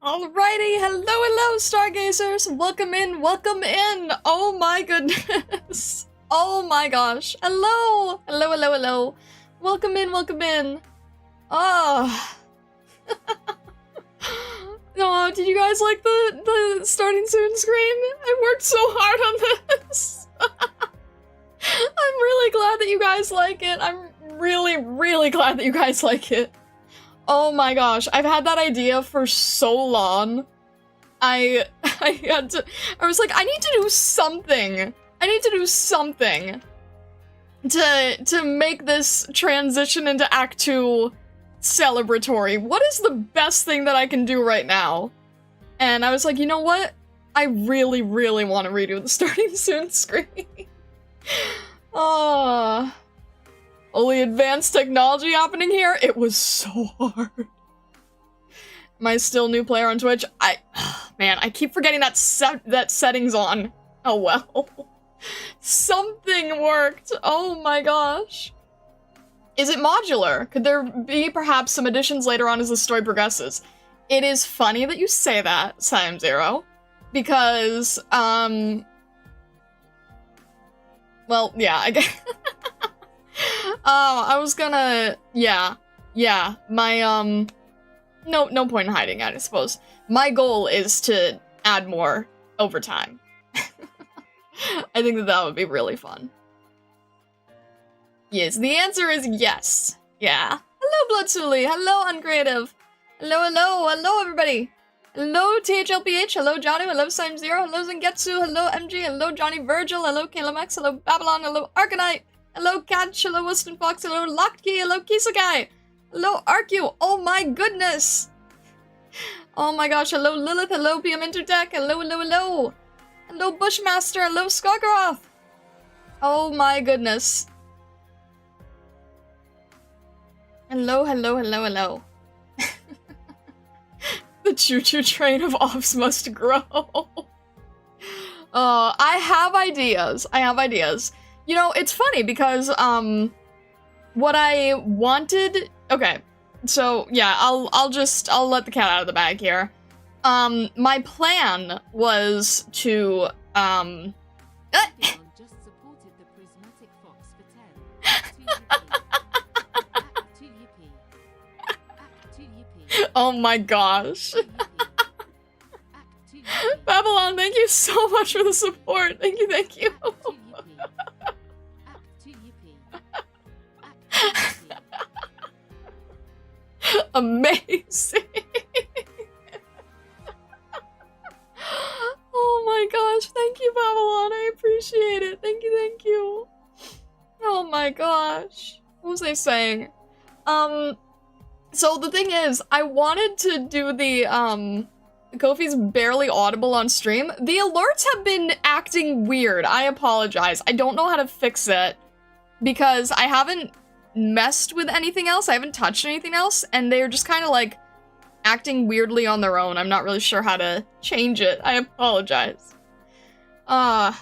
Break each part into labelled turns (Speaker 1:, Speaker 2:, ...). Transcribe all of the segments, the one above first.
Speaker 1: Alrighty, hello, stargazers! Welcome in, welcome in! Oh my goodness! Oh my gosh! Hello! Welcome in, welcome in! Oh! Oh, did you guys like the starting soon screen? I worked so hard on this! I'm really glad that you guys like it. I'm really glad that you guys like it. Oh my gosh, I've had that idea for so long. I was like, I need to do something. I need to do something to make this transition into Act 2 celebratory. What is the best thing that I can do right now? And I was like, you know what? I really want to redo the starting soon screen. Oh. Only advanced technology happening here? It was so hard. Am I still new player on Twitch? Man, I keep forgetting that setting's on. Oh well. Something worked. Oh my gosh. Is it modular? Could there be perhaps some additions later on as the story progresses? It is funny that you say that, Siam Zero, because, well, yeah, I guess. I was gonna, yeah, my, no point in hiding it, I suppose. My goal is to add more over time. I think that would be really fun. Yes, the answer is yes. Yeah. Hello, Bloodsuli. Hello, Uncreative. Hello, everybody. Hello, THLPH. Hello, Johnny. Hello, Sim Zero. Hello, Zangetsu. Hello, MG. Hello, Johnny Virgil. Hello, KLMX. Hello, Babylon. Hello, Arknight. Hello, Catch. Hello, Weston Fox. Hello, Lockkey. Hello, Kisagai. Hello, Arcu. Oh my goodness. Oh my gosh. Hello, Lilith. Hello, PM Intertech. Hello. Hello, Bushmaster. Hello, Skogaroth. Oh my goodness. Hello. The choo-choo train of offs must grow. I have ideas. You know, it's funny because, what I wanted... Okay, so, yeah, I'll let the cat out of the bag here. My plan was to,
Speaker 2: just supported the prismatic fox for 10.
Speaker 1: oh my gosh. Babylon, thank you so much for the support. Thank you. Amazing. Oh my gosh, thank you, Babylon. I appreciate it. Thank you. Oh my gosh. What was I saying? So the thing is, I wanted to do the, Kofi's barely audible on stream. The alerts have been acting weird. I apologize. I don't know how to fix it because I haven't messed with anything else. I haven't touched anything else, and they're just kind of like acting weirdly on their own. I'm not really sure how to change it. I apologize. Bonnie,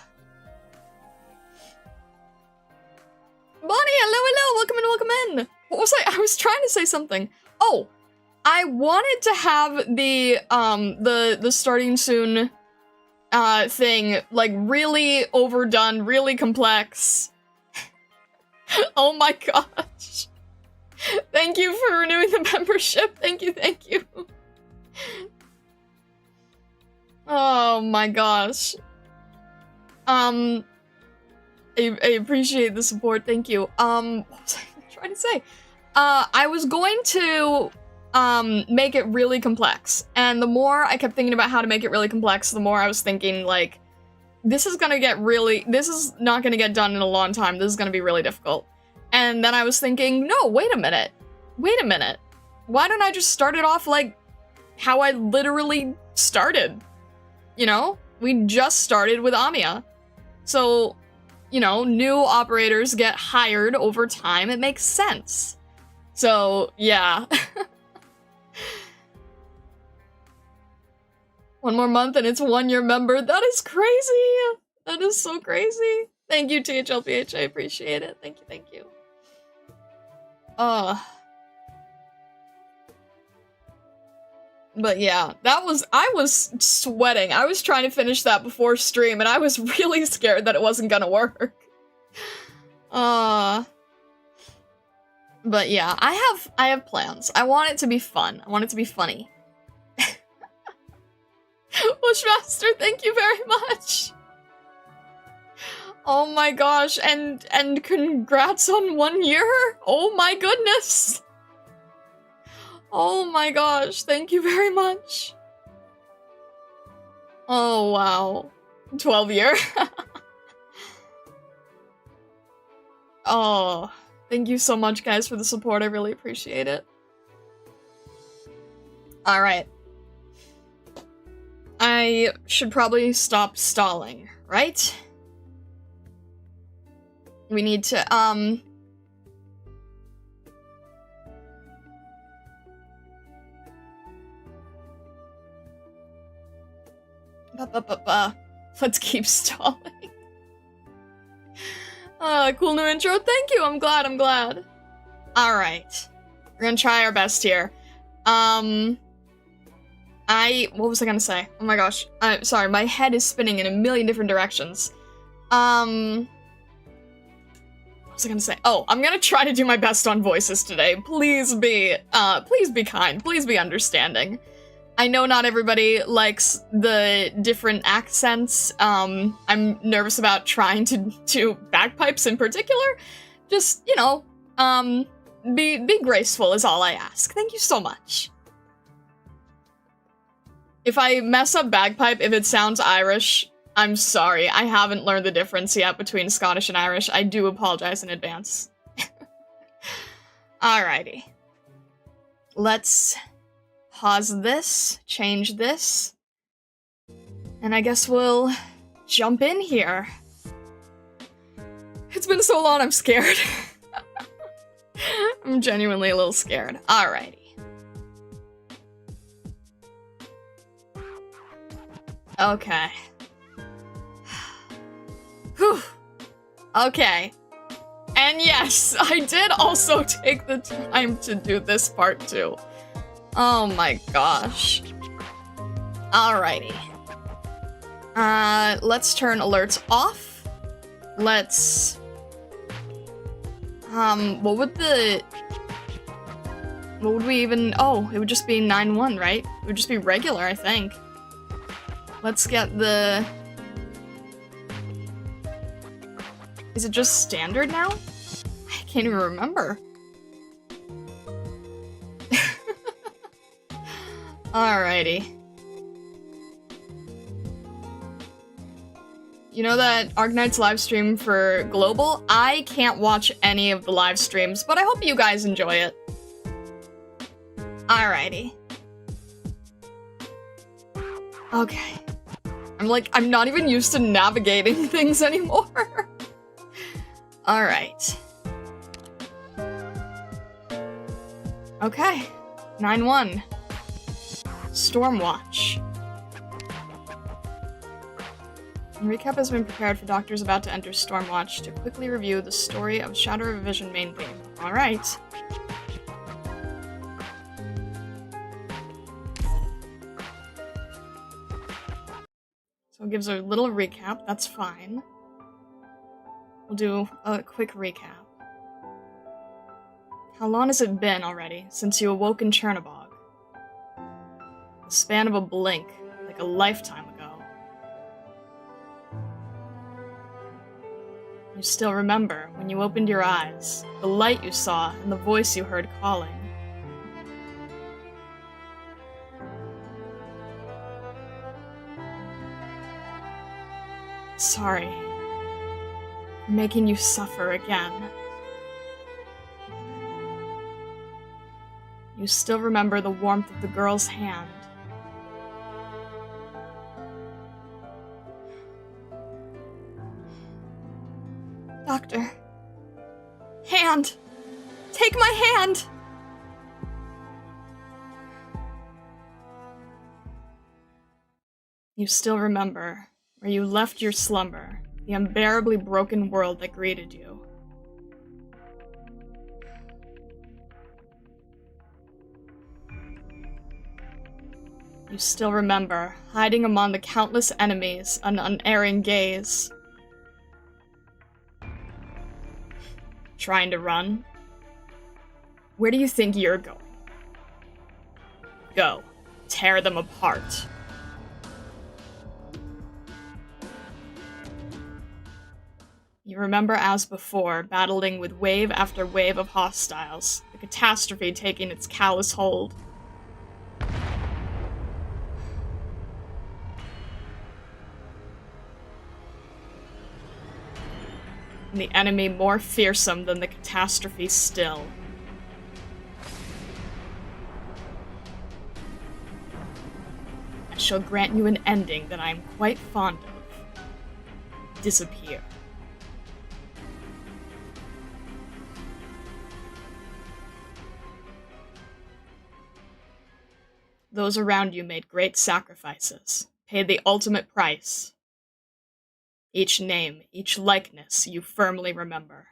Speaker 1: hello, welcome in. What was I was trying to say something. Oh, I wanted to have the starting soon thing like really overdone, really complex. Oh my gosh. Thank you for renewing the membership. Thank you. Oh my gosh. I appreciate the support. Thank you. What was I trying to say? I was going to make it really complex, and the more I kept thinking about how to make it really complex, the more I was thinking like, this is not gonna get done in a long time. This is gonna be really difficult. And then I was thinking, no, wait a minute. Why don't I just start it off like how I literally started? You know, we just started with Amiya. So, you know, new operators get hired over time. It makes sense. So, yeah. 1 more month and it's 1-year member. That is crazy. That is so crazy. Thank you, THLPH. I appreciate it. Thank you. But yeah, I was sweating. I was trying to finish that before stream, and I was really scared that it wasn't gonna work. But yeah, I have plans. I want it to be fun. I want it to be funny. Bushmaster, thank you very much. Oh my gosh, and congrats on 1 year. Oh my goodness. Oh my gosh, thank you very much. Oh wow. 12 year. Oh, thank you so much guys for the support. I really appreciate it. Alright. I should probably stop stalling, right? We need to, let's keep stalling. Cool new intro. Thank you. I'm glad. Alright. We're gonna try our best here. What was I gonna say? Oh my gosh. Sorry, my head is spinning in a million different directions. What was I gonna say? Oh, I'm gonna try to do my best on voices today. Please be kind. Please be understanding. I know not everybody likes the different accents. I'm nervous about trying to do bagpipes in particular. Just, you know, be graceful is all I ask. Thank you so much. If I mess up bagpipe, if it sounds Irish, I'm sorry. I haven't learned the difference yet between Scottish and Irish. I do apologize in advance. Alrighty. Let's pause this, change this, and I guess we'll jump in here. It's been so long, I'm scared. I'm genuinely a little scared. Alrighty. Okay. Whew. Okay. And yes, I did also take the time to do this part too. Oh my gosh. Alrighty. Let's turn alerts off. Let's... what would we even... Oh, it would just be 9-1, right? It would just be regular, I think. Let's get the... Is it just standard now? I can't even remember. Alrighty. You know that Arknights live stream for Global? I can't watch any of the live streams, but I hope you guys enjoy it. Alrighty. Okay. I'm not even used to navigating things anymore. Alright. Okay. 9-1. Stormwatch. A recap has been prepared for doctors about to enter Stormwatch to quickly review the story of Shadow of Vision main theme. Alright. So it gives a little recap, that's fine. We'll do a quick recap. How long has it been already since you awoke in Chernobog? The span of a blink, like a lifetime ago. You still remember when you opened your eyes, the light you saw, and the voice you heard calling. Sorry. For making you suffer again. You still remember the warmth of the girl's hand. Doctor. Hand! Take my hand! You still remember where you left your slumber, the unbearably broken world that greeted you. You still remember, hiding among the countless enemies, an unerring gaze. Trying to run? Where do you think you're going? Go. Tear them apart. You remember as before, battling with wave after wave of hostiles, the catastrophe taking its callous hold. And the enemy more fearsome than the catastrophe still. I shall grant you an ending that I am quite fond of. Disappear. Those around you made great sacrifices, paid the ultimate price. Each name, each likeness you firmly remember.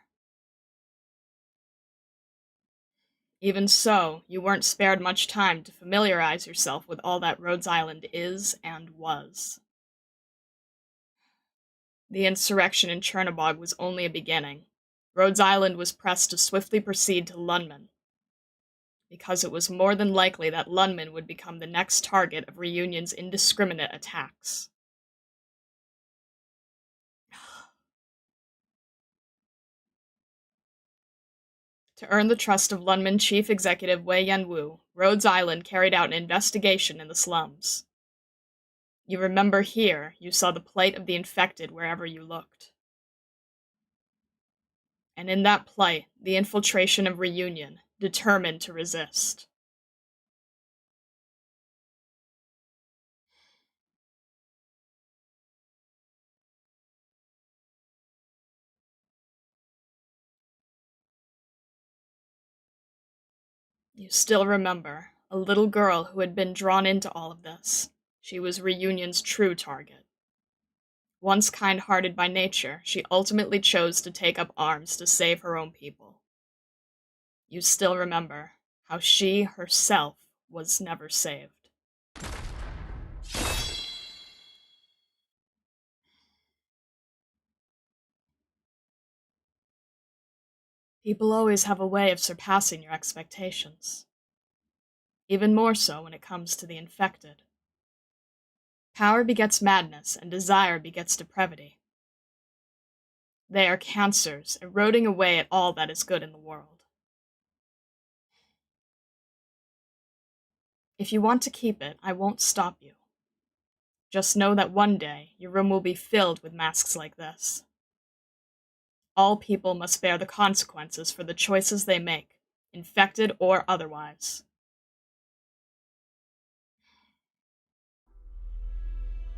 Speaker 1: Even so, you weren't spared much time to familiarize yourself with all that Rhodes Island is and was. The insurrection in Chernobog was only a beginning. Rhodes Island was pressed to swiftly proceed to Lundman, because it was more than likely that Lundman would become the next target of Reunion's indiscriminate attacks. To earn the trust of Lundman Chief Executive Wei Yanwu, Rhodes Island carried out an investigation in the slums. You remember here, you saw the plight of the infected wherever you looked. And in that plight, the infiltration of Reunion, determined to resist. You still remember, a little girl who had been drawn into all of this. She was Reunion's true target. Once kind-hearted by nature, she ultimately chose to take up arms to save her own people. You still remember how she herself was never saved. People always have a way of surpassing your expectations. Even more so when it comes to the infected. Power begets madness, and desire begets depravity. They are cancers, eroding away at all that is good in the world. If you want to keep it, I won't stop you. Just know that one day, your room will be filled with masks like this. All people must bear the consequences for the choices they make, infected or otherwise.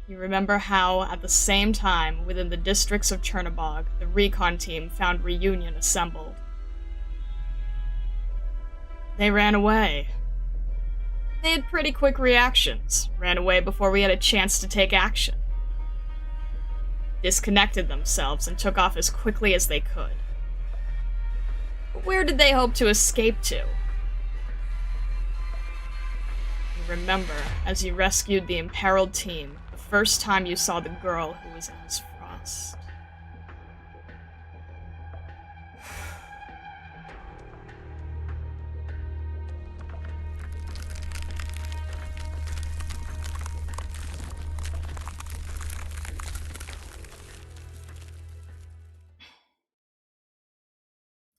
Speaker 1: You remember how, at the same time, within the districts of Chernobog, the recon team found Reunion assembled. They ran away. They had pretty quick reactions, ran away before we had a chance to take action. Disconnected themselves and took off as quickly as they could. Where did they hope to escape to? You remember, as you rescued the imperiled team, the first time you saw the girl who was as frost.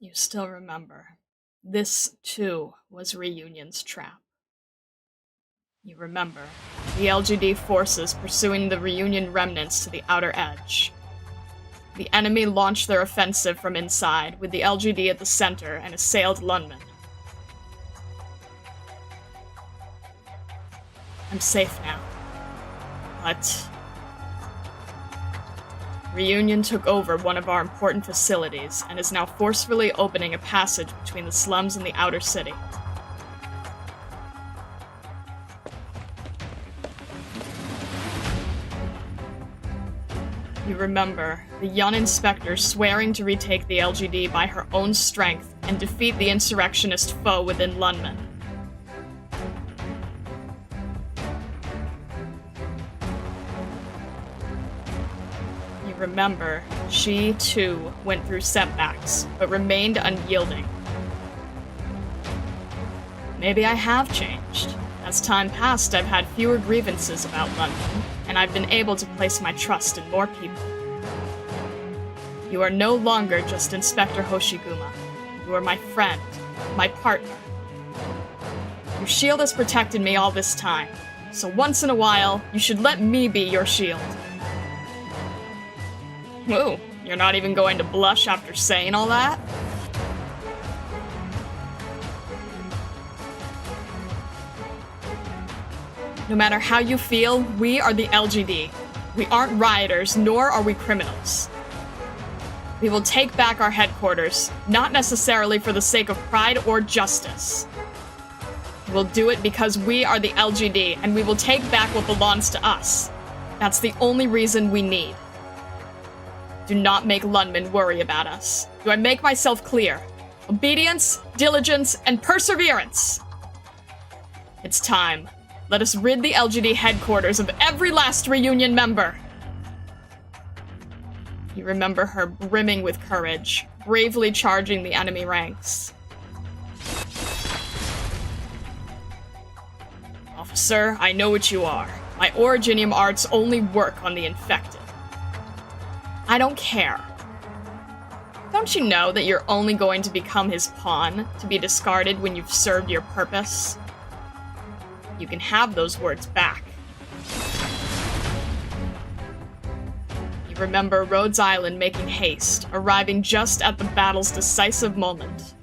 Speaker 1: You still remember. This, too, was Reunion's trap. You remember. The LGD forces pursuing the Reunion remnants to the outer edge. The enemy launched their offensive from inside, with the LGD at the center, and assailed Lundman. I'm safe now. But Reunion took over one of our important facilities and is now forcefully opening a passage between the slums and the outer city. You remember, the young inspector swearing to retake the LGD by her own strength and defeat the insurrectionist foe within Lundman. remember, she too went through setbacks, but remained unyielding. Maybe I have changed. As time passed, I've had fewer grievances about London, and I've been able to place my trust in more people. You are no longer just Inspector Hoshiguma. You are my friend, my partner. Your shield has protected me all this time, so once in a while, you should let me be your shield. Ooh, you're not even going to blush after saying all that? No matter how you feel, we are the LGD. We aren't rioters, nor are we criminals. We will take back our headquarters, not necessarily for the sake of pride or justice. We'll do it because we are the LGD, and we will take back what belongs to us. That's the only reason we need. Do not make Lundman worry about us. Do I make myself clear? Obedience, diligence, and perseverance. It's time. Let us rid the LGD headquarters of every last reunion member. You remember her brimming with courage, bravely charging the enemy ranks. Officer, I know what you are. My Originium arts only work on the infected. I don't care. Don't you know that you're only going to become his pawn, to be discarded when you've served your purpose? You can have those words back. You remember Rhodes Island making haste, arriving just at the battle's decisive moment.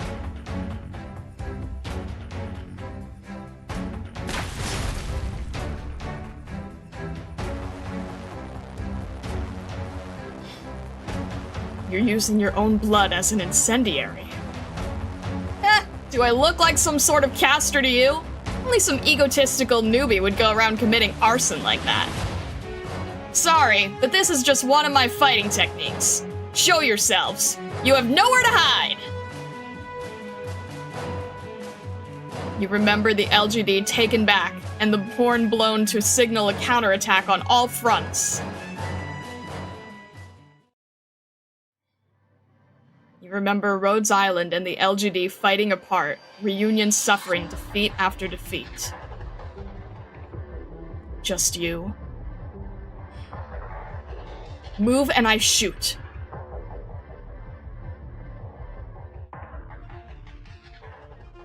Speaker 1: You're using your own blood as an incendiary. Do I look like some sort of caster to you? Only some egotistical newbie would go around committing arson like that. Sorry, but this is just one of my fighting techniques. Show yourselves. You have nowhere to hide! You remember the LGD taken back, and the horn blown to signal a counterattack on all fronts. You remember Rhodes Island and the LGD fighting apart, Reunion suffering defeat after defeat. Just you. Move and I shoot.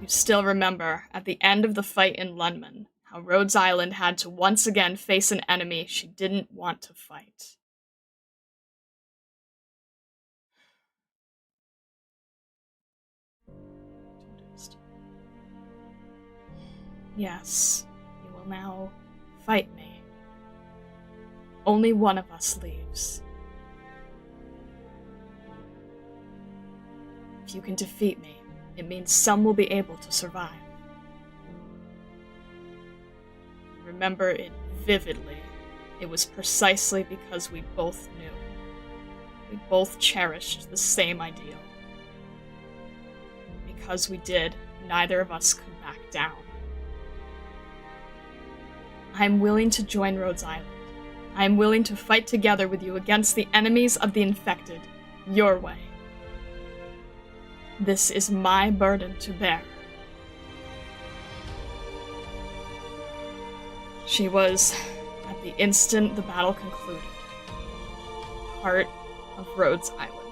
Speaker 1: You still remember, at the end of the fight in Lundman, how Rhodes Island had to once again face an enemy she didn't want to fight. Yes, you will now fight me. Only one of us leaves. If you can defeat me, it means some will be able to survive. Remember it vividly. It was precisely because we both knew. We both cherished the same ideal. Because we did, neither of us could back down. I am willing to join Rhodes Island. I am willing to fight together with you against the enemies of the infected, your way. This is my burden to bear. She was, at the instant the battle concluded, part of Rhodes Island.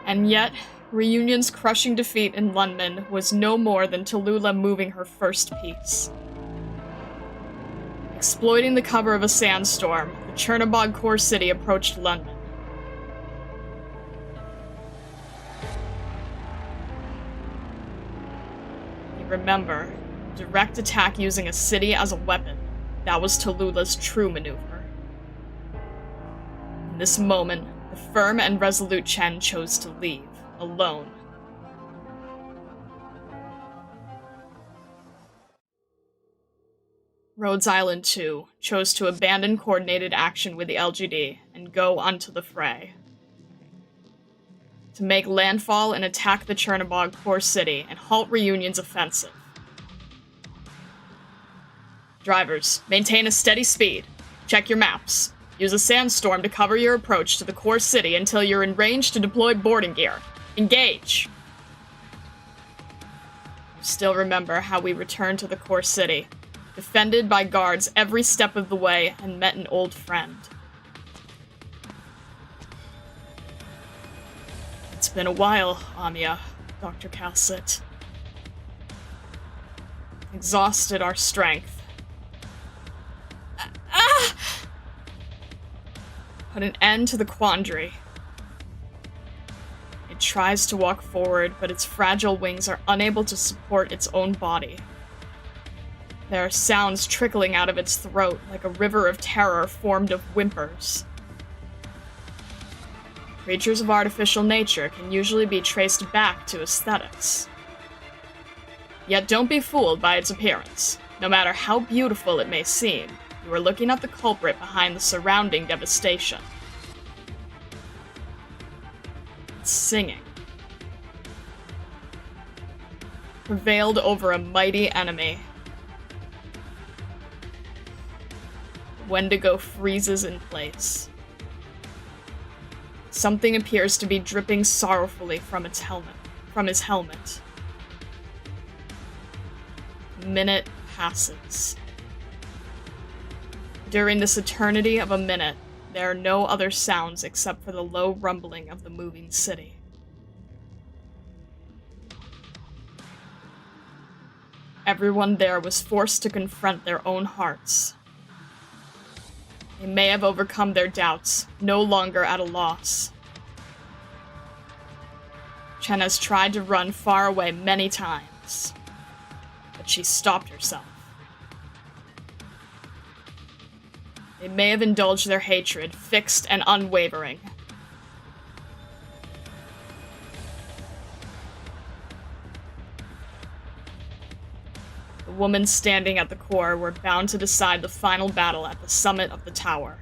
Speaker 1: And yet, Reunion's crushing defeat in Lundman was no more than Tallulah moving her first piece. Exploiting the cover of a sandstorm, the Chernobog core city approached Lundman. You remember, direct attack using a city as a weapon. That was Tallulah's true maneuver. In this moment, the firm and resolute Chen chose to leave, alone. Rhodes Island 2 chose to abandon coordinated action with the LGD and go onto the fray. To make landfall and attack the Chernobog core city and halt Reunion's offensive. Drivers, maintain a steady speed. Check your maps. Use a sandstorm to cover your approach to the core city until you're in range to deploy boarding gear. Engage! You still remember how we returned to the core city, defended by guards every step of the way, and met an old friend. It's been a while, Amiya, Dr. Cassett. Exhausted our strength. Put an end to the quandary. It tries to walk forward, but its fragile wings are unable to support its own body. There are sounds trickling out of its throat like a river of terror formed of whimpers. Creatures of artificial nature can usually be traced back to aesthetics. Yet don't be fooled by its appearance. No matter how beautiful it may seem, you are looking at the culprit behind the surrounding devastation. It's singing. Prevailed over a mighty enemy. Wendigo freezes in place. Something appears to be dripping sorrowfully from his helmet. A minute passes. During this eternity of a minute, there are no other sounds except for the low rumbling of the moving city. Everyone there was forced to confront their own hearts. They may have overcome their doubts, no longer at a loss. Chen has tried to run far away many times, but she stopped herself. They may have indulged their hatred, fixed and unwavering. The women standing at the core were bound to decide the final battle at the summit of the tower.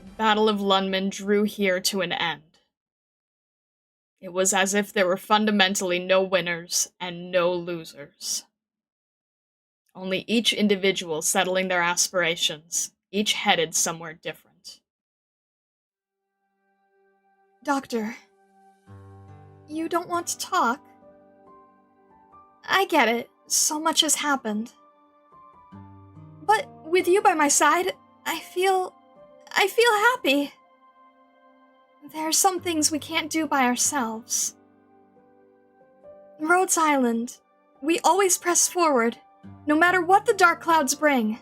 Speaker 1: The Battle of Lundman drew here to an end. It was as if there were fundamentally no winners and no losers. Only each individual settling their aspirations, each headed somewhere different.
Speaker 3: Doctor, you don't want to talk? I get it, so much has happened. But with you by my side, I feel happy. There are some things we can't do by ourselves. Rhodes Island, we always press forward, no matter what the dark clouds bring.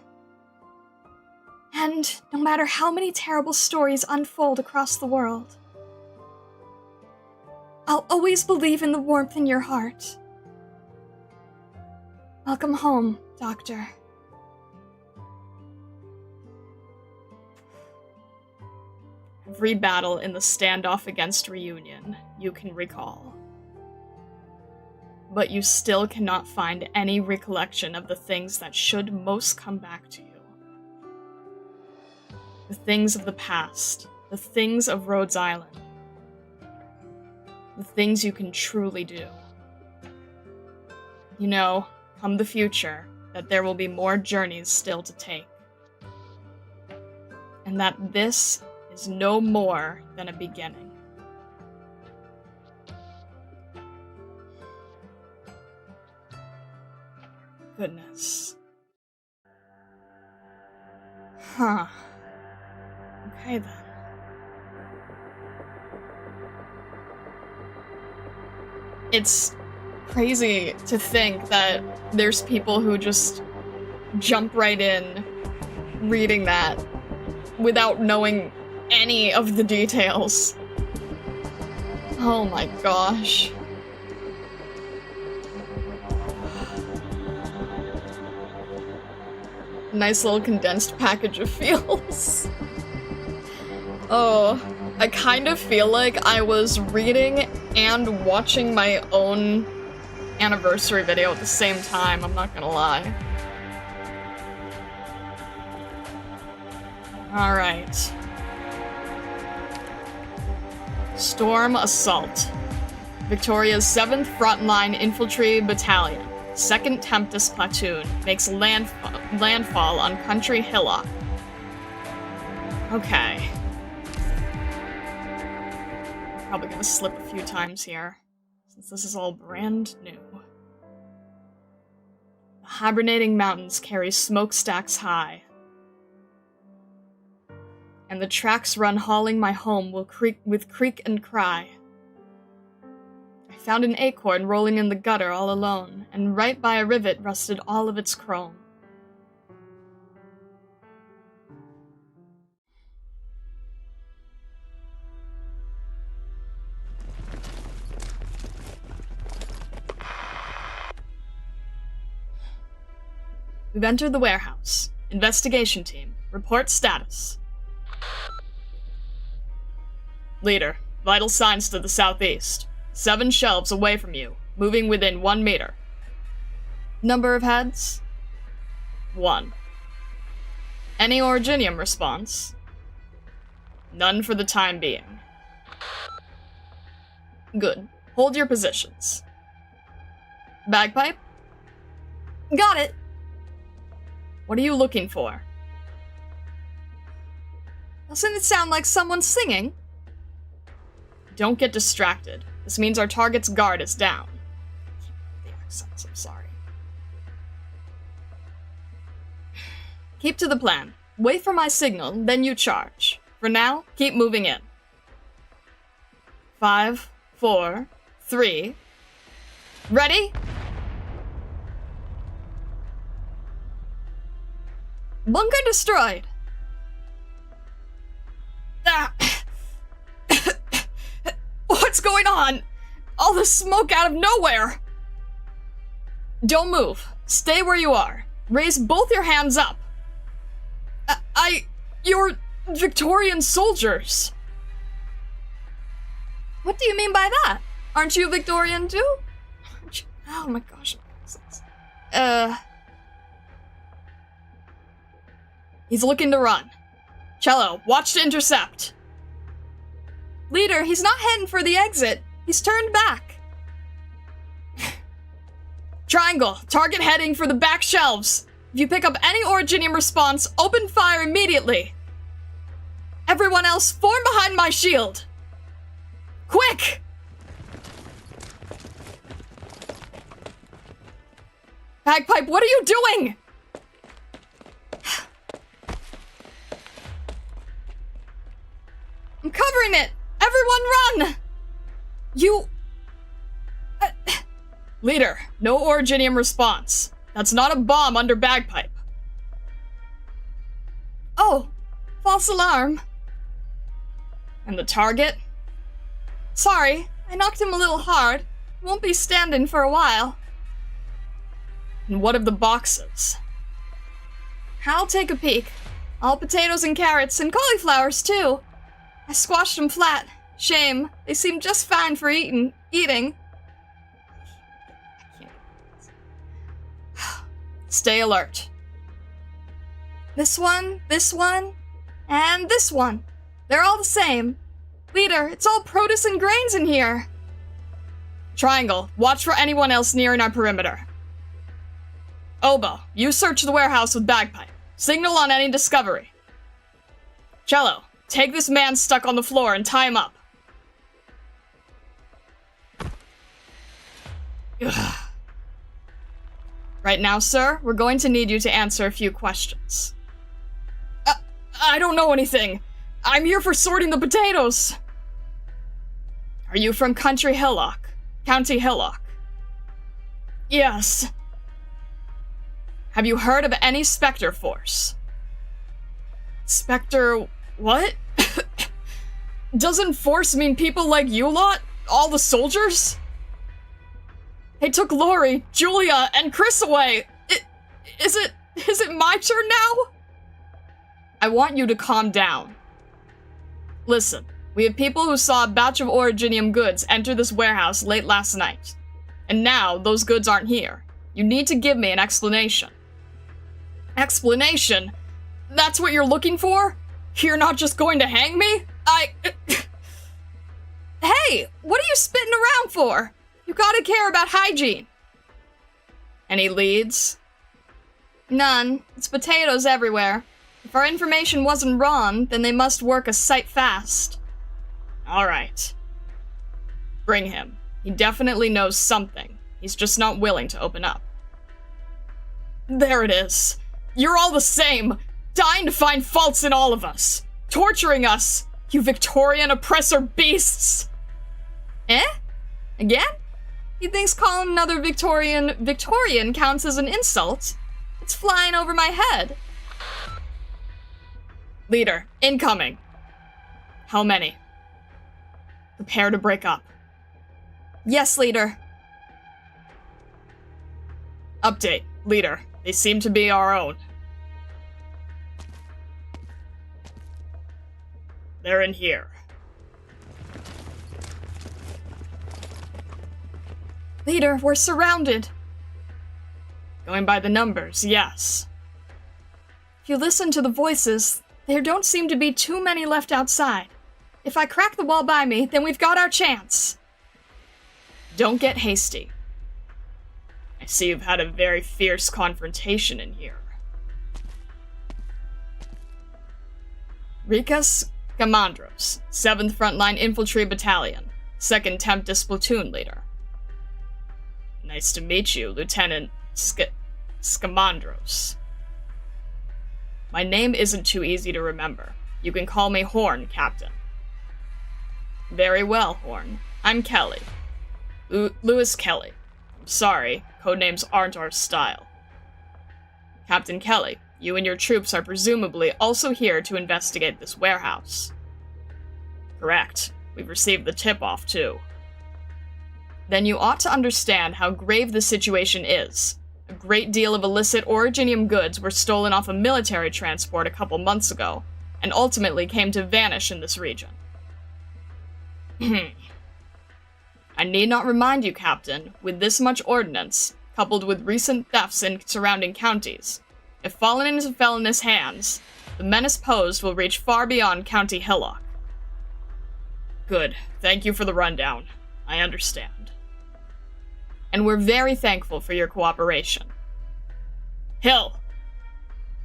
Speaker 3: And no matter how many terrible stories unfold across the world. I'll always believe in the warmth in your heart. Welcome home, Doctor.
Speaker 1: Every battle in the standoff against Reunion you can recall. But you still cannot find any recollection of the things that should most come back to you. The things of the past, the things of Rhodes Island, the things you can truly do. You know, come the future, that there will be more journeys still to take. And that this is no more than a beginning. Goodness. Huh. Okay then. It's crazy to think that there's people who just jump right in reading that without knowing any of the details. Oh my gosh. Nice little condensed package of feels. Oh, I kind of feel like I was reading and watching my own anniversary video at the same time, I'm not gonna lie. Alright. Storm Assault. Victoria's 7th Frontline Infantry Battalion, 2nd Tempest Platoon, makes landfall on Country Hillock. Okay. Probably gonna slip a few times here, since this is all brand new. The hibernating mountains carry smokestacks high, and the tracks run hauling my home with creak and cry. I found an acorn rolling in the gutter all alone, and right by a rivet rusted all of its chrome. We've entered the warehouse. Investigation team, report status. Leader, vital signs to the southeast. 7 shelves away from you, moving within 1 meter. Number of heads? 1. Any originium response? None for the time being. Good. Hold your positions. Bagpipe?
Speaker 3: Got it.
Speaker 1: What are you looking for?
Speaker 3: Doesn't it sound like someone singing?
Speaker 1: Don't get distracted. This means our target's guard is down. The accents, I'm sorry. Keep to the plan. Wait for my signal, then you charge. For now, keep moving in. 5, 4, 3. Ready?
Speaker 3: Bunker destroyed.
Speaker 1: Ah. What's going on? All this smoke out of nowhere! Don't move. Stay where you are. Raise both your hands up. You're Victorian soldiers.
Speaker 3: What do you mean by that? Aren't you Victorian too?
Speaker 1: Oh my gosh. He's looking to run. Cello, watch to intercept.
Speaker 3: Leader, he's not heading for the exit. He's turned back.
Speaker 1: Triangle, target heading for the back shelves. If you pick up any originium response, open fire immediately. Everyone else, form behind my shield. Quick! Bagpipe, what are you doing?
Speaker 3: I'm covering it! Everyone run!
Speaker 1: You... Leader, no originium response. That's not a bomb under Bagpipe.
Speaker 3: Oh, false alarm.
Speaker 1: And the target?
Speaker 3: Sorry, I knocked him a little hard. Won't be standing for a while.
Speaker 1: And what of the boxes?
Speaker 3: I'll take a peek. All potatoes and carrots and cauliflowers too. I squashed them flat. Shame. They seem just fine for eating.
Speaker 1: Stay alert.
Speaker 3: This one, and this one. They're all the same. Leader, it's all produce and grains in here.
Speaker 1: Triangle, watch for anyone else near in our perimeter. Oboe, you search the warehouse with Bagpipe. Signal on any discovery. Cello, take this man stuck on the floor and tie him up. Ugh. Right now, sir, we're going to need you to answer a few questions. I don't know anything. I'm here for sorting the potatoes. Are you from County Hillock? Yes. Have you heard of any Spectre Force? Spectre... what? Doesn't Force mean people like you lot? All the soldiers? They took Lori, Julia, and Chris away. Is it Is it my turn now? I want you to calm down. Listen, we have people who saw a batch of originium goods enter this warehouse late last night. And now, those goods aren't here. You need to give me an explanation. Explanation? That's what you're looking for? You're not just going to hang me? Hey, what are you spitting around for? You gotta care about hygiene. Any leads? None. It's potatoes everywhere. If our information wasn't wrong, then they must work a sight fast. Alright. Bring him. He definitely knows something. He's just not willing to open up. There it is. You're all the same. Dying to find faults in all of us. Torturing us. You Victorian oppressor beasts. Eh? Again? He thinks calling another Victorian counts as an insult? It's flying over my head. Leader, incoming. How many? Prepare to break up. Yes, leader. Update, leader. They seem to be our own. They're in here. Leader, we're surrounded. Going by the numbers, yes. If you listen to the voices, there don't seem to be too many left outside. If I crack the wall by me, then we've got our chance. Don't get hasty. I see you've had a very fierce confrontation in here. Rikas Gamandros, 7th Frontline Infantry Battalion, 2nd Tempest Platoon Leader. Nice to meet you, Lieutenant Scamandros. My name isn't too easy to remember. You can call me Horn, Captain. Very well, Horn. I'm Kelly. Lewis Kelly. I'm sorry, codenames aren't our style. Captain Kelly, you and your troops are presumably also here to investigate this warehouse. Correct. We've received the tip-off, too. Then you ought to understand how grave the situation is. A great deal of illicit originium goods were stolen off a military transport a couple months ago, and ultimately came to vanish in this region. I need not remind you, Captain, with this much ordnance, coupled with recent thefts in surrounding counties, if fallen into felonious hands, the menace posed will reach far beyond County Hillock. Good. Thank you for the rundown. I understand. And we're very thankful for your cooperation. Hill!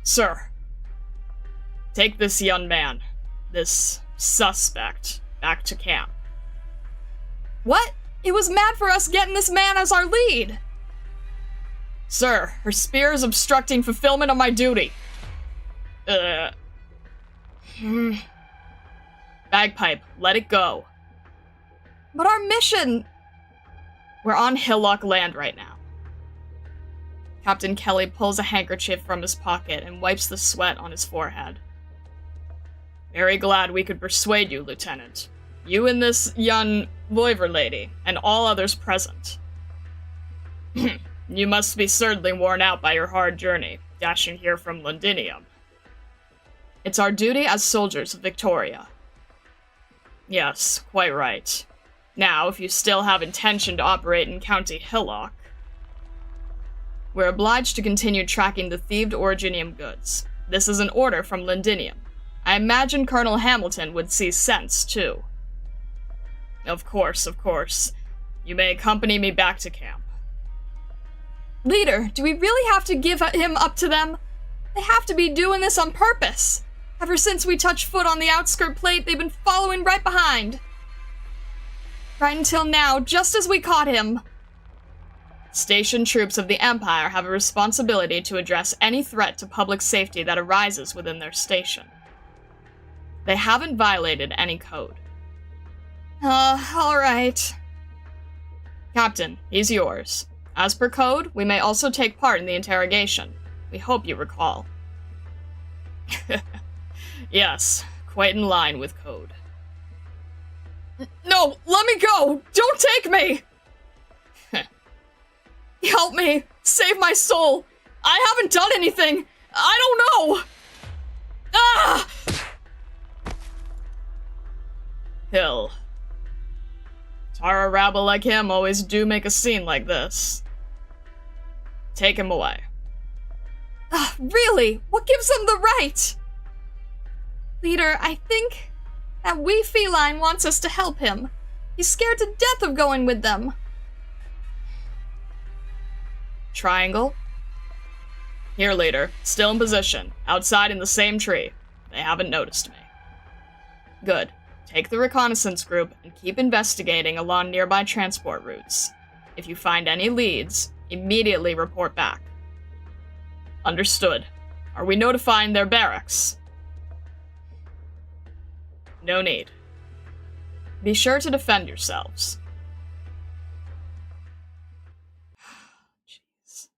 Speaker 1: Sir. Take this young man, this suspect, back to camp. What? It was mad for us getting this man as our lead! Sir, her spear is obstructing fulfillment of my duty. Bagpipe, let it go. But our mission... We're on Hillock land right now. Captain Kelly pulls a handkerchief from his pocket and wipes the sweat on his forehead. Very glad we could persuade you, Lieutenant. You and this young Loiver lady, and all others present. You must be certainly worn out by your hard journey, dashing here from Londinium. It's our duty as soldiers of Victoria. Yes, quite right. Now, if you still have intention to operate in County Hillock, we're obliged to continue tracking the thieved originium goods. This is an order from Londinium. I imagine Colonel Hamilton would see sense, too. Of course, of course. You may accompany me back to camp. Leader, do we really have to give him up to them? They have to be doing this on purpose. Ever since we touched foot on the outskirt plate, they've been following right behind. Right until now, just as we caught him. Station troops of the Empire have a responsibility to address any threat to public safety that arises within their station. They haven't violated any code. Alright. Captain, he's yours. As per code, we may also take part in the interrogation. We hope you recall. Yes, quite in line with code. No, let me go! Don't take me! Help me! Save my soul! I haven't done anything! I don't know! Ah! Hill. Tara rabble like him always do make a scene like this. Take him away.
Speaker 3: Really? What gives them the right? Leader, I think that wee feline wants us to help him. He's scared to death of going with them.
Speaker 1: Triangle. Here, leader. Still in position. Outside in the same tree. They haven't noticed me. Good. Take the reconnaissance group and keep investigating along nearby transport routes. If you find any leads, immediately report back. Understood. Are we notifying their barracks? No need. Be sure to defend yourselves. Jeez.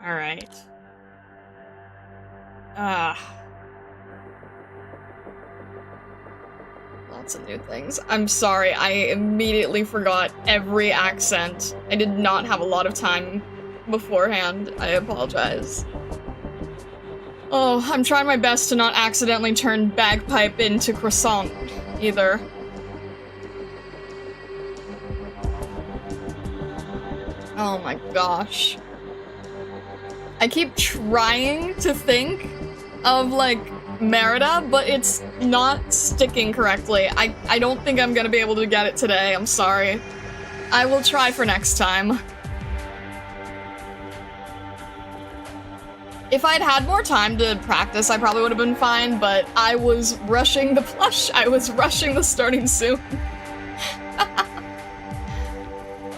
Speaker 1: Alright. Lots of new things. I'm sorry, I immediately forgot every accent. I did not have a lot of time beforehand. I apologize. Oh, I'm trying my best to not accidentally turn bagpipe into croissant, either. Oh my gosh. I keep trying to think of, like, Merida, but it's not sticking correctly. I don't think I'm gonna be able to get it today, I'm sorry. I will try for next time. If I'd had more time to practice, I probably would have been fine, but I was rushing the plush. I was rushing the starting soon.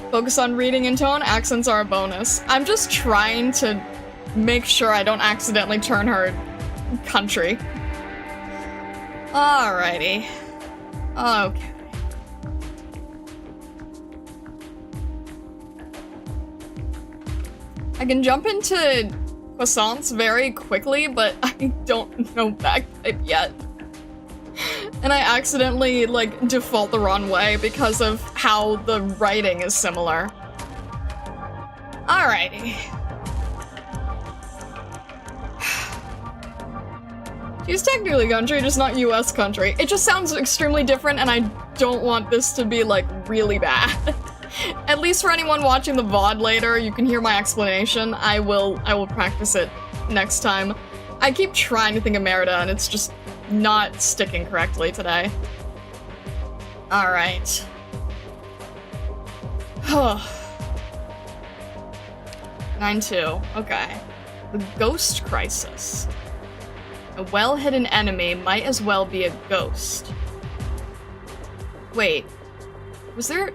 Speaker 1: Focus on reading and tone, accents are a bonus. I'm just trying to make sure I don't accidentally turn her country. Alrighty. Okay. I can jump into croissants very quickly, but I don't know bagpipe yet. And I accidentally, like, default the wrong way because of how the writing is similar. Alrighty. She's technically country, just not US country. It just sounds extremely different, and I don't want this to be, like, really bad. At least for anyone watching the VOD later, you can hear my explanation. I will practice it next time. I keep trying to think of Merida, and it's just not sticking correctly today. Alright. 9-2. Okay. The Ghost Crisis. A well-hidden enemy might as well be a ghost. Wait. Was there...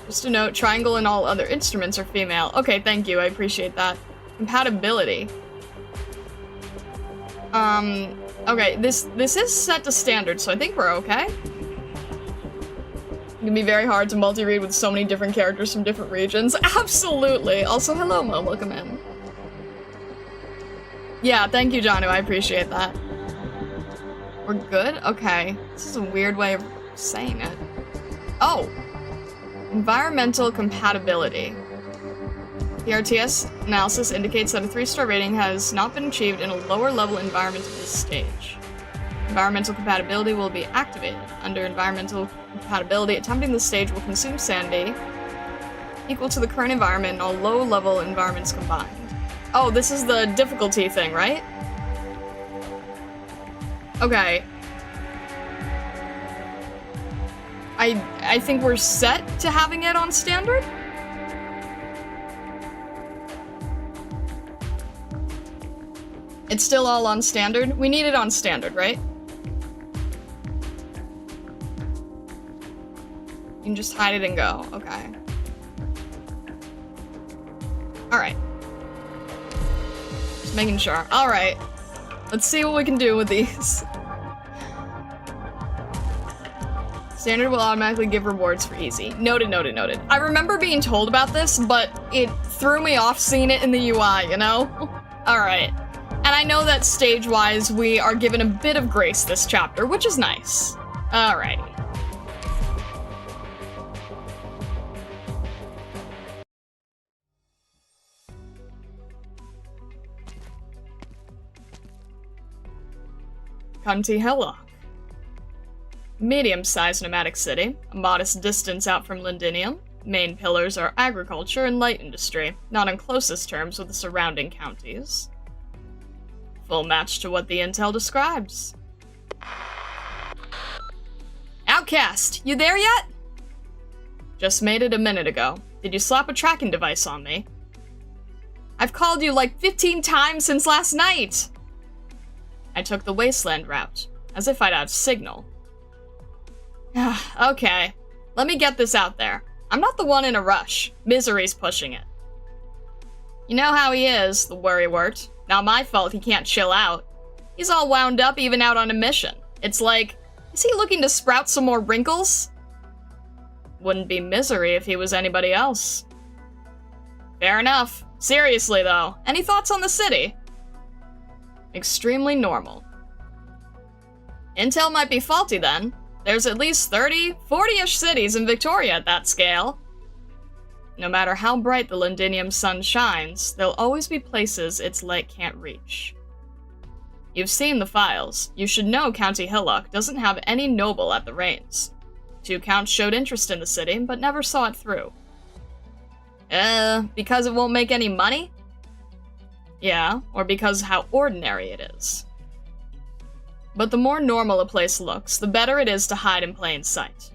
Speaker 1: Just a note, triangle and all other instruments are female. Okay, thank you, I appreciate that. Compatibility. Okay, this is set to standard, so I think we're okay. It can be very hard to multi-read with so many different characters from different regions. Absolutely! Also, hello, Mo, welcome in. Yeah, thank you, Janu, I appreciate that. We're good? Okay. This is a weird way of saying it. Oh! Environmental compatibility. The RTS analysis indicates that a 3-star rating has not been achieved in a lower level environment of this stage. Environmental compatibility will be activated. Under environmental compatibility, attempting the stage will consume sanity equal to the current environment in all low level environments combined. Oh, this is the difficulty thing, right? Okay. I think we're set to having it on standard? It's still all on standard? We need it on standard, right? You can just hide it and go. Okay. Alright. Just making sure. Alright. Let's see what we can do with these. Standard will automatically give rewards for easy. Noted, noted, noted. I remember being told about this, but it threw me off seeing it in the UI, you know? Alright. And I know that stage-wise, we are given a bit of grace this chapter, which is nice. Alrighty. County Hillock. Medium-sized nomadic city, a modest distance out from Londinium. Main pillars are agriculture and light industry, not on closest terms with the surrounding counties. Full match to what the intel describes. Outcast, you there yet? Just made it a minute ago. Did you slap a tracking device on me? I've called you like 15 times since last night! I took the wasteland route, as if I'd have signal. Okay, let me get this out there. I'm not the one in a rush. Misery's pushing it. You know how he is, the worrywart. Not my fault he can't chill out. He's all wound up even out on a mission. It's like, is he looking to sprout some more wrinkles? Wouldn't be Misery if he was anybody else. Fair enough. Seriously though, any thoughts on the city? Extremely normal. Intel might be faulty then. There's at least 30, 40-ish cities in Victoria at that scale. No matter how bright the Londinium sun shines, there'll always be places its light can't reach. You've seen the files. You should know County Hillock doesn't have any noble at the reins. 2 counts showed interest in the city, but never saw it through. Because it won't make any money? Yeah, or because how ordinary it is. But the more normal a place looks, the better it is to hide in plain sight.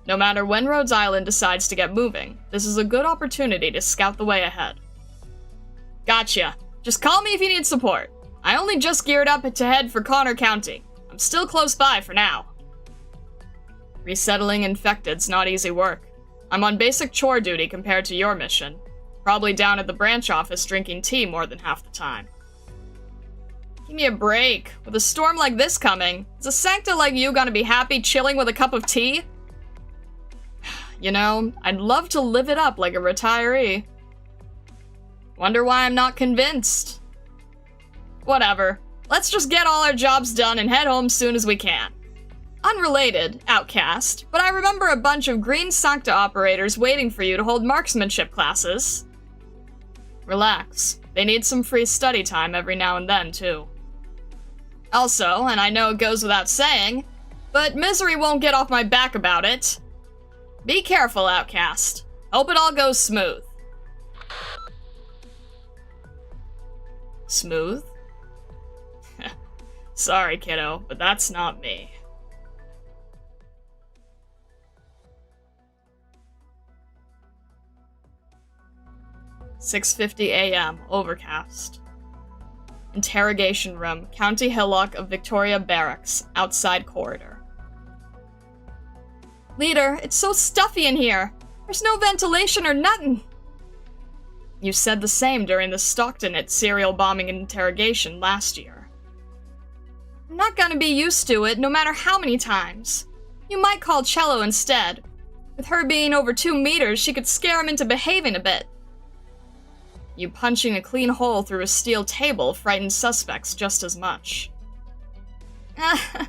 Speaker 1: No matter when Rhodes Island decides to get moving, this is a good opportunity to scout the way ahead. Gotcha. Just call me if you need support. I only just geared up to head for Connor County. I'm still close by for now. Resettling infected's not easy work. I'm on basic chore duty compared to your mission. Probably down at the branch office drinking tea more than half the time. Give me a break. With a storm like this coming, is a sancta like you gonna be happy chilling with a cup of tea? You know, I'd love to live it up like a retiree. Wonder why I'm not convinced. Whatever. Let's just get all our jobs done and head home soon as we can. Unrelated, Outcast, but I remember a bunch of green sancta operators waiting for you to hold marksmanship classes. Relax. They need some free study time every now and then, too. Also, and I know it goes without saying, but Misery won't get off my back about it. Be careful, Outcast. Hope it all goes smooth. Smooth? Sorry, kiddo, but that's not me. "6:50 a.m. Overcast. Interrogation room, County Hillock of Victoria Barracks, outside corridor. Leader, it's so stuffy in here. There's no ventilation or nothing. You said the same during the Stockton at serial bombing interrogation last year. I'm not gonna be used to it, no matter how many times. You might call Cello instead. With her being over 2 meters, she could scare him into behaving a bit. You punching a clean hole through a steel table frightened suspects just as much. I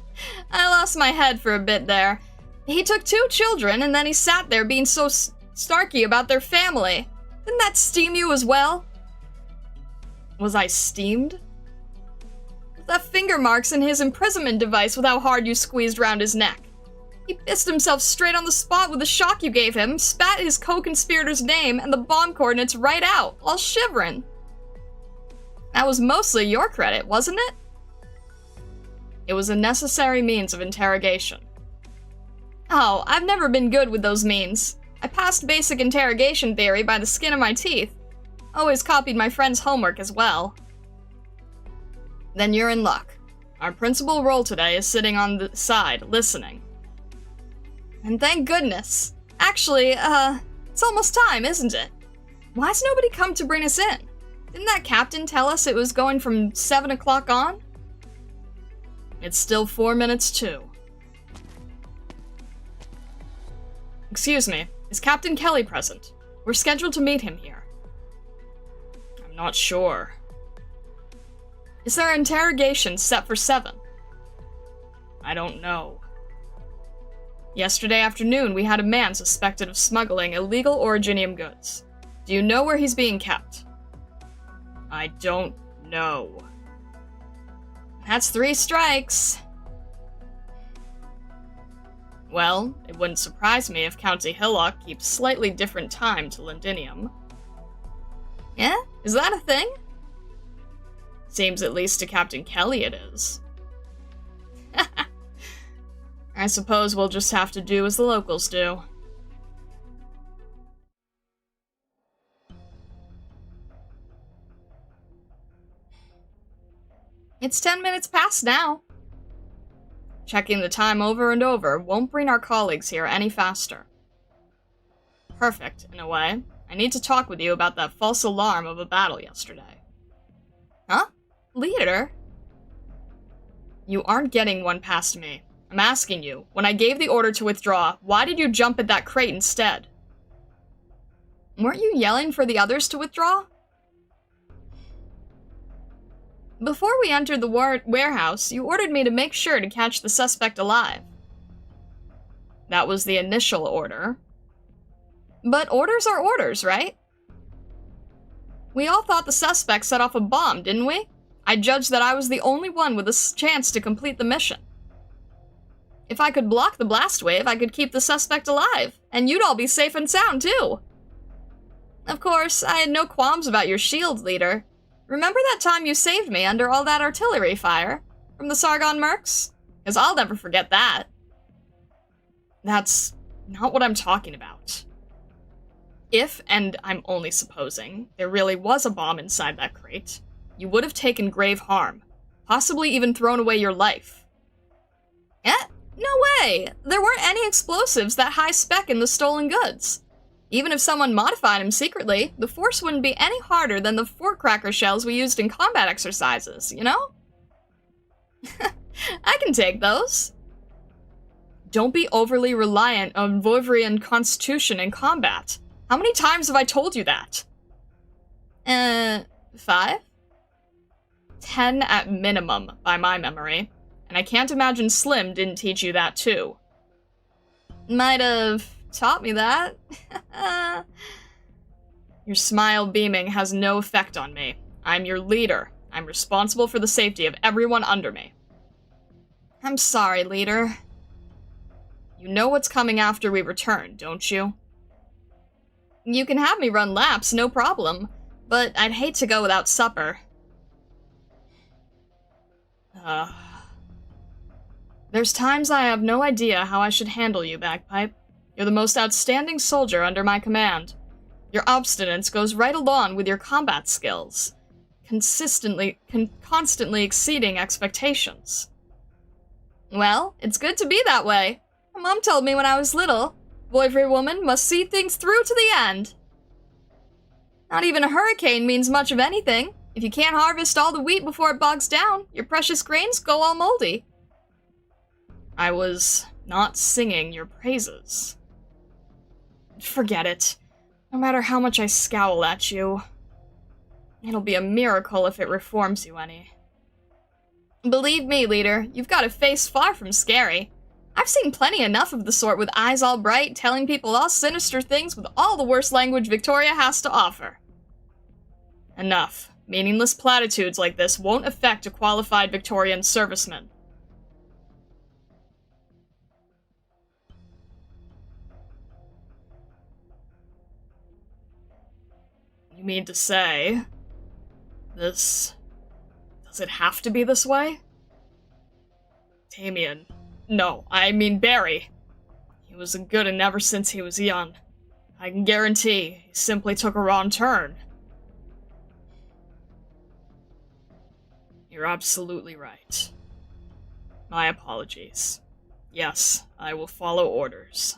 Speaker 1: lost my head for a bit there. He took 2 children, and then he sat there being so snarky about their family. Didn't that steam you as well? Was I steamed? The finger marks in his imprisonment device with how hard you squeezed round his neck. He pissed himself straight on the spot with the shock you gave him, spat his co-conspirator's name and the bomb coordinates right out, all shivering. That was mostly your credit, wasn't it? It was a necessary means of interrogation. Oh, I've never been good with those means. I passed basic interrogation theory by the skin of my teeth. Always copied my friend's homework as well. Then you're in luck. Our principal role today is sitting on the side, listening. And thank goodness. Actually, it's almost time, isn't it? Why's nobody come to bring us in? Didn't that captain tell us it was going from 7 o'clock on? It's still 4 minutes to. Excuse me, is Captain Kelly present? We're scheduled to meet him here. I'm not sure. Is there an interrogation set for 7? I don't know. Yesterday afternoon, we had a man suspected of smuggling illegal originium goods. Do you know where he's being kept? I don't know. That's 3 strikes. Well, it wouldn't surprise me if County Hillock keeps slightly different time to Londinium.
Speaker 3: Yeah? Is that a thing?
Speaker 1: Seems at least to Captain Kelly it is. I suppose we'll just have to do as the locals do.
Speaker 3: It's 10 minutes past now.
Speaker 1: Checking the time over and over won't bring our colleagues here any faster. Perfect, in a way. I need to talk with you about that false alarm of a battle yesterday.
Speaker 3: Huh? Leader?
Speaker 1: You aren't getting one past me. I'm asking you, when I gave the order to withdraw, why did you jump at that crate instead?
Speaker 3: Weren't you yelling for the others to withdraw? Before we entered the warehouse, you ordered me to make sure to catch the suspect alive.
Speaker 1: That was the initial order.
Speaker 3: But orders are orders, right?
Speaker 1: We all thought the suspect set off a bomb, didn't we? I judged that I was the only one with a chance to complete the mission. If I could block the blast wave, I could keep the suspect alive, and you'd all be safe and sound, too.
Speaker 3: Of course, I had no qualms about your shield, leader. Remember that time you saved me under all that artillery fire? From the Sargon Mercs? 'Cause I'll never forget that.
Speaker 1: That's not what I'm talking about. If, and I'm only supposing, there really was a bomb inside that crate, you would have taken grave harm, possibly even thrown away your life.
Speaker 3: Eh? No way! There weren't any explosives that high spec in the stolen goods. Even if someone modified them secretly, the force wouldn't be any harder than the fort cracker shells we used in combat exercises, you know? I can take those.
Speaker 1: Don't be overly reliant on Voivrian constitution in combat. How many times have I told you that?
Speaker 3: 5?
Speaker 1: 10 at minimum, by my memory. And I can't imagine Slim didn't teach you that too.
Speaker 3: Might have taught me that.
Speaker 1: Your smile beaming has no effect on me. I'm your leader. I'm responsible for the safety of everyone under me.
Speaker 3: I'm sorry, leader.
Speaker 1: You know what's coming after we return, don't you?
Speaker 3: You can have me run laps, no problem. But I'd hate to go without supper.
Speaker 1: There's times I have no idea how I should handle you, Bagpipe. You're the most outstanding soldier under my command. Your obstinance goes right along with your combat skills, constantly exceeding expectations.
Speaker 3: Well, it's good to be that way. My mom told me when I was little, Voivre woman must see things through to the end. Not even a hurricane means much of anything. If you can't harvest all the wheat before it bogs down, your precious grains go all moldy.
Speaker 1: I was not singing your praises. Forget it. No matter how much I scowl at you, it'll be a miracle if it reforms you any.
Speaker 3: Believe me, leader, you've got a face far from scary. I've seen plenty enough of the sort with eyes all bright, telling people all sinister things with all the worst language Victoria has to offer.
Speaker 1: Enough. Meaningless platitudes like this won't affect a qualified Victorian serviceman. You mean to say, does it have to be this way? Damien. No, I mean Barry. He was a good un ever since he was young. I can guarantee he simply took a wrong turn. You're absolutely right. My apologies. Yes, I will follow orders.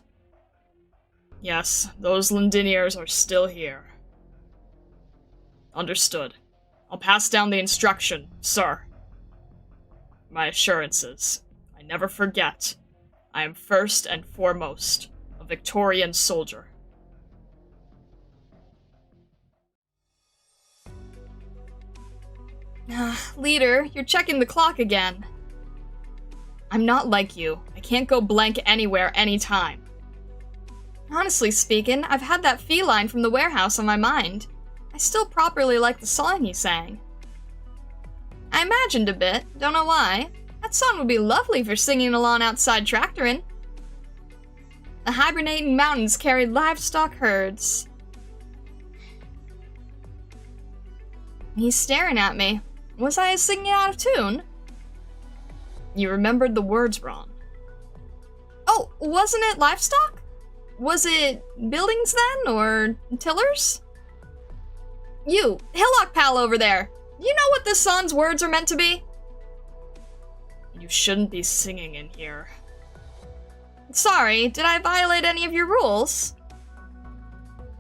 Speaker 1: Yes, those Londiniers are still here. Understood. I'll pass down the instruction, sir. My assurances. I never forget. I am first and foremost a Victorian soldier.
Speaker 3: Leader, you're checking the clock again.
Speaker 1: I'm not like you. I can't go blank anywhere, anytime.
Speaker 3: Honestly speaking, I've had that feline from the warehouse on my mind. I still properly like the song he sang. I imagined a bit, don't know why. That song would be lovely for singing along outside tractoring. The hibernating mountains carried livestock herds. He's staring at me. Was I singing out of tune?
Speaker 1: You remembered the words wrong.
Speaker 3: Oh, wasn't it livestock? Was it buildings then, or tillers? You, Hillock Pal over there, you know what this song's words are meant to be?
Speaker 1: You shouldn't be singing in here.
Speaker 3: Sorry, did I violate any of your rules?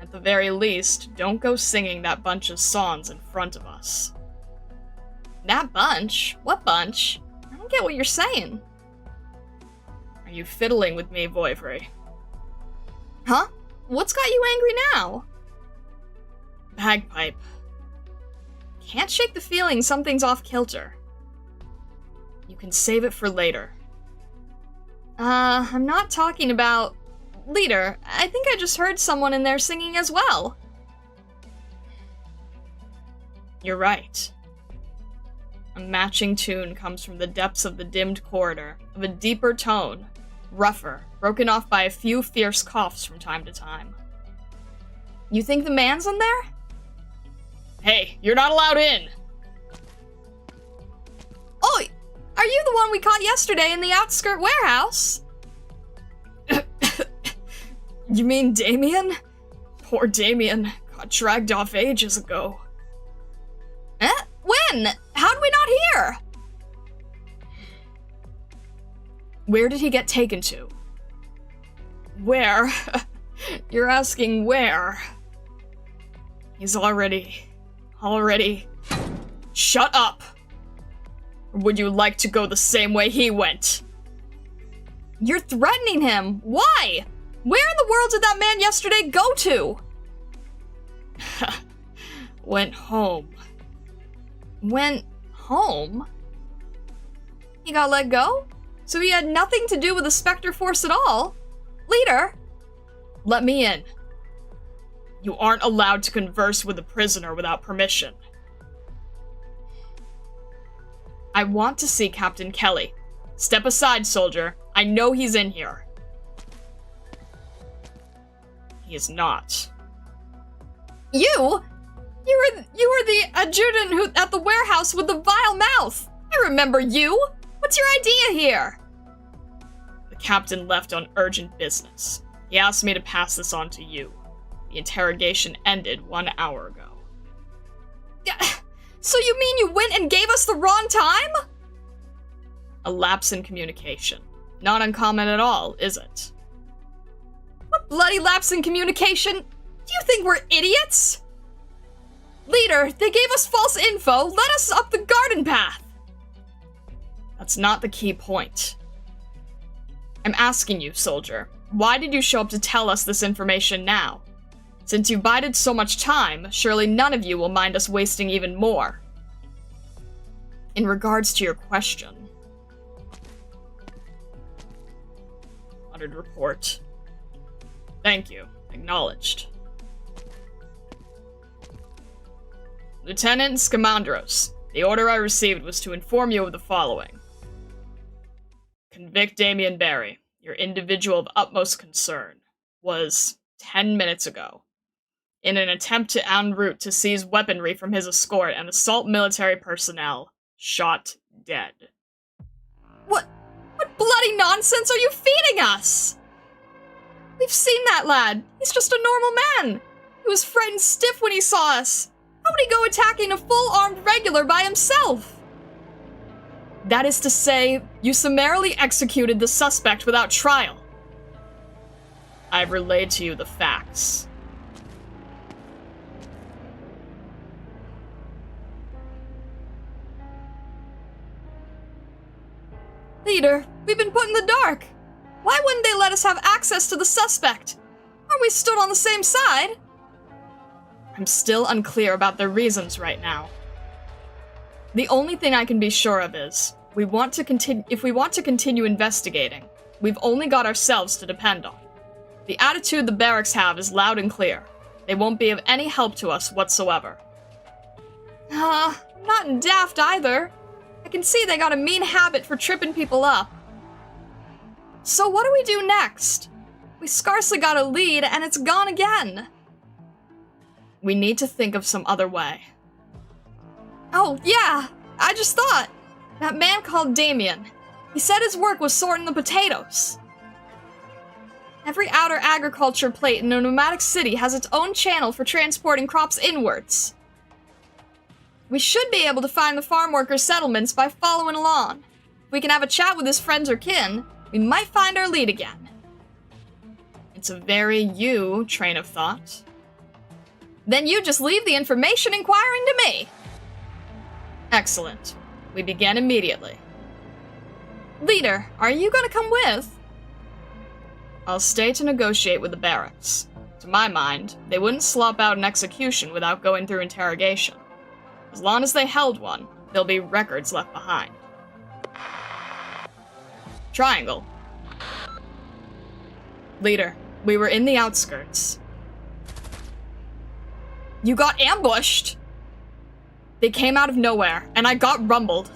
Speaker 1: At the very least, don't go singing that bunch of songs in front of us.
Speaker 3: That bunch? What bunch? I don't get what you're saying.
Speaker 1: Are you fiddling with me, Voivry?
Speaker 3: Huh? What's got you angry now?
Speaker 1: Bagpipe.
Speaker 3: Can't shake the feeling something's off kilter.
Speaker 1: You can save it for later.
Speaker 3: I'm not talking about... Leader, I think I just heard someone in there singing as well.
Speaker 1: You're right. A matching tune comes from the depths of the dimmed corridor, of a deeper tone, rougher, broken off by a few fierce coughs from time to time.
Speaker 3: You think the man's in there?
Speaker 1: Hey, you're not allowed in!
Speaker 3: Oh, are you the one we caught yesterday in the outskirt warehouse?
Speaker 1: You mean Damien? Poor Damien got dragged off ages ago.
Speaker 3: Eh? When? How'd we not hear?
Speaker 1: Where did he get taken to? Where? You're asking where? He's already... Shut up! Or would you like to go the same way he went?
Speaker 3: You're threatening him. Why? Where in the world did that man yesterday go to?
Speaker 1: Went home.
Speaker 3: Went home? He got let go? So he had nothing to do with the Spectre Force at all? Leader?
Speaker 1: Let me in. You aren't allowed to converse with a prisoner without permission. I want to see Captain Kelly. Step aside, soldier. I know he's in here. He is not.
Speaker 3: You? You were the adjutant at the warehouse with the vile mouth. I remember you. What's your idea here?
Speaker 1: The captain left on urgent business. He asked me to pass this on to you. The interrogation ended 1 hour ago.
Speaker 3: So you mean you went and gave us the wrong time?
Speaker 1: A lapse in communication. Not uncommon at all, is it?
Speaker 3: What bloody lapse in communication? Do you think we're idiots? Leader, they gave us false info. Let us up the garden path.
Speaker 1: That's not the key point. I'm asking you, soldier, why did you show up to tell us this information now? Since you've bided so much time, surely none of you will mind us wasting even more. In regards to your question... Uttered report. Thank you. Acknowledged. Lieutenant Scamandros, the order I received was to inform you of the following. Convict Damien Barry, your individual of utmost concern, was 10 minutes ago, in an attempt to en route to seize weaponry from his escort and assault military personnel, shot dead.
Speaker 3: What bloody nonsense are you feeding us? We've seen that lad. He's just a normal man. He was frightened stiff when he saw us. How would he go attacking a full-armed regular by himself?
Speaker 1: That is to say, you summarily executed the suspect without trial. I've relayed to you the facts.
Speaker 3: Leader, we've been put in the dark. Why wouldn't they let us have access to the suspect? Aren't we stood on the same side?
Speaker 1: I'm still unclear about their reasons right now. The only thing I can be sure of is, if we want to continue investigating, we've only got ourselves to depend on. The attitude the barracks have is loud and clear. They won't be of any help to us whatsoever.
Speaker 3: I'm not daft either. I can see they got a mean habit for tripping people up. So what do we do next? We scarcely got a lead, and it's gone again.
Speaker 1: We need to think of some other way.
Speaker 3: Oh, yeah! I just thought! That man called Damien. He said his work was sorting the potatoes. Every outer agriculture plate in a nomadic city has its own channel for transporting crops inwards. We should be able to find the farm workers' settlements by following along. If we can have a chat with his friends or kin, we might find our lead again.
Speaker 1: It's a very you train of thought.
Speaker 3: Then you just leave the information inquiring to me.
Speaker 1: Excellent. We begin immediately.
Speaker 3: Leader, are you gonna come with?
Speaker 1: I'll stay to negotiate with the barracks. To my mind, they wouldn't slop out an execution without going through interrogation. As long as they held one, there'll be records left behind. Triangle. Leader, we were in the outskirts.
Speaker 3: You got ambushed?
Speaker 1: They came out of nowhere, and I got rumbled.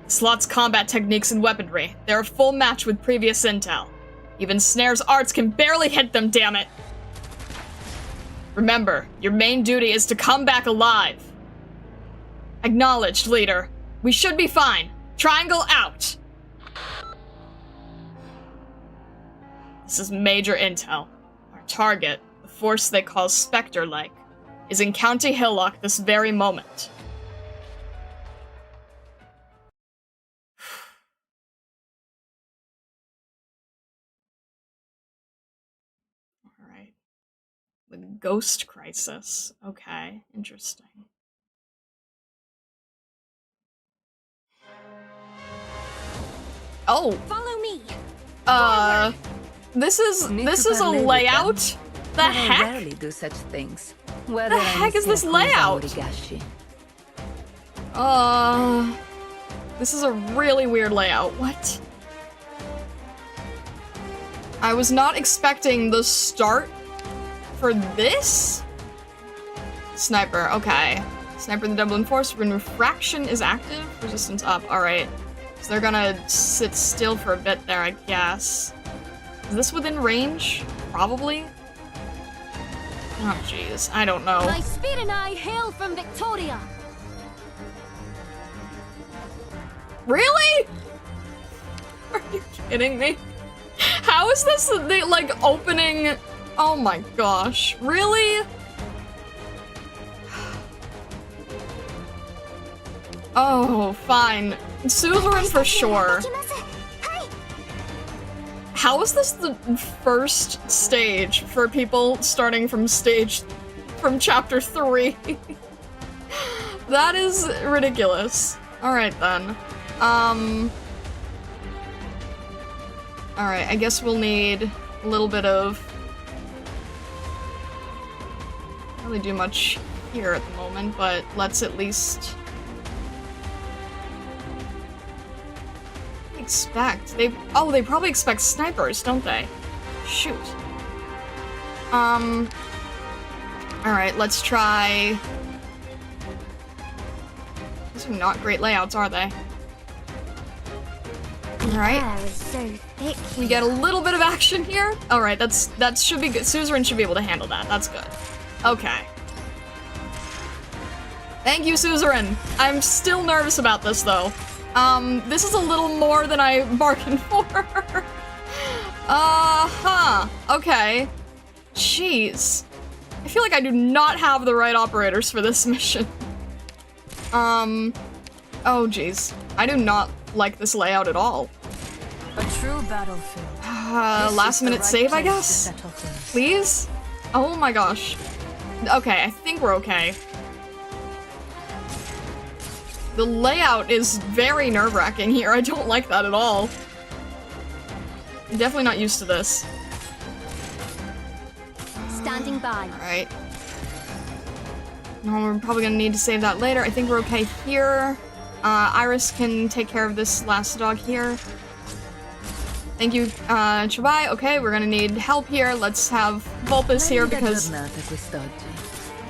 Speaker 1: Slot's combat techniques and weaponry, they're a full match with previous intel. Even Snare's arts can barely hit them, damn it! Remember, your main duty is to come back alive. Acknowledged, leader. We should be fine. Triangle out! This is major intel. Our target, the force they call Spectre-like, is in County Hillock this very moment. Alright. The Ghost Crisis. Okay, interesting.
Speaker 3: Oh.
Speaker 2: Follow me.
Speaker 3: This is a layout? The heck?
Speaker 4: I rarely do such things.
Speaker 3: What the heck is this layout? This is a really weird layout. What? I was not expecting the start for this? Sniper, okay. Sniper in the double enforced when refraction is active, resistance up. Alright. So they're gonna sit still for a bit there, I guess. Is this within range? Probably. Oh jeez, I don't know.
Speaker 2: My speed and I hail from Victoria.
Speaker 3: Really?
Speaker 1: Are you kidding me? How is this the, like, opening? Oh my gosh, really? Oh, fine. Suzerain for sure. How is this the first stage for people starting from chapter 3? That is ridiculous. Alright then. Alright, I guess we'll need a little bit of... Can't really do much here at the moment, but let's at least... expect? They probably expect snipers, don't they? Shoot. Alright, let's try... These are not great layouts, are they? Alright. We get a little bit of action here. Alright, that should be good. Suzerain should be able to handle that. That's good. Okay. Thank you, Suzerain. I'm still nervous about this, though. This is a little more than I bargained for. Okay. Jeez. I feel like I do not have the right operators for this mission. Oh jeez. I do not like this layout at all.
Speaker 4: A true battlefield.
Speaker 3: Last minute save, I guess? Please? Oh my gosh. Okay, I think we're okay. The layout is very nerve-wracking here. I don't like that at all. I'm definitely not used to this.
Speaker 2: Standing by.
Speaker 3: Alright. No, we're probably gonna need to save that later. I think we're okay here. Iris can take care of this last dog here. Thank you, Chabai. Okay, we're gonna need help here. Let's have Vulpus here because...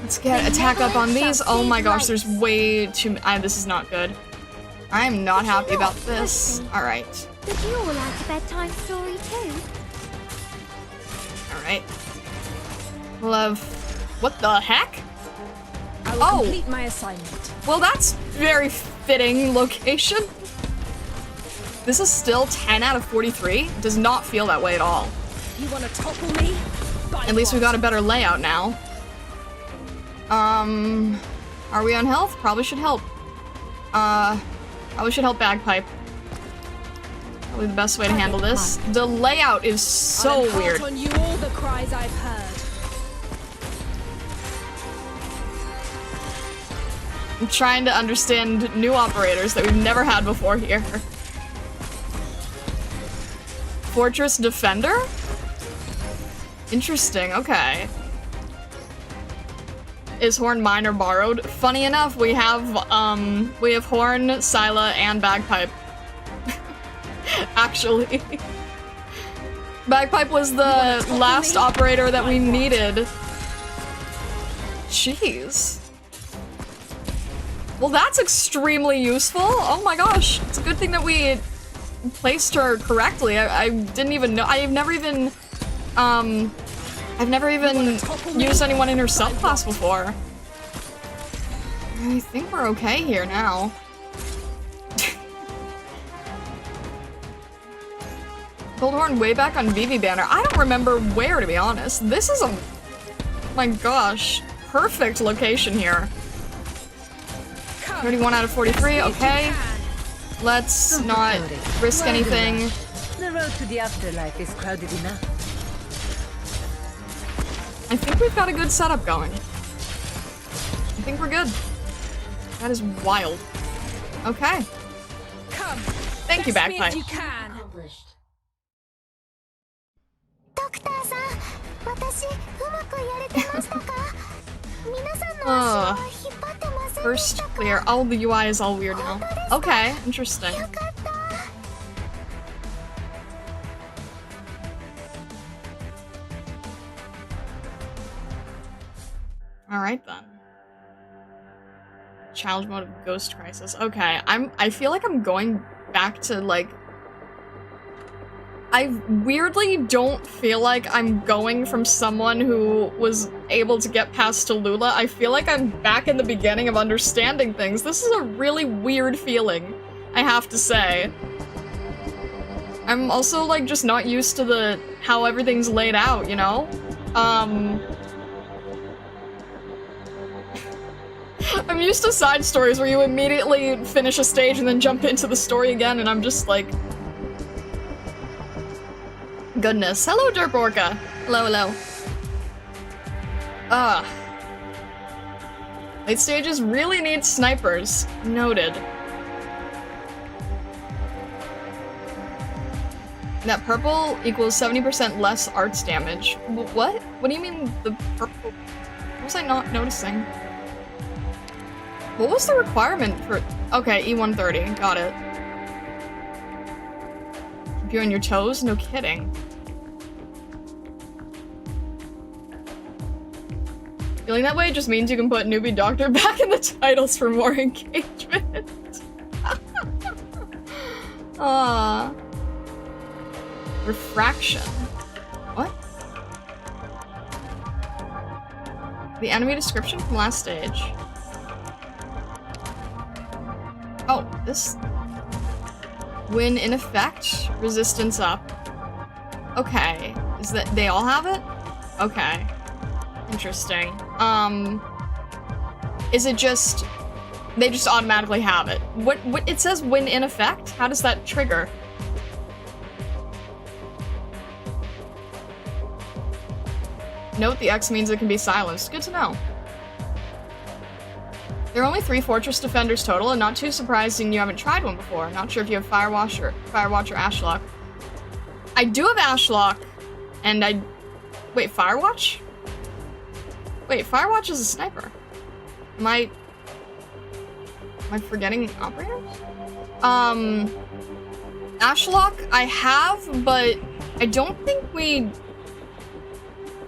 Speaker 3: Let's get attack up on these. Oh my gosh, there's way too many. This is not good. I'm not happy about this. Alright.
Speaker 2: Did you all like a bedtime story too?
Speaker 1: Alright. We'll have... What the heck?
Speaker 4: I will complete my assignment.
Speaker 1: Well, that's very fitting location. This is still 10 out of 43. It does not feel that way at all.
Speaker 4: You want to topple me?
Speaker 1: At least we got a better layout now. Are we on health? Probably should help. Probably should help Bagpipe. Probably the best way to handle this. The layout is so weird.
Speaker 4: On you all the cries I've heard.
Speaker 1: I'm trying to understand new operators that we've never had before here. Fortress Defender? Interesting, okay. Is Horn mine or borrowed? Funny enough, we have Horn, Scylla, and Bagpipe. Actually. Bagpipe was the last operator that we needed. Jeez. Well, that's extremely useful. Oh my gosh. It's a good thing that we placed her correctly. I didn't even know. I've never even used anyone in her subclass before. I think we're okay here now. Goldhorn way back on BB Banner. I don't remember where, to be honest. This is a... my gosh. Perfect location here. 31 out of 43, okay. Let's not risk anything.
Speaker 4: The road to the afterlife is crowded enough.
Speaker 1: I think we've got a good setup going. I think we're good. That is wild. Okay.
Speaker 4: Come.
Speaker 1: Thank you, Bagpipe.
Speaker 4: You can.
Speaker 1: First clear. Oh, the UI is all weird now. Okay, interesting. Alright then. Challenge mode of Ghost Crisis. Okay, I feel like I'm going back to, like... I weirdly don't feel like I'm going from someone who was able to get past Tallulah. I feel like I'm back in the beginning of understanding things. This is a really weird feeling, I have to say. I'm also, like, just not used to how everything's laid out, you know? I'm used to side stories where you immediately finish a stage and then jump into the story again, and I'm just like... Goodness. Hello, Derp Orca. Hello, hello. Late stages really need snipers. Noted. That purple equals 70% less arts damage. What? What do you mean the purple? What was I not noticing? What was the requirement for... Okay, E130. Got it. Keep you on your toes? No kidding. Feeling that way just means you can put Newbie Doctor back in the titles for more engagement. Refraction. What? The enemy description from last stage. Oh, this... When in effect, resistance up. Okay. Is that... They all have it? Okay. Interesting. Is it just... They just automatically have it. What it says when in effect? How does that trigger? Note the X means it can be silenced. Good to know. There are only 3 Fortress Defenders total, and not too surprising you haven't tried one before. Not sure if you have Firewatch or Ashlock. I do have Ashlock, and I... Wait, Firewatch? Wait, Firewatch is a sniper. Am I forgetting operators? Ashlock I have, but I don't think we...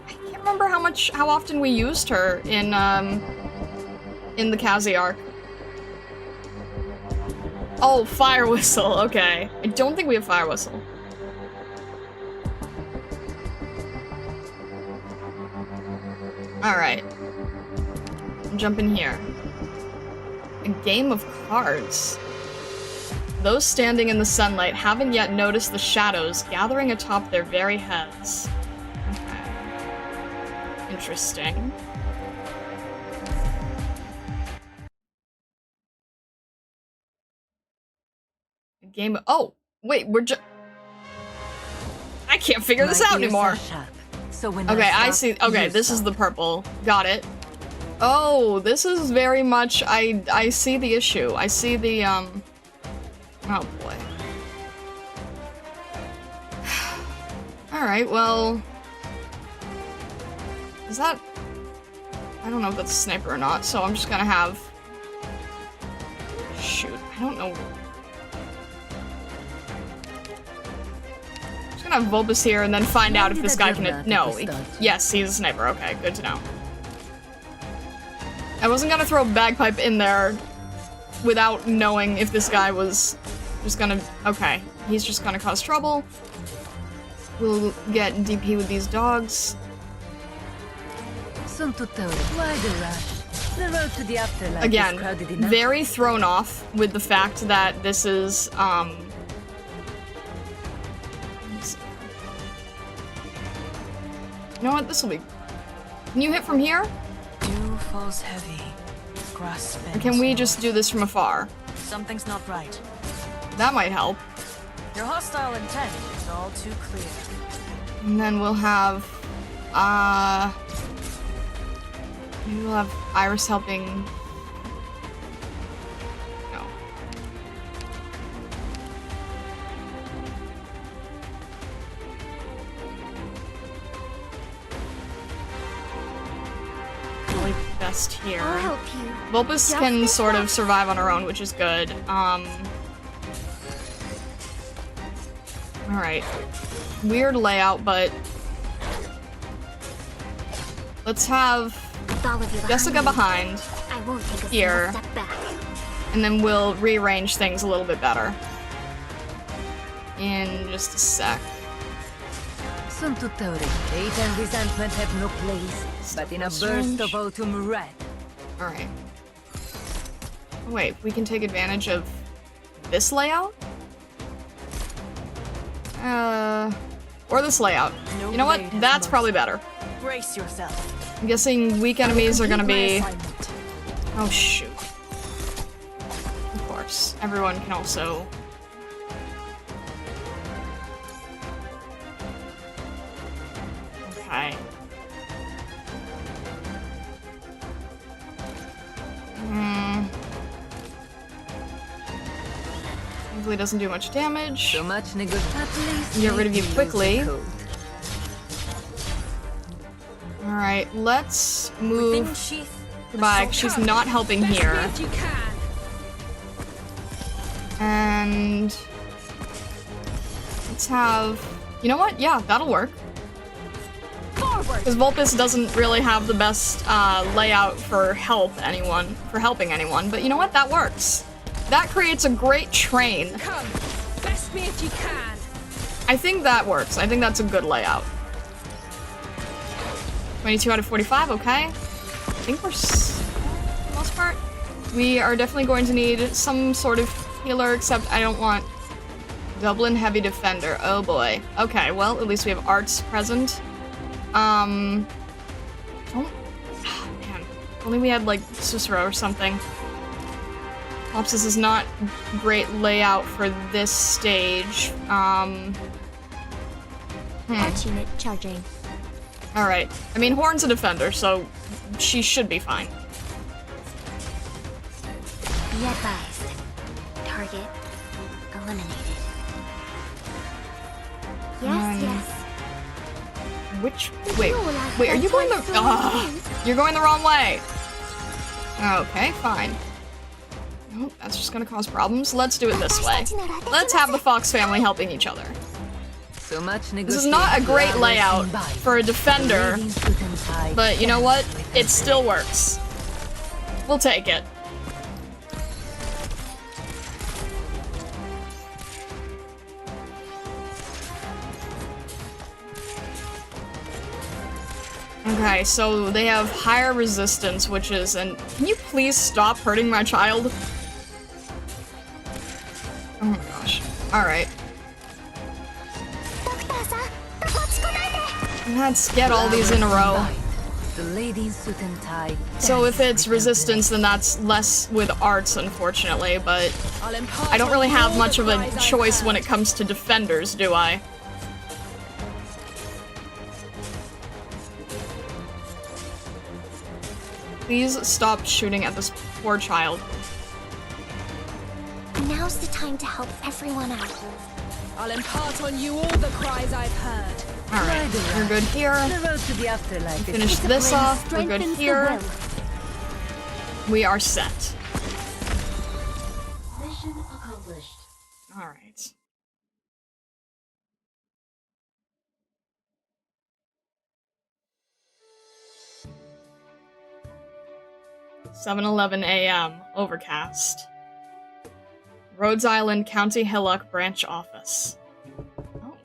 Speaker 1: I can't remember how often we used her in the Kazi arc. Oh, Fire Whistle, okay. I don't think we have Fire Whistle.
Speaker 3: Alright. Jump in here. A game of cards. Those standing in the sunlight haven't yet noticed the shadows gathering atop their very heads. Okay. Interesting. A game of— oh! Wait, we're just— I can't figure this out anymore! Okay, I see— okay, this is the purple. Got it. Oh, this is very much— I see the issue. I see the, oh boy. Alright, well... is that— I don't know if that's a sniper or not, so I'm just gonna have— shoot, I don't know. I'm just gonna have Vulpus here and then find out if this guy can— no, yes, he's a sniper. Okay, good to know. I wasn't gonna throw a bagpipe in there without knowing if this guy was just gonna— okay, he's just gonna cause trouble. We'll get DP with these dogs. Again, very thrown off with the fact that this is, you know what, this'll be— can you hit from here?
Speaker 5: Dew falls heavy. Grass bends.
Speaker 3: Or can we just do this from afar?
Speaker 5: Something's not right.
Speaker 3: That might help.
Speaker 5: Your hostile intent is all too clear.
Speaker 3: And then we'll have, maybe we'll have Iris helping. No. Really best here.
Speaker 2: I'll help you.
Speaker 3: Vulpus can sort of survive on her own, which is good. Alright. Weird layout, but let's have Jessica behind
Speaker 2: I won't take a
Speaker 3: here,
Speaker 2: single step back.
Speaker 3: and then we'll rearrange things a little bit better in just a sec.
Speaker 4: Hate and resentment have no place, but in a burst of autumn red.
Speaker 3: Alright. Oh, wait, we can take advantage of this layout? Or this layout. You know what? That's probably better.
Speaker 5: Brace yourself.
Speaker 3: I'm guessing weak enemies are gonna be— oh shoot. Of course. Everyone can also— okay. Hopefully it doesn't do much damage.
Speaker 4: So much negotiation.
Speaker 3: Get rid of you quickly. Alright, let's move by. She's not helping here. And let's have— you know what? Yeah, that'll work. Because Vulpus doesn't really have the best layout for helping anyone, but you know what? That works. That creates a great train.
Speaker 4: Come, best me if you can.
Speaker 3: I think that works. I think that's a good layout. 22 out of 45, okay. I think we're for the most part. We are definitely going to need some sort of healer, except I don't want Dublin Heavy Defender. Oh boy. Okay, well, at least we have Arts present. Man. If only we had, like, Cicero or something. Opsis is not great layout for this stage.
Speaker 2: Arch unit charging.
Speaker 3: Alright. I mean, Horn's a defender, so she should be fine.
Speaker 2: Be advised. Target eliminated. Yes, yes.
Speaker 3: Which— wait, are you going the— you're going the wrong way! Okay, fine. Nope, that's just gonna cause problems. Let's do it this way. Let's have the Fox family helping each other.
Speaker 4: So much
Speaker 3: This is not a great layout for a defender, but you know what? It still works. We'll take it.
Speaker 1: Okay, so they have higher resistance, which is, and can you please stop hurting my child? Oh my gosh. Alright. Let's get all these in a row.
Speaker 4: The lady in suit and tie.
Speaker 1: So if it's resistance, then that's less with arts, unfortunately, but I don't really have much of a choice when it comes to defenders, do I? Please stop shooting at this poor child.
Speaker 2: Now's the time to help everyone out.
Speaker 5: I'll impart on you all the cries I've heard.
Speaker 1: Alright, we're good here.
Speaker 4: The road to the afterlife.
Speaker 1: Finish this off, we're good here. We are set.
Speaker 2: Mission accomplished.
Speaker 1: Alright. "7:11 a.m. Overcast. Rhodes Island County Hillock Branch Office." Oh.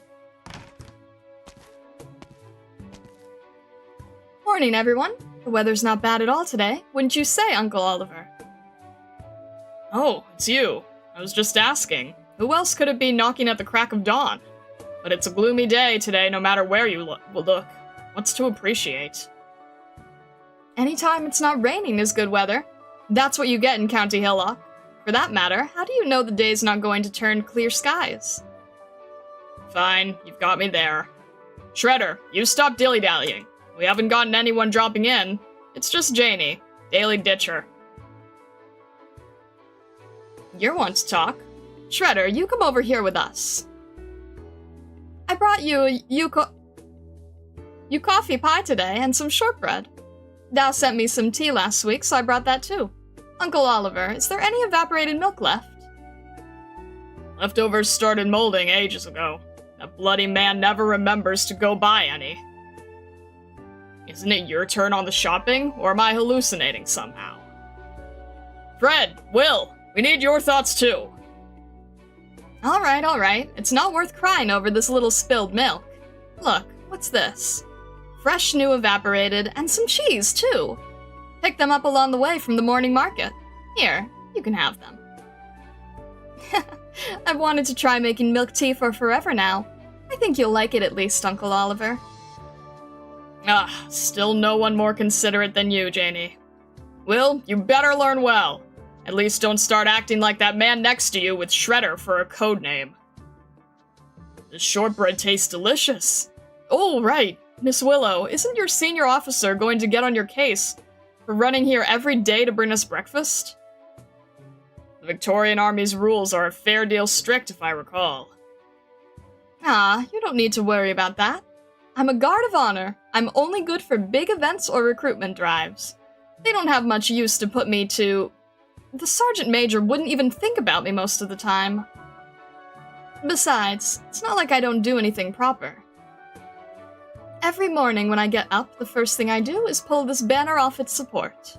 Speaker 1: Morning, everyone. The weather's not bad at all today, wouldn't you say, Uncle Oliver? Oh, it's you. I was just asking. Who else could it be knocking at the crack of dawn? But it's a gloomy day today, no matter where you look. What's to appreciate? Anytime it's not raining is good weather. That's what you get in County Hillock. For that matter, how do you know the day's not going to turn clear skies? Fine, you've got me there. Shredder, you stop dilly-dallying. We haven't gotten anyone dropping in. It's just Janie, Daily Ditcher. You're one to talk. Shredder, you come over here with us. I brought you coffee pie today and some shortbread. Thou sent me some tea last week, so I brought that too. Uncle Oliver, is there any evaporated milk left? Leftovers started molding ages ago. That bloody man never remembers to go buy any. Isn't it your turn on the shopping, or am I hallucinating somehow? Fred, Will, we need your thoughts too. Alright. It's not worth crying over this little spilled milk. Look, what's this? Fresh, new evaporated, and some cheese, too. Picked them up along the way from the morning market. Here, you can have them. I've wanted to try making milk tea for forever now. I think you'll like it at least, Uncle Oliver. Ah, still no one more considerate than you, Janie. Will, you better learn well. At least don't start acting like that man next to you with Shredder for a code name. The shortbread tastes delicious. Oh, right. Miss Willow, isn't your senior officer going to get on your case for running here every day to bring us breakfast? The Victorian Army's rules are a fair deal strict, if I recall. Ah, you don't need to worry about that. I'm a guard of honor. I'm only good for big events or recruitment drives. They don't have much use to put me to... The sergeant major wouldn't even think about me most of the time. Besides, it's not like I don't do anything proper. Every morning when I get up, the first thing I do is pull this banner off its support.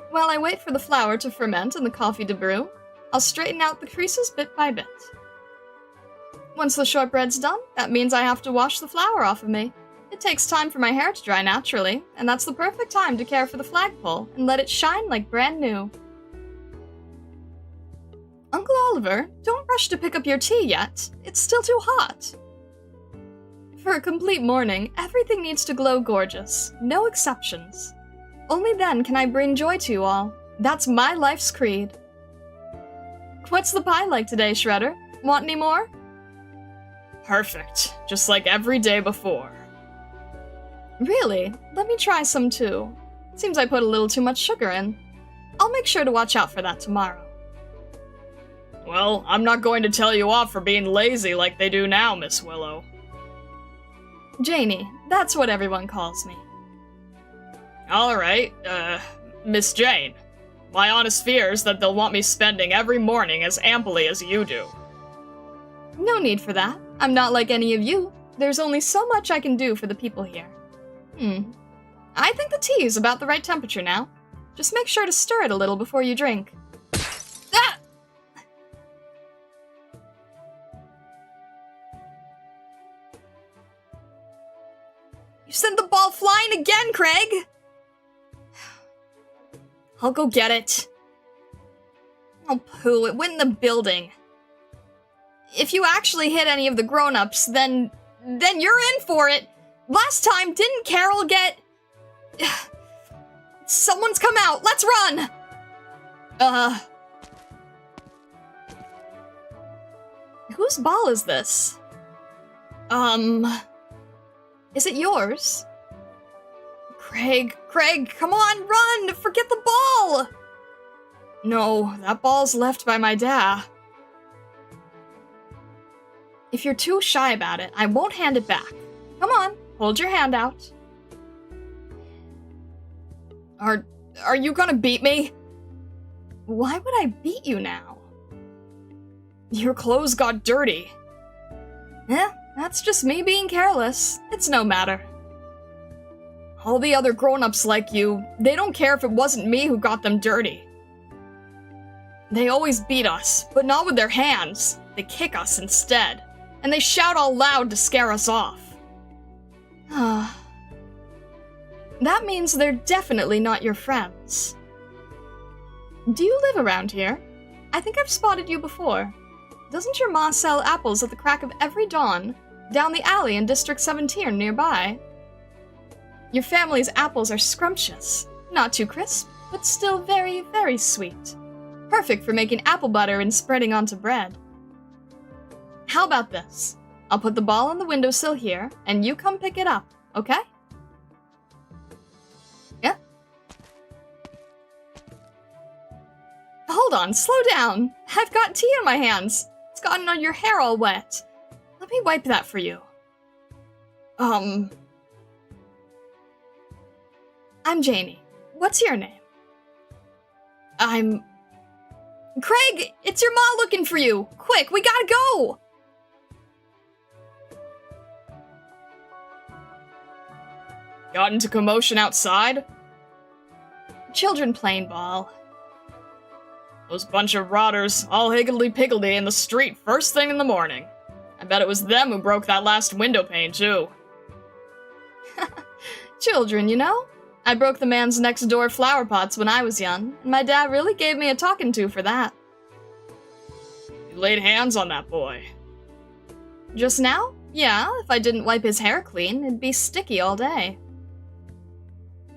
Speaker 1: While I wait for the flour to ferment and the coffee to brew, I'll straighten out the creases bit by bit. Once the shortbread's done, that means I have to wash the flour off of me. It takes time for my hair to dry naturally, and that's the perfect time to care for the flagpole and let it shine like brand new. Uncle Oliver, don't rush to pick up your tea yet. It's still too hot. For a complete morning, everything needs to glow gorgeous. No exceptions. Only then can I bring joy to you all. That's my life's creed. What's the pie like today, Shredder? Want any more? Perfect. Just like every day before. Really? Let me try some too. Seems I put a little too much sugar in. I'll make sure to watch out for that tomorrow. Well, I'm not going to tell you off for being lazy like they do now, Miss Willow. Janie, that's what everyone calls me. Alright, Miss Jane. My honest fear is that they'll want me spending every morning as amply as you do. No need for that. I'm not like any of you. There's only so much I can do for the people here. I think the tea is about the right temperature now. Just make sure to stir it a little before you drink. Ah! You
Speaker 3: You sent the ball flying again, Craig! I'll go get it. Oh, poo, it went in the building. If you actually hit any of the grown-ups, then you're in for it. Last time, didn't Carol get... Someone's come out. Let's run! Whose ball is this? Is it yours? Craig, come on, run! Forget the ball! No, that ball's left by my dad. If you're too shy about it, I won't hand it back. Come on, hold your hand out. Are you gonna beat me? Why would I beat you now? Your clothes got dirty. That's just me being careless. It's no matter. All the other grown-ups like you, they don't care if it wasn't me who got them dirty. They always beat us, but not with their hands. They kick us instead, and they shout all loud to scare us off. That means they're definitely not your friends. Do you live around here? I think I've spotted you before. Doesn't your ma sell apples at the crack of every dawn, down the alley in District 17 nearby? Your family's apples are scrumptious. Not too crisp, but still very, very sweet. Perfect for making apple butter and spreading onto bread. How about this? I'll put the ball on the windowsill here, and you come pick it up, okay? Yeah? Hold on, slow down. I've got tea in my hands. It's gotten on your hair all wet. Let me wipe that for you. I'm Janie. What's your name? Craig, it's your ma looking for you! Quick, we gotta go!
Speaker 1: Got into commotion outside?
Speaker 3: Children playing ball.
Speaker 1: Those bunch of rotters, all higgledy-piggledy in the street first thing in the morning. I bet it was them who broke that last window pane, too.
Speaker 3: Children, you know? I broke the man's next-door flower pots when I was young, and my dad really gave me a talking to for that.
Speaker 1: You laid hands on that boy.
Speaker 3: Just now? Yeah, if I didn't wipe his hair clean, it'd be sticky all day.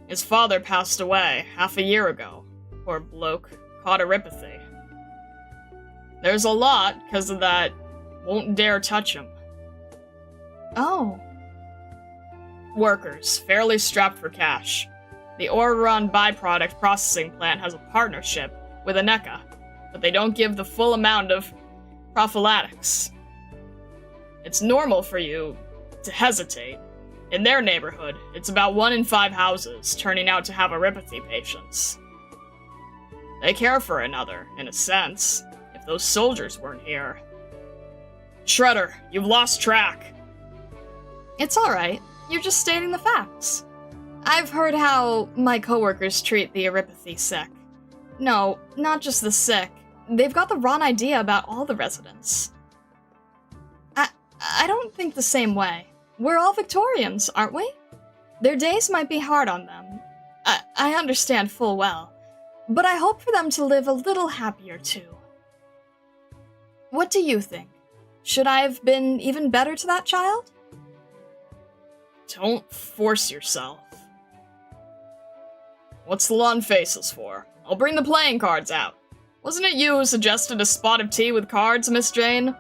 Speaker 1: His father passed away half a year ago. Poor bloke. Caught erypathy. There's a lot, because of that. Won't dare touch him.
Speaker 3: Oh.
Speaker 1: Workers, fairly strapped for cash. The Oreron byproduct processing plant has a partnership with Aneka, but they don't give the full amount of prophylactics. It's normal for you to hesitate. In their neighborhood, it's about 1 in 5 houses turning out to have erypathy patients. They care for another, in a sense, if those soldiers weren't here. Shredder, you've lost track.
Speaker 3: It's alright. You're just stating the facts. I've heard how my coworkers treat the erypathy sick. No, not just the sick. They've got the wrong idea about all the residents. I don't think the same way. We're all Victorians, aren't we? Their days might be hard on them. I understand full well. But I hope for them to live a little happier too. What do you think? Should I have been even better to that child?
Speaker 1: Don't force yourself. What's the lawn faces for? I'll bring the playing cards out. Wasn't it you who suggested a spot of tea with cards, Miss Jane?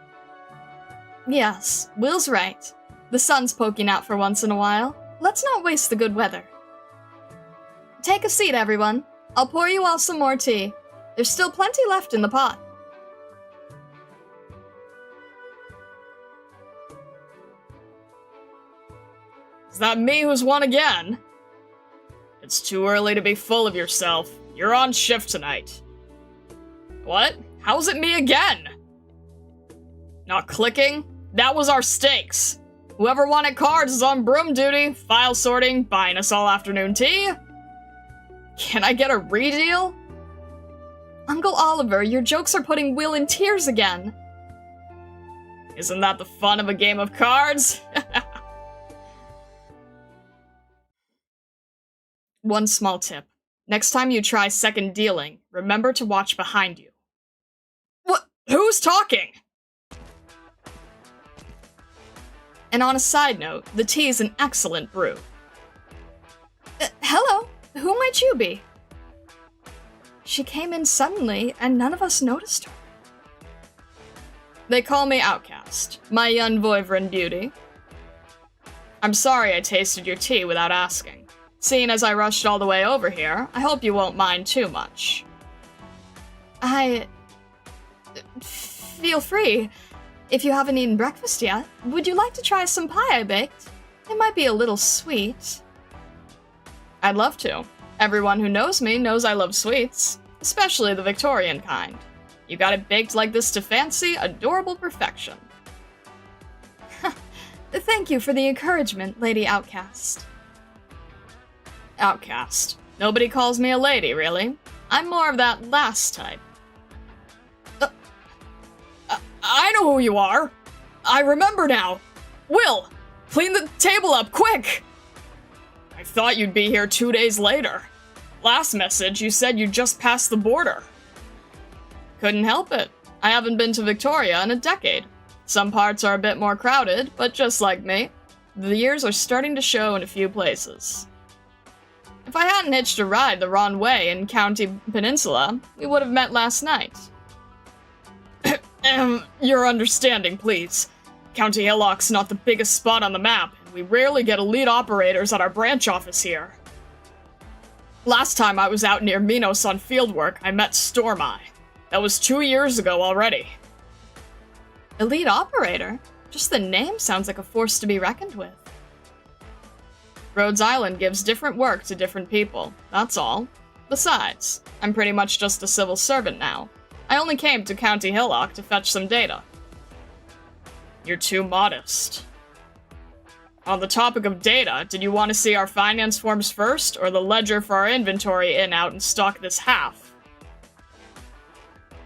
Speaker 3: Yes, Will's right. The sun's poking out for once in a while. Let's not waste the good weather. Take a seat, everyone. I'll pour you all some more tea. There's still plenty left in the pot.
Speaker 1: Is that me who's won again? It's too early to be full of yourself. You're on shift tonight. What? How's it me again? Not clicking? That was our stakes. Whoever wanted cards is on broom duty, file sorting, buying us all afternoon tea. Can I get a redeal?
Speaker 3: Uncle Oliver, your jokes are putting Will in tears again.
Speaker 1: Isn't that the fun of a game of cards? One small tip. Next time you try second dealing, remember to watch behind you. What? Who's talking? And on a side note, the tea is an excellent brew.
Speaker 3: Hello, who might you be? She came in suddenly, and none of us noticed her.
Speaker 1: They call me Outcast, my young Voivrin beauty. I'm sorry I tasted your tea without asking. Seeing as I rushed all the way over here, I hope you won't mind too much.
Speaker 3: Feel free. If you haven't eaten breakfast yet, would you like to try some pie I baked? It might be a little sweet.
Speaker 1: I'd love to. Everyone who knows me knows I love sweets, especially the Victorian kind. You got it baked like this to fancy, adorable perfection.
Speaker 3: Thank you for the encouragement, Lady Outcast.
Speaker 1: Outcast. Nobody calls me a lady, really. I'm more of that last type. I know who you are! I remember now! Will! Clean the table up, quick! I thought you'd be here 2 days later. Last message, you said you'd just passed the border. Couldn't help it. I haven't been to Victoria in a decade. Some parts are a bit more crowded, but just like me, the years are starting to show in a few places. If I hadn't hitched a ride the wrong way in County Peninsula, we would have met last night. Your understanding, please. County Hillock's not the biggest spot on the map, and we rarely get elite operators at our branch office here. Last time I was out near Minos on fieldwork, I met Stormeye. That was 2 years ago already.
Speaker 3: Elite operator? Just the name sounds like a force to be reckoned with.
Speaker 1: Rhodes Island gives different work to different people, that's all. Besides, I'm pretty much just a civil servant now. I only came to County Hillock to fetch some data. You're too modest. On the topic of data, did you want to see our finance forms first, or the ledger for our inventory in, out, and stock this half?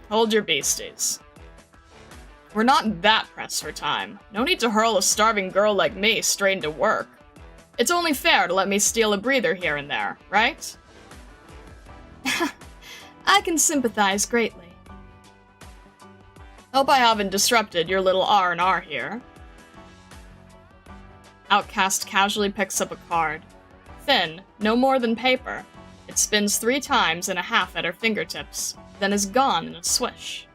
Speaker 1: Hold your beasties. We're not that pressed for time. No need to hurl a starving girl like me straight into work. It's only fair to let me steal a breather here and there, right?
Speaker 3: I can sympathize greatly.
Speaker 1: Hope I haven't disrupted your little R&R here. Outcast casually picks up a card. Thin, no more than paper. It spins 3 times and a half at her fingertips, then is gone in a swish.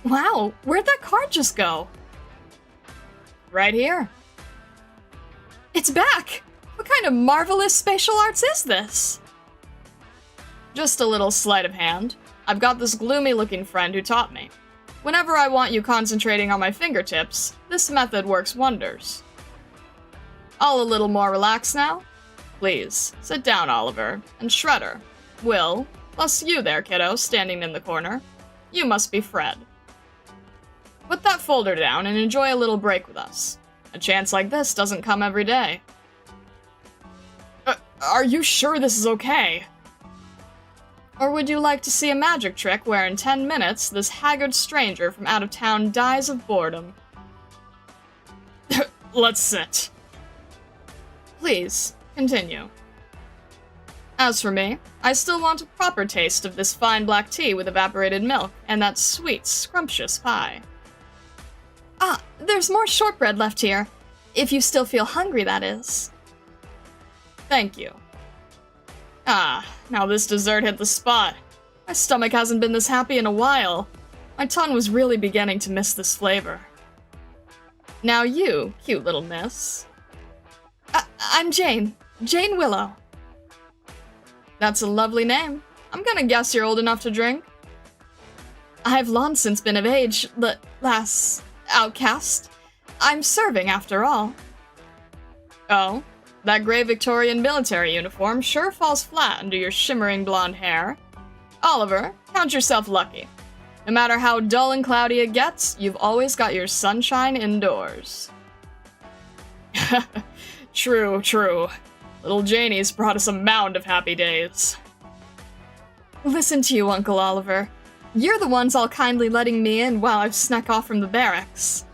Speaker 3: Wow, where'd that card just go?
Speaker 1: Right here.
Speaker 3: It's back! What kind of marvelous spatial arts is this?
Speaker 1: Just a little sleight of hand. I've got this gloomy-looking friend who taught me. Whenever I want you concentrating on my fingertips, this method works wonders. All a little more relaxed now? Please, sit down, Oliver, and Shredder. Will, plus you there, kiddo, standing in the corner. You must be Fred. Put that folder down and enjoy a little break with us. A chance like this doesn't come every day. Are you sure this is okay? Or would you like to see a magic trick where in 10 minutes, this haggard stranger from out of town dies of boredom? Let's sit. Please, continue. As for me, I still want a proper taste of this fine black tea with evaporated milk and that sweet, scrumptious pie.
Speaker 3: Ah, there's more shortbread left here. If you still feel hungry, that is.
Speaker 1: Thank you. Ah, now this dessert hit the spot. My stomach hasn't been this happy in a while. My tongue was really beginning to miss this flavor. Now you, cute little miss.
Speaker 3: I'm Jane. Jane Willow.
Speaker 1: That's a lovely name. I'm gonna guess you're old enough to drink.
Speaker 3: I've long since been of age, lass Outcast. I'm serving, after all.
Speaker 1: Oh? That gray Victorian military uniform sure falls flat under your shimmering blonde hair. Oliver, count yourself lucky. No matter how dull and cloudy it gets, you've always got your sunshine indoors. True, true. Little Janie's brought us a mound of happy days.
Speaker 3: Listen to you, Uncle Oliver. You're the ones all kindly letting me in while I've snuck off from the barracks.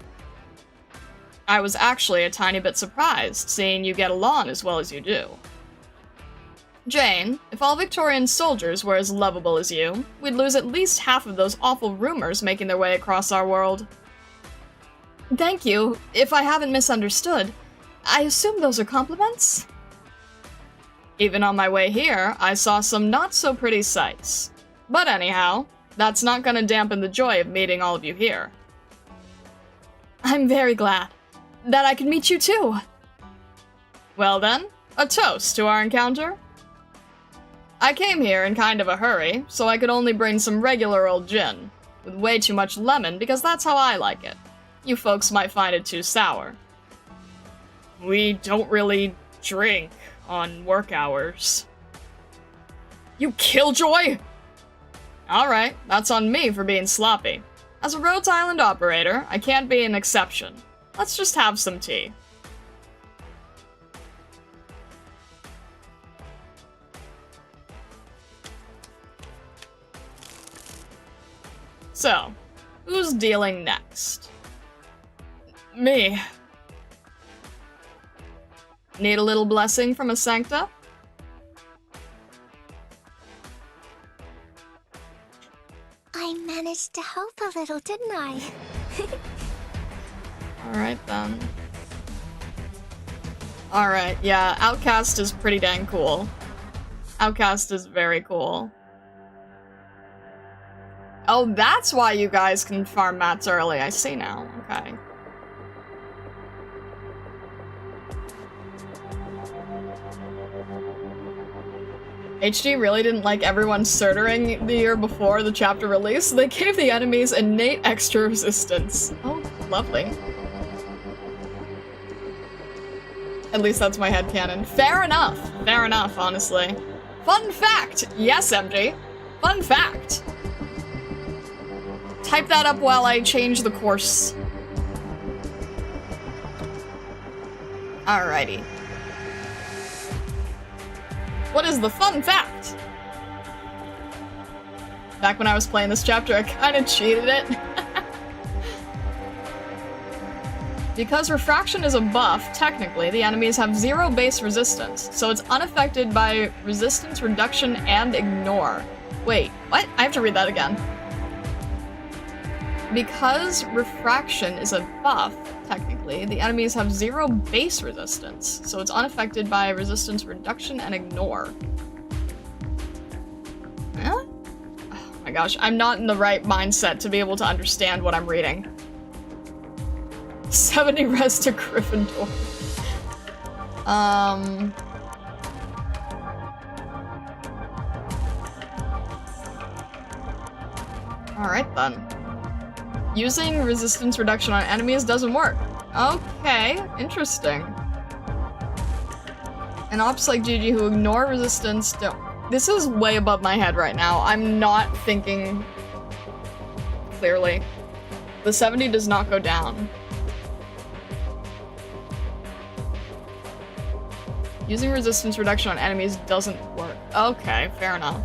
Speaker 1: I was actually a tiny bit surprised, seeing you get along as well as you do. Jane, if all Victorian soldiers were as lovable as you, we'd lose at least half of those awful rumors making their way across our world.
Speaker 3: Thank you. If I haven't misunderstood, I assume those are compliments?
Speaker 1: Even on my way here, I saw some not-so-pretty sights. But anyhow, that's not gonna dampen the joy of meeting all of you here.
Speaker 3: I'm very glad that I could meet you too.
Speaker 1: Well then, a toast to our encounter? I came here in kind of a hurry, so I could only bring some regular old gin, with way too much lemon because that's how I like it. You folks might find it too sour. We don't really drink on work hours. You killjoy! Alright, that's on me for being sloppy. As a Rhodes Island operator, I can't be an exception. Let's just have some tea. So, who's dealing next? Me. Need a little blessing from a Sancta?
Speaker 2: I managed to help a little, didn't I?
Speaker 1: Alright then. Alright, yeah, Outcast is pretty dang cool. Outcast is very cool. Oh, that's why you guys can farm mats early, I see now. Okay. HD really didn't like everyone surtering the year before the chapter release, so they gave the enemies innate extra resistance. Oh, lovely. At least that's my headcanon. Fair enough, honestly. Fun fact! Yes, MG. Fun fact! Type that up while I change the course. Alrighty. What is the fun fact? Back when I was playing this chapter, I kinda cheated it. Because refraction is a buff, technically, the enemies have 0 base resistance, so it's unaffected by resistance, reduction, and ignore. Wait, what? I have to read that again. Because refraction is a buff, technically, the enemies have 0 base resistance, so it's unaffected by resistance, reduction, and ignore. Huh? Oh my gosh, I'm not in the right mindset to be able to understand what I'm reading. 70 res to Gryffindor. Alright then. Using resistance reduction on enemies doesn't work. Okay, interesting. And ops like Gigi who ignore resistance don't. This is way above my head right now. I'm not thinking clearly. The 70 does not go down. Using resistance reduction on enemies doesn't work. Okay, fair enough.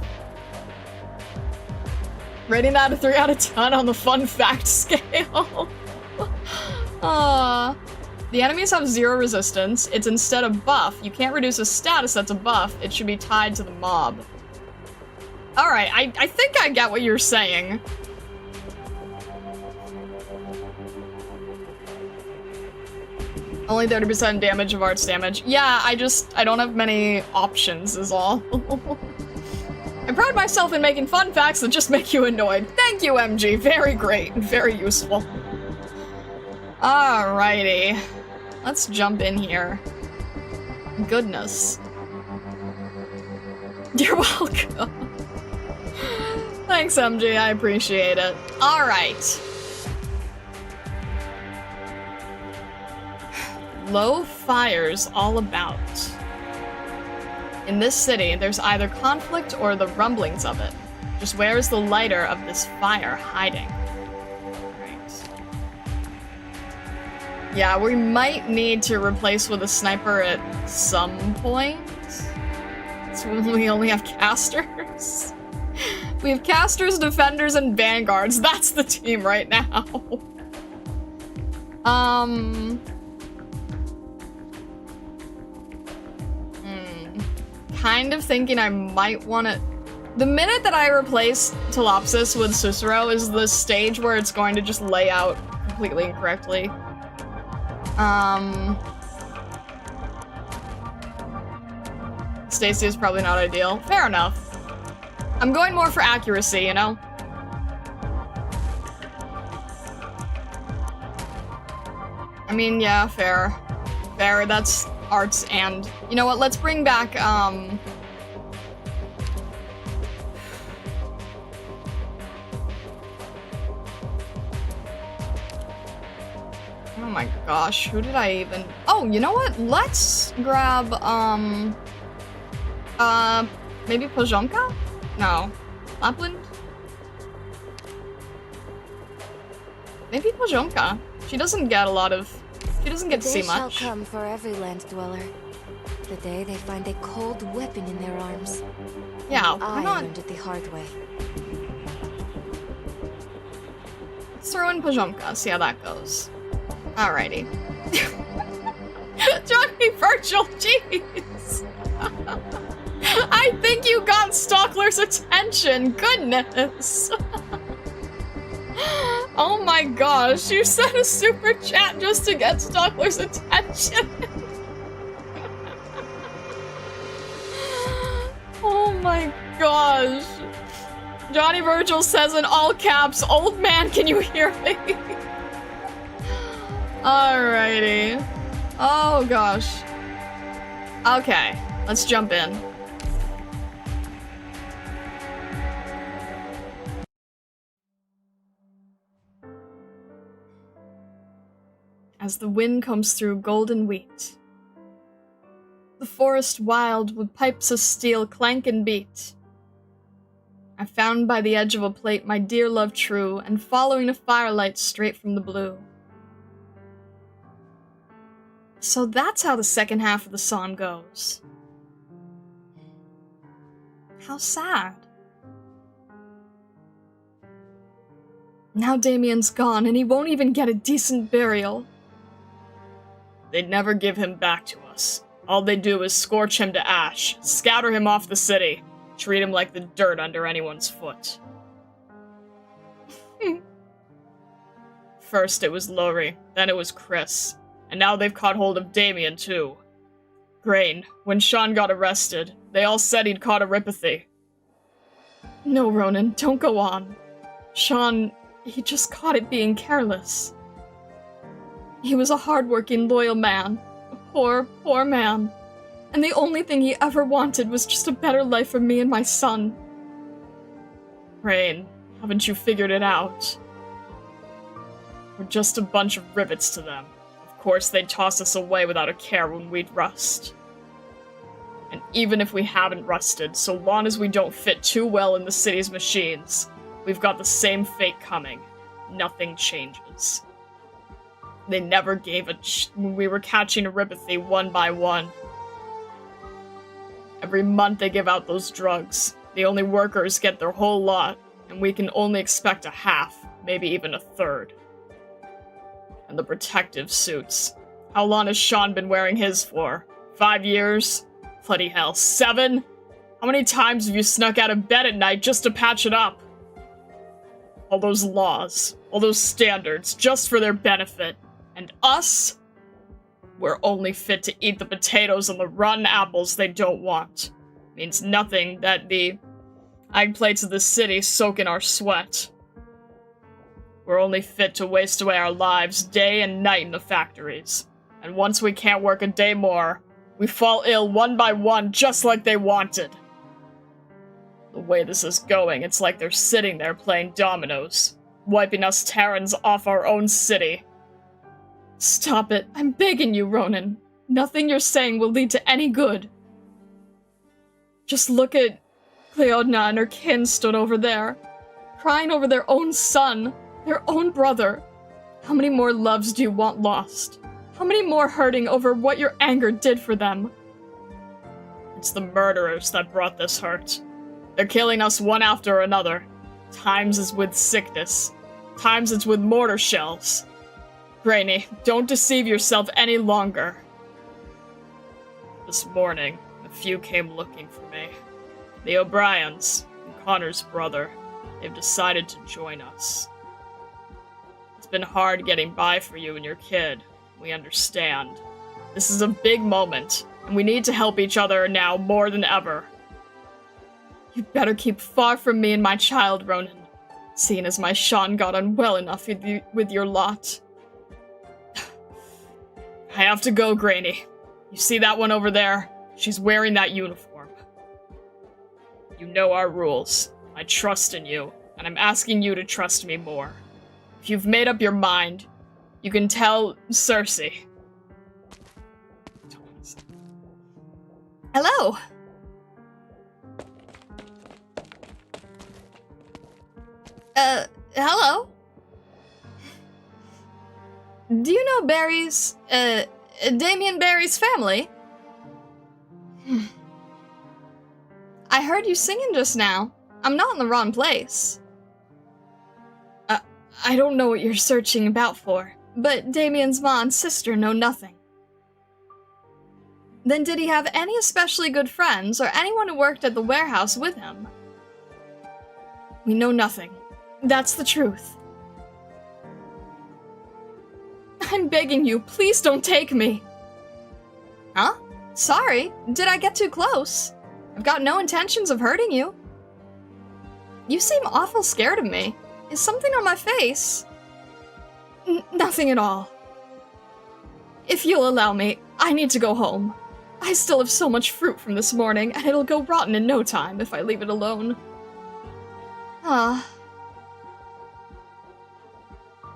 Speaker 1: Rating that a 3 out of 10 on the fun fact scale. The enemies have 0 resistance. It's instead a buff. You can't reduce a status that's a buff. It should be tied to the mob. Alright, I think I get what you're saying. Only 30% damage of arts damage. Yeah, I don't have many options is all. I pride myself in making fun facts that just make you annoyed. Thank you, MG. Very great. Very useful. Alrighty. Let's jump in here. Goodness. You're welcome. Thanks, MG. I appreciate it. Alright. Low fires all about. In this city, there's either conflict or the rumblings of it. Just where is the lighter of this fire hiding? Right. Yeah, we might need to replace with a sniper at some point. So we only have casters. We have casters, defenders, and vanguards. That's the team right now. kind of thinking I might want to... The minute that I replace Telopsis with Cicero is the stage where it's going to just lay out completely incorrectly. Stacy is probably not ideal. Fair enough. I'm going more for accuracy, you know? I mean, yeah, fair. Fair, that's arts and... You know what, let's bring back, Oh my gosh, who did I even... Oh, you know what? Let's grab, maybe Pozhonka? No. Lapland? Maybe Pozhonka. She doesn't get a lot of... She doesn't get to see much.
Speaker 6: The day shall come for every land dweller. The day they find a cold weapon in their arms.
Speaker 1: Yeah,
Speaker 6: and
Speaker 1: why
Speaker 6: I
Speaker 1: not?
Speaker 6: learned it the hard way.
Speaker 1: Let's throw in Pozhonka, see how that goes. Alrighty. Johnny Virgil, jeez! I think you got Stockler's attention, goodness! Oh my gosh, you sent a super chat just to get Stockler's attention! Oh my gosh. Johnny Virgil says in all caps, "Old man, can you hear me?" Alrighty. Oh gosh. Okay, let's jump in. As the wind comes through golden wheat, the forest wild with pipes of steel clank and beat, I found by the edge of a plate my dear love true, and following a firelight straight from the blue. So that's how the second half of the song goes. How sad. Now Damien's gone, and he won't even get a decent burial. They'd never give him back to us. All they do is scorch him to ash, scatter him off the city, treat him like the dirt under anyone's foot. First it was Lori, then it was Chris, and now they've caught hold of Damien too. Grain, when Sean got arrested, they all said he'd caught erypathy. No, Ronan, don't go on. Sean, he just caught it being careless. He was a hard-working, loyal man. A poor, poor man. And the only thing he ever wanted was just a better life for me and my son. Rain, haven't you figured it out? We're just a bunch of rivets to them. Of course they'd toss us away without a care when we'd rust. And even if we haven't rusted, so long as we don't fit too well in the city's machines, we've got the same fate coming. Nothing changes. They never gave when we were catching erypathy one by one. Every month they give out those drugs. The only workers get their whole lot, and we can only expect a half, maybe even a third. And the protective suits. How long has Sean been wearing his for? 5 years? Bloody hell, 7? How many times have you snuck out of bed at night just to patch it up? All those laws, all those standards, just for their benefit. And us? We're only fit to eat the potatoes and the rotten apples they don't want. Means nothing that the egg plates of the city soak in our sweat. We're only fit to waste away our lives day and night in the factories. And once we can't work a day more, we fall ill one by one just like they wanted. The way this is going, it's like they're sitting there playing dominoes, wiping us Terrans off our own city. Stop it. I'm begging you, Ronan. Nothing you're saying will lead to any good. Just look at Cleodna and her kin stood over there, crying over their own son, their own brother. How many more loves do you want lost? How many more hurting over what your anger did for them? It's the murderers that brought this hurt. They're killing us one after another. Times is with sickness. Times it's with mortar shells. Brainy, don't deceive yourself any longer. This morning, I a few came looking for me. The O'Briens, and Connor's brother, they've decided to join us. It's been hard getting by for you and your kid. We understand. This is a big moment, and we need to help each other now more than ever. You'd better keep far from me and my child, Ronan, seeing as my Sean got unwell enough with your lot. I have to go, Granny. You see that one over there? She's wearing that uniform. You know our rules. I trust in you, and I'm asking you to trust me more. If you've made up your mind, you can tell Cersei.
Speaker 3: Hello. Hello? Do you know Barry's, Damien Barry's family? I heard you singing just now. I'm not in the wrong place. I don't know what you're searching about for, but Damien's ma and sister know nothing. Then did he have any especially good friends, or anyone who worked at the warehouse with him? We know nothing. That's the truth. I'm begging you, please don't take me. Huh? Sorry, did I get too close? I've got no intentions of hurting you. You seem awful scared of me. Is something on my face? Nothing at all. If you'll allow me, I need to go home. I still have so much fruit from this morning, and it'll go rotten in no time if I leave it alone. Ah.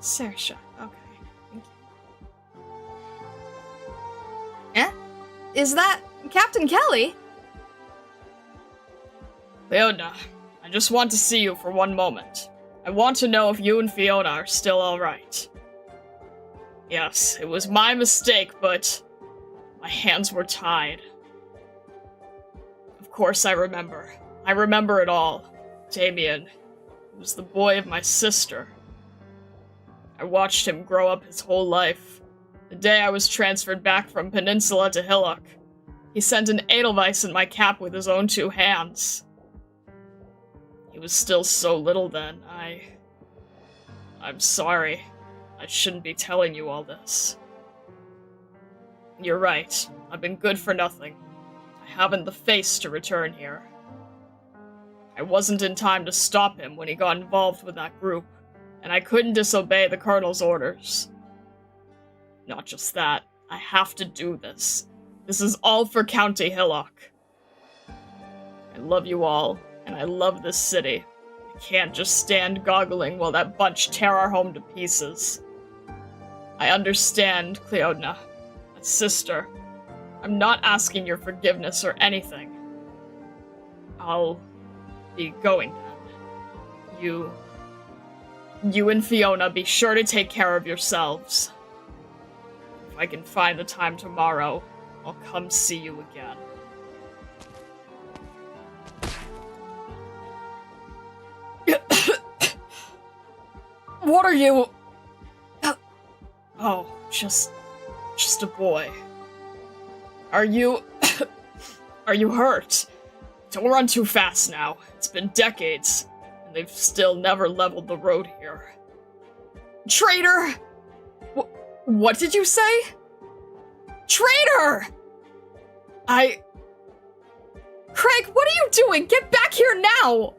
Speaker 3: Saoirse, okay. Thank you. Eh? Is that Captain Kelly?
Speaker 1: Leona, I just want to see you for one moment. I want to know if you and Fiona are still alright. Yes, it was my mistake, but my hands were tied. Of course I remember. I remember it all. Damien was the boy of my sister. I watched him grow up his whole life. The day I was transferred back from Peninsula to Hillock, he sent an Edelweiss in my cap with his own 2 hands. He was still so little then. I'm sorry. I shouldn't be telling you all this. You're right. I've been good for nothing. I haven't the face to return here. I wasn't in time to stop him when he got involved with that group, and I couldn't disobey the Colonel's orders. Not just that, I have to do this. This is all for County Hillock. I love you all, and I love this city. I can't just stand goggling while that bunch tear our home to pieces. I understand, Cleodna, my sister. I'm not asking your forgiveness or anything. I'll be going then. You and Fiona be sure to take care of yourselves. If I can find the time tomorrow, I'll come see you again. What are you? Oh, just a boy. Are you hurt? Don't run too fast now. It's been decades, and they've still never leveled the road here. Traitor! What did you say? Traitor! Craig, what are you doing? Get back here now!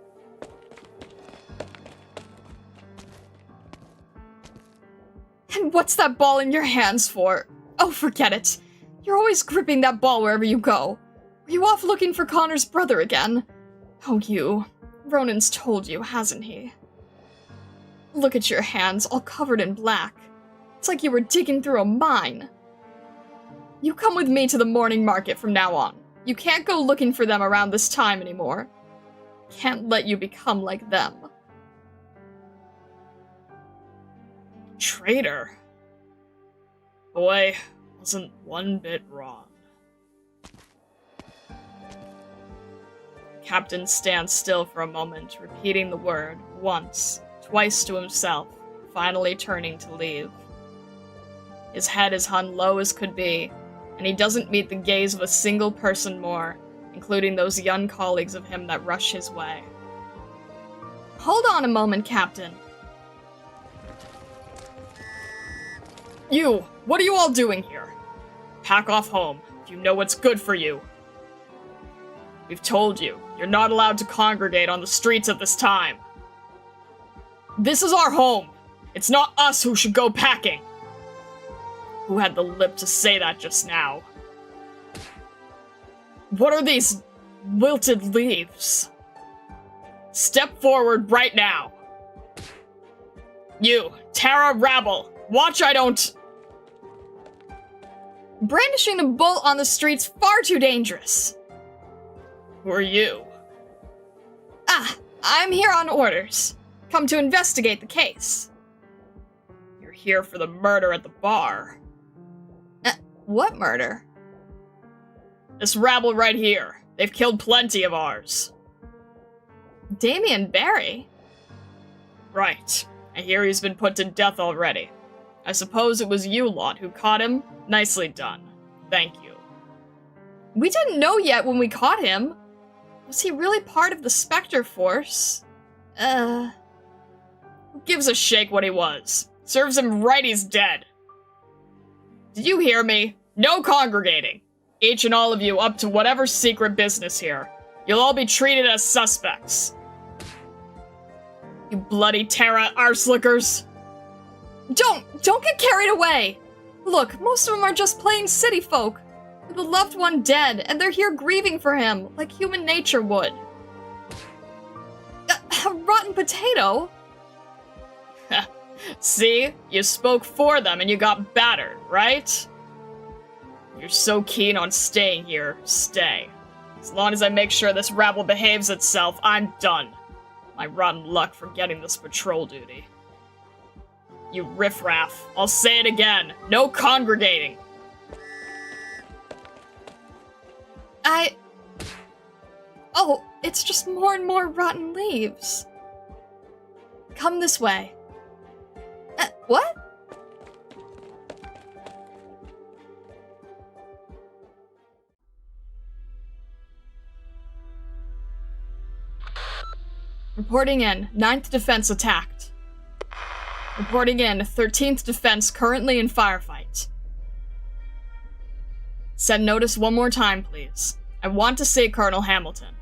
Speaker 1: And what's that ball in your hands for? Oh, forget it. You're always gripping that ball wherever you go. Are you off looking for Connor's brother again? Oh, you. Ronan's told you, hasn't he? Look at your hands, all covered in black. It's like you were digging through a mine. You come with me to the morning market from now on. You can't go looking for them around this time anymore. Can't let you become like them. Traitor. Boy, wasn't one bit wrong. Captain stands still for a moment, repeating the word once, twice to himself, finally turning to leave. His head is hung low as could be, and he doesn't meet the gaze of a single person more including those young colleagues of him that rush his way.
Speaker 3: Hold on a moment, Captain.
Speaker 1: You! What are you all doing here? Pack off home, if you know what's good for you. We've told you, you're not allowed to congregate on the streets at this time. This is our home! It's not us who should go packing! Who had the lip to say that just now? What are these wilted leaves? Step forward right now! You, Terra Rabble, watch I don't...
Speaker 3: Brandishing a bolt on the street's far too dangerous.
Speaker 1: Who are you?
Speaker 3: Ah, I'm here on orders. Come to investigate the case.
Speaker 1: You're here for the murder at the bar.
Speaker 3: What murder?
Speaker 1: This rabble right here. They've killed plenty of ours.
Speaker 3: Damian Barry?
Speaker 1: Right. I hear he's been put to death already. I suppose it was you lot who caught him? Nicely done. Thank you.
Speaker 3: We didn't know yet when we caught him. Was he really part of the Spectre Force?
Speaker 1: Who gives a shake what he was? Serves him right he's dead. Did you hear me? No congregating. Each and all of you up to whatever secret business here. You'll all be treated as suspects. You bloody Terra arslickers.
Speaker 3: Don't get carried away! Look, most of them are just plain city folk. With a loved one dead, and they're here grieving for him, like human nature would. A rotten potato?
Speaker 1: See? You spoke for them and you got battered, right? You're so keen on staying here, stay. As long as I make sure this rabble behaves itself, I'm done. My rotten luck for getting this patrol duty. You riffraff, I'll say it again, no congregating!
Speaker 3: Oh, it's just more and more rotten leaves. Come this way. What?
Speaker 1: Reporting in, 9th Defense attacked. Reporting in, 13th Defense currently in firefight. Send notice one more time, please. I want to see Colonel Hamilton.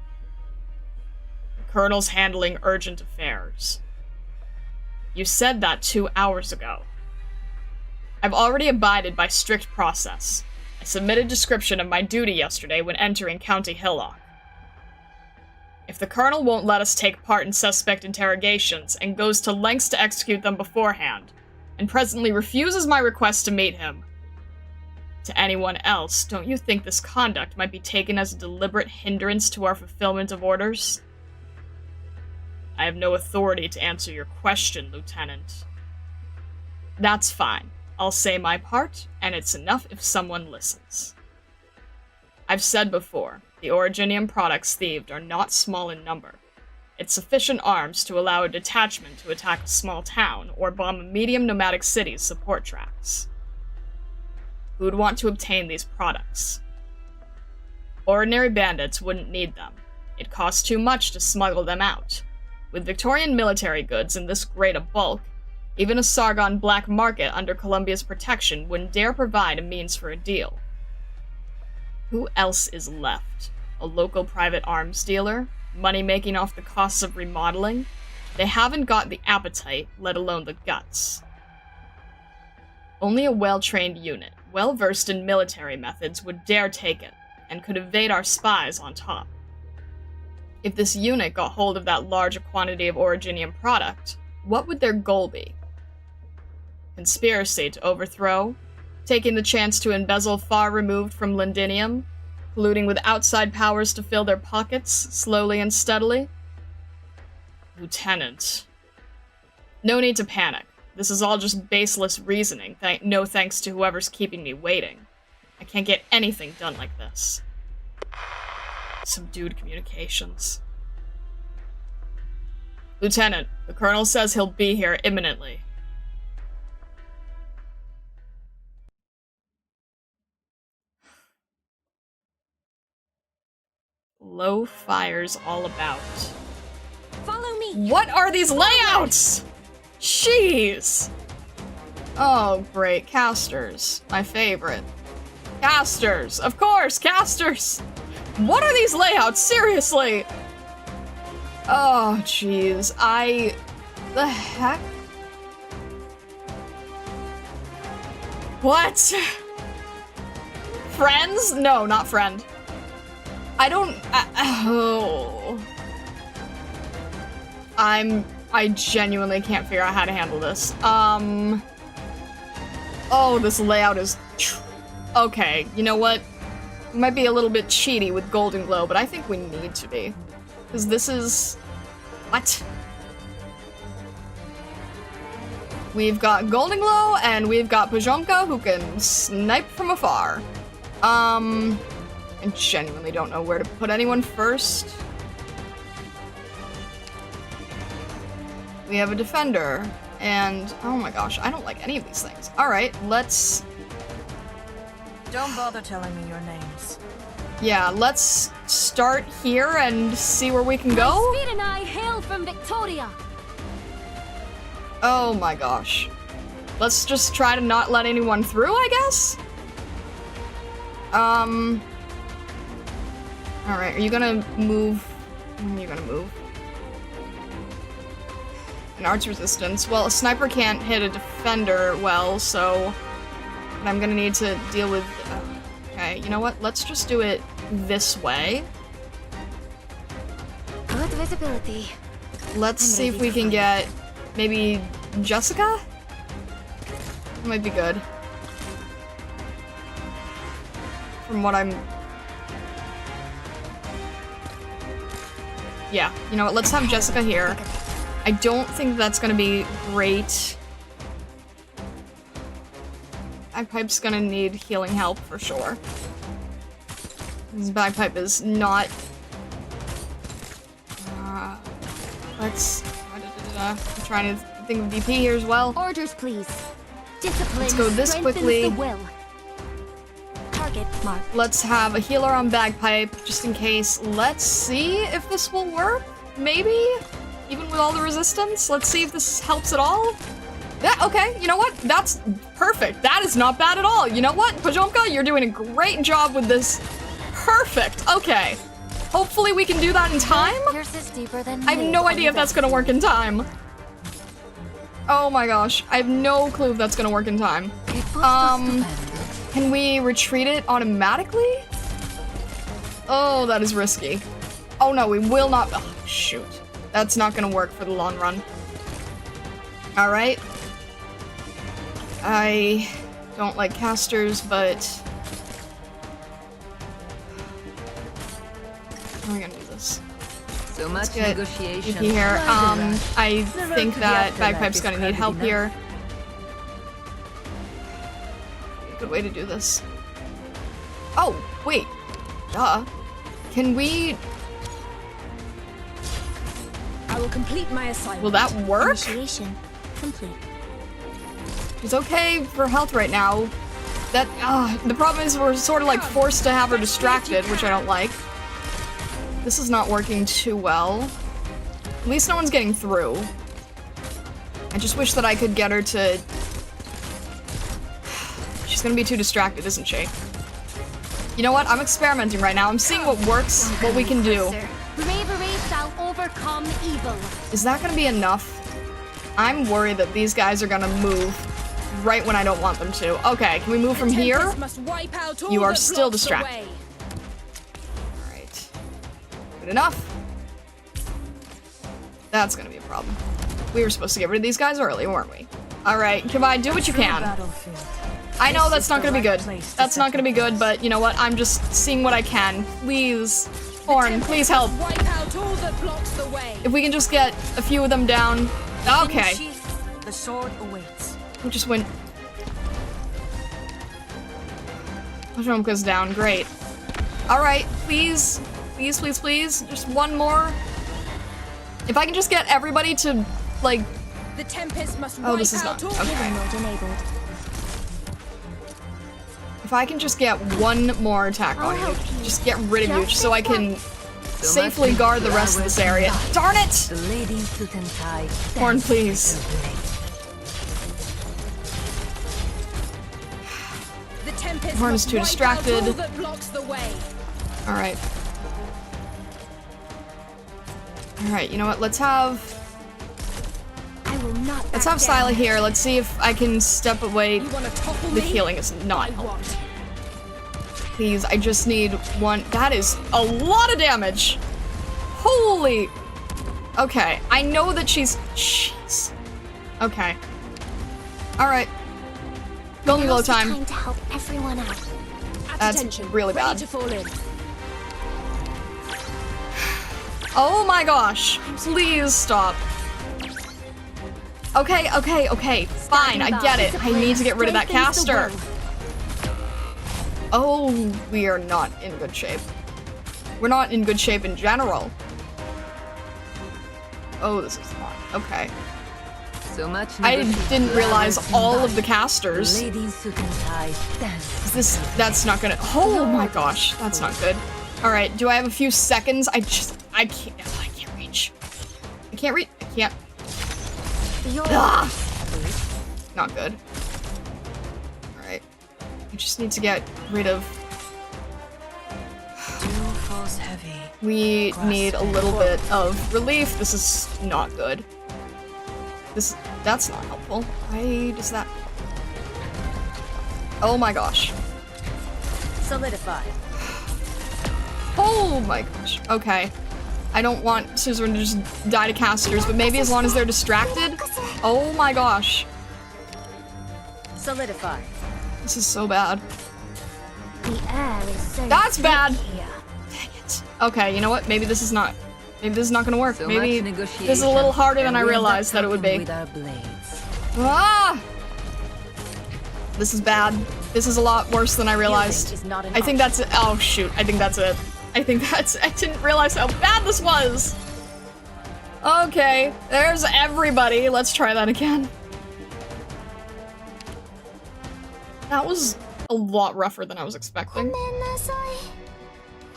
Speaker 1: The Colonel's handling urgent affairs. You said that 2 hours ago. I've already abided by strict process. I submitted description of my duty yesterday when entering County Hillock. If the Colonel won't let us take part in suspect interrogations and goes to lengths to execute them beforehand, and presently refuses my request to meet him, to anyone else, don't you think this conduct might be taken as a deliberate hindrance to our fulfillment of orders? I have no authority to answer your question, Lieutenant. That's fine. I'll say my part, and it's enough if someone listens. I've said before, the Originium products thieved are not small in number. It's sufficient arms to allow a detachment to attack a small town or bomb a medium nomadic city's support tracks. Who would want to obtain these products? Ordinary bandits wouldn't need them. It costs too much to smuggle them out. With Victorian military goods in this great a bulk, even a Sargon black market under Columbia's protection wouldn't dare provide a means for a deal. Who else is left? A local private arms dealer? Money making off the costs of remodeling? They haven't got the appetite, let alone the guts. Only a well-trained unit, well-versed in military methods, would dare take it, and could evade our spies on top. If this unit got hold of that large a quantity of Originium product, what would their goal be? Conspiracy to overthrow? Taking the chance to embezzle far removed from Londinium? Colluding with outside powers to fill their pockets, slowly and steadily? Lieutenant. No need to panic. This is all just baseless reasoning, no thanks to whoever's keeping me waiting. I can't get anything done like this. Subdued communications. Lieutenant, the Colonel says he'll be here imminently.
Speaker 3: Low fires all about.
Speaker 2: Follow me.
Speaker 3: What are these layouts? Jeez. Oh, great. Casters. My favorite. Casters. Of course, casters. What are these layouts? Seriously. Oh, jeez. The heck? What? Friends? No, not friend. I don't... oh. I genuinely can't figure out how to handle this. Oh, this layout is... okay, you know what? We might be a little bit cheaty with Golden Glow, but I think we need to be. Because this is... what? We've got Golden Glow, and we've got Pajomka, who can snipe from afar. I genuinely don't know where to put anyone first. We have a defender, and oh my gosh, I don't like any of these things. Alright, let's...
Speaker 5: Don't bother telling me your names.
Speaker 3: yeah, let's start here and see where we can go.
Speaker 2: Speed and I hail from Victoria.
Speaker 3: Oh my gosh. Let's just try to not let anyone through, I guess? Alright, are you gonna move? You're gonna move. An arts resistance. Well, a sniper can't hit a defender well, so... I'm gonna need to deal with... okay, you know what? Let's just do it this way.
Speaker 6: Good visibility.
Speaker 3: Let's see if we can get... maybe Jessica? That might be good. From what I'm... yeah, you know what? Let's have Jessica here. I don't think that's gonna be great. Bagpipe's gonna need healing help for sure. This Bagpipe is not... let's... I'm trying to think of DP here as well.
Speaker 2: Orders, please. Discipline.
Speaker 3: Let's go this
Speaker 2: strengthens
Speaker 3: quickly.
Speaker 2: The will. Target mark.
Speaker 3: Let's have a healer on Bagpipe, just in case. Let's see if this will work, maybe? Even with all the resistance? Let's see if this helps at all. Yeah, okay, you know what? That's perfect. That is not bad at all. You know what, Pajomka, you're doing a great job with this. Perfect, okay. Hopefully we can do that in time?
Speaker 6: Pierces deeper than
Speaker 3: I have no idea if that's gonna work in time. Oh my gosh, I have no clue if that's gonna work in time. Can we retreat it automatically? Oh, that is risky. Oh no, we will not. Oh, shoot. That's not gonna work for the long run. Alright. I don't like casters, but... how are we gonna do this?
Speaker 4: So much
Speaker 3: Get
Speaker 4: negotiation.
Speaker 3: DP here. I think that Bagpipe's gonna need help here. Good way to do this. Oh, wait. Duh. Can we...
Speaker 2: I will complete my assignment.
Speaker 3: will that work?
Speaker 2: Initiation complete.
Speaker 3: She's okay for health right now. That, the problem is we're sort of like forced to have her distracted, which I don't like. This is not working too well. At least no one's getting through. I just wish that I could get her to... she's gonna be too distracted, isn't she? You know what? I'm experimenting right now. I'm seeing what works, what we can do.
Speaker 2: Bravery shall overcome evil.
Speaker 3: Is that gonna be enough? I'm worried that these guys are gonna move right when I don't want them to. Okay, can we move from here? You are still distracted. Alright. Good enough. That's gonna be a problem. We were supposed to get rid of these guys early, weren't we? Alright, come on, do what you can. I know that's not gonna be good. That's not gonna be good, but you know what? I'm just seeing what I can. Please. Horn, please help. If we can just get a few of them down. Okay.
Speaker 5: The sword awaits.
Speaker 3: We just went. Pajomka's down, great. Alright, please. Please, please, please. Just one more. If I can just get everybody to, like...
Speaker 2: The Tempest must
Speaker 3: oh, this is not. Okay.
Speaker 2: enabled.
Speaker 3: If I can just get one more attack on you. Just get rid of you, just so I can safely guard the rest of this area. Darn it!
Speaker 4: The lady in suit and tie
Speaker 3: Horn,
Speaker 4: stands
Speaker 3: please.
Speaker 4: with her blade.
Speaker 5: The tempest
Speaker 3: Horn is
Speaker 5: must
Speaker 3: too
Speaker 5: wipe out
Speaker 3: distracted.
Speaker 5: all that blocks the way.
Speaker 3: Alright. Alright, you know what? Let's have
Speaker 2: I will not
Speaker 3: Let's
Speaker 2: back
Speaker 3: have
Speaker 2: down.
Speaker 3: Scylla here. Let's see if I can step away.
Speaker 5: You want to topple
Speaker 3: The
Speaker 5: me?
Speaker 3: healing is not
Speaker 5: I
Speaker 3: helping.
Speaker 5: want.
Speaker 3: Please, I just need one. That is a lot of damage. Holy. Okay, I know that she's. Jeez. Okay. Alright. Golden glow
Speaker 2: Now's the
Speaker 3: time.
Speaker 2: time to help everyone out.
Speaker 5: At
Speaker 3: That's
Speaker 5: attention.
Speaker 3: really
Speaker 5: Ready
Speaker 3: bad.
Speaker 5: to fall in.
Speaker 3: Oh my gosh. Please stop. Okay, okay, okay. Fine, I get it. I need to get rid of that caster. Oh, we are not in good shape. We're not in good shape in general. Oh, this is not. Okay.
Speaker 4: So much
Speaker 3: I
Speaker 4: negotiation
Speaker 3: didn't realize
Speaker 4: flowers
Speaker 3: all
Speaker 4: in
Speaker 3: of the
Speaker 4: life.
Speaker 3: casters.
Speaker 4: The lady in suit and tie stands.
Speaker 3: That's not gonna. Oh my gosh, that's not good. All right, do I have a few seconds? I can't reach. I can't reach. I can't. Ah! Not good. All right, I just need to get rid of.
Speaker 5: Dew falls heavy.
Speaker 3: We need a little bit of relief. This is not good. That's not helpful. Why does that? Oh my gosh.
Speaker 5: Solidified.
Speaker 3: Oh my gosh. Okay. I don't want Suzerain to just die to casters, but maybe as long as they're distracted. Oh my gosh.
Speaker 5: Solidified.
Speaker 3: This is so bad.
Speaker 2: The air is so
Speaker 3: That's
Speaker 2: thick
Speaker 3: bad.
Speaker 2: here.
Speaker 3: Dang it. Okay, you know what? Maybe this is not gonna work.
Speaker 4: So
Speaker 3: Maybe
Speaker 4: much
Speaker 3: this is a
Speaker 4: negotiation,
Speaker 3: little harder than
Speaker 4: and
Speaker 3: I
Speaker 4: we end up
Speaker 3: realized that it would
Speaker 4: talking
Speaker 3: be.
Speaker 4: with our blades.
Speaker 3: Ah! This is bad. This is a lot worse than I realized.
Speaker 5: Is not an
Speaker 3: I think that's it. Oh shoot, I think that's it. I didn't realize how bad this was. Okay, there's everybody. Let's try that again. That was a lot rougher than I was expecting.
Speaker 2: ごめんなさい。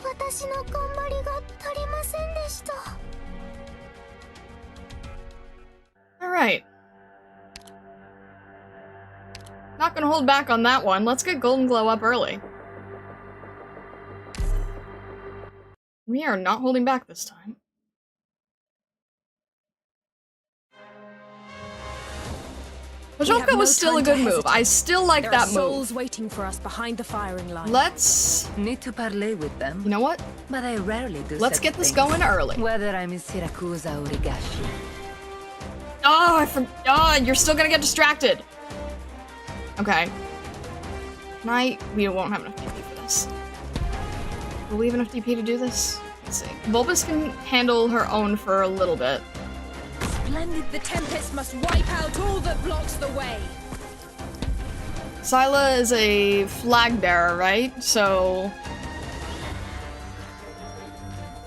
Speaker 2: 私の頑張りが足りませんでした。
Speaker 3: Alright. Not gonna hold back on that one. Let's get Golden Glow up early. We are not holding back this time. Pajolka was still a good move. I still like
Speaker 5: There
Speaker 3: that
Speaker 5: are souls
Speaker 3: move.
Speaker 5: waiting for us behind the firing line.
Speaker 3: Let's...
Speaker 4: Need to parley with them,
Speaker 3: You know what?
Speaker 4: but I rarely do.
Speaker 3: Let's
Speaker 4: such
Speaker 3: get this
Speaker 4: things.
Speaker 3: going early.
Speaker 4: Whether I'm in Syracuse or Rigashi.
Speaker 3: Oh, you're still gonna get distracted. Okay. We won't have enough DP for this. Will we have enough DP to do this? Let's see. Bulbous can handle her own for a little bit.
Speaker 5: Splendid. The tempest must wipe out all that blocks the way.
Speaker 3: Scylla is a flag bearer, right? So...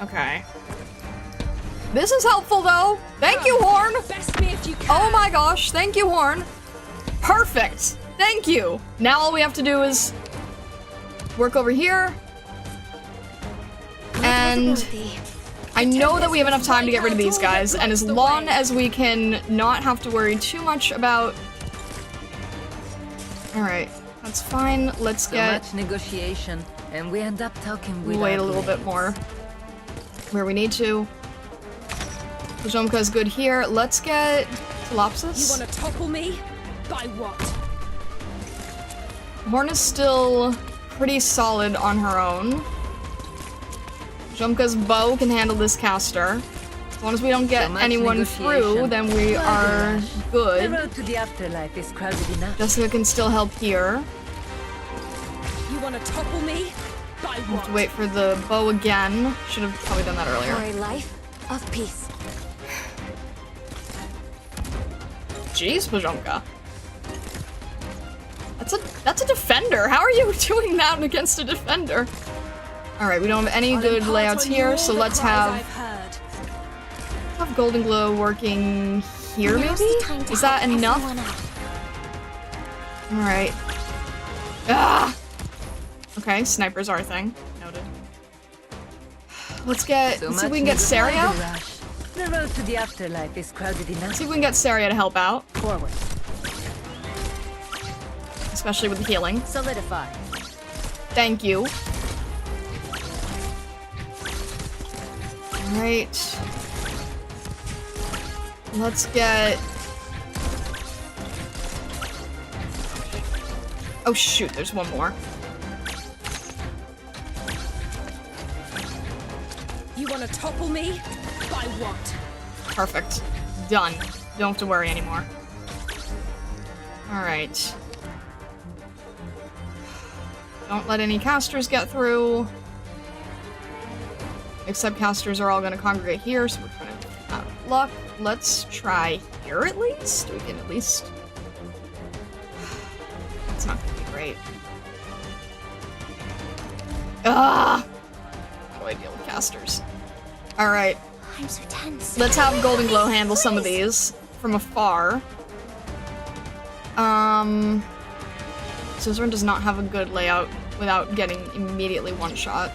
Speaker 3: Okay. This is helpful, though! Thank you, Horn!
Speaker 5: Best me if you can.
Speaker 3: Oh my gosh, thank you, Horn! Perfect! Thank you! Now all we have to do is... work over here. And... I know that we have enough time to get rid of these guys, and as long as we can not have to worry too much about... Alright, that's fine. Let's
Speaker 4: So
Speaker 3: get...
Speaker 4: much negotiation, and we end up talking with
Speaker 3: wait
Speaker 4: our
Speaker 3: a little bit
Speaker 4: blades.
Speaker 3: more. Where we need to. Pajomka is good here. Let's get
Speaker 5: You
Speaker 3: Telopsis.
Speaker 5: want to topple me? By what?
Speaker 3: Horn is still pretty solid on her own. Pajomka's bow can handle this caster. As long as we don't get
Speaker 4: So much
Speaker 3: anyone through,
Speaker 4: negotiation.
Speaker 3: then we are
Speaker 4: The
Speaker 3: good.
Speaker 4: road to the afterlife is crowded enough.
Speaker 3: Jessica can still help here.
Speaker 5: You want to topple me? By
Speaker 3: Have
Speaker 5: what?
Speaker 3: to wait for the bow again. Should have probably done that
Speaker 6: For
Speaker 3: earlier.
Speaker 6: a life of peace.
Speaker 3: Jeez, Pajomka. That's a defender. How are you doing that against a defender? Alright, we don't have any
Speaker 5: I'll
Speaker 3: good
Speaker 5: impart
Speaker 3: layouts
Speaker 5: on you
Speaker 3: here,
Speaker 5: all
Speaker 3: so
Speaker 5: the
Speaker 3: let's
Speaker 5: cries
Speaker 3: have
Speaker 5: I've heard.
Speaker 3: Golden Glow working here,
Speaker 2: Now's
Speaker 3: maybe?
Speaker 2: the time to
Speaker 3: Is that
Speaker 2: help
Speaker 3: enough?
Speaker 2: everyone out.
Speaker 3: Alright. Ah! Okay, snipers are a thing. Noted. Let's see if we can get Saria.
Speaker 4: The road to the afterlife is crowded enough.
Speaker 3: See if we can get Saria to help out.
Speaker 4: Forward.
Speaker 3: Especially with the healing.
Speaker 4: Solidify.
Speaker 3: Thank you. Alright. Let's get... Oh shoot, there's one more.
Speaker 5: You want to topple me? By what?
Speaker 3: Perfect. Done. Don't have to worry anymore. Alright. Don't let any casters get through. Except casters are all gonna congregate here, so we're kind of out of luck. Let's try here at least. We can at least... It's not gonna be great. Ah! How do I deal with casters? Alright.
Speaker 2: I'm so tense.
Speaker 3: Let's have Golden Glow handle some of these from afar. Suzerain does not have a good layout without getting immediately one shot.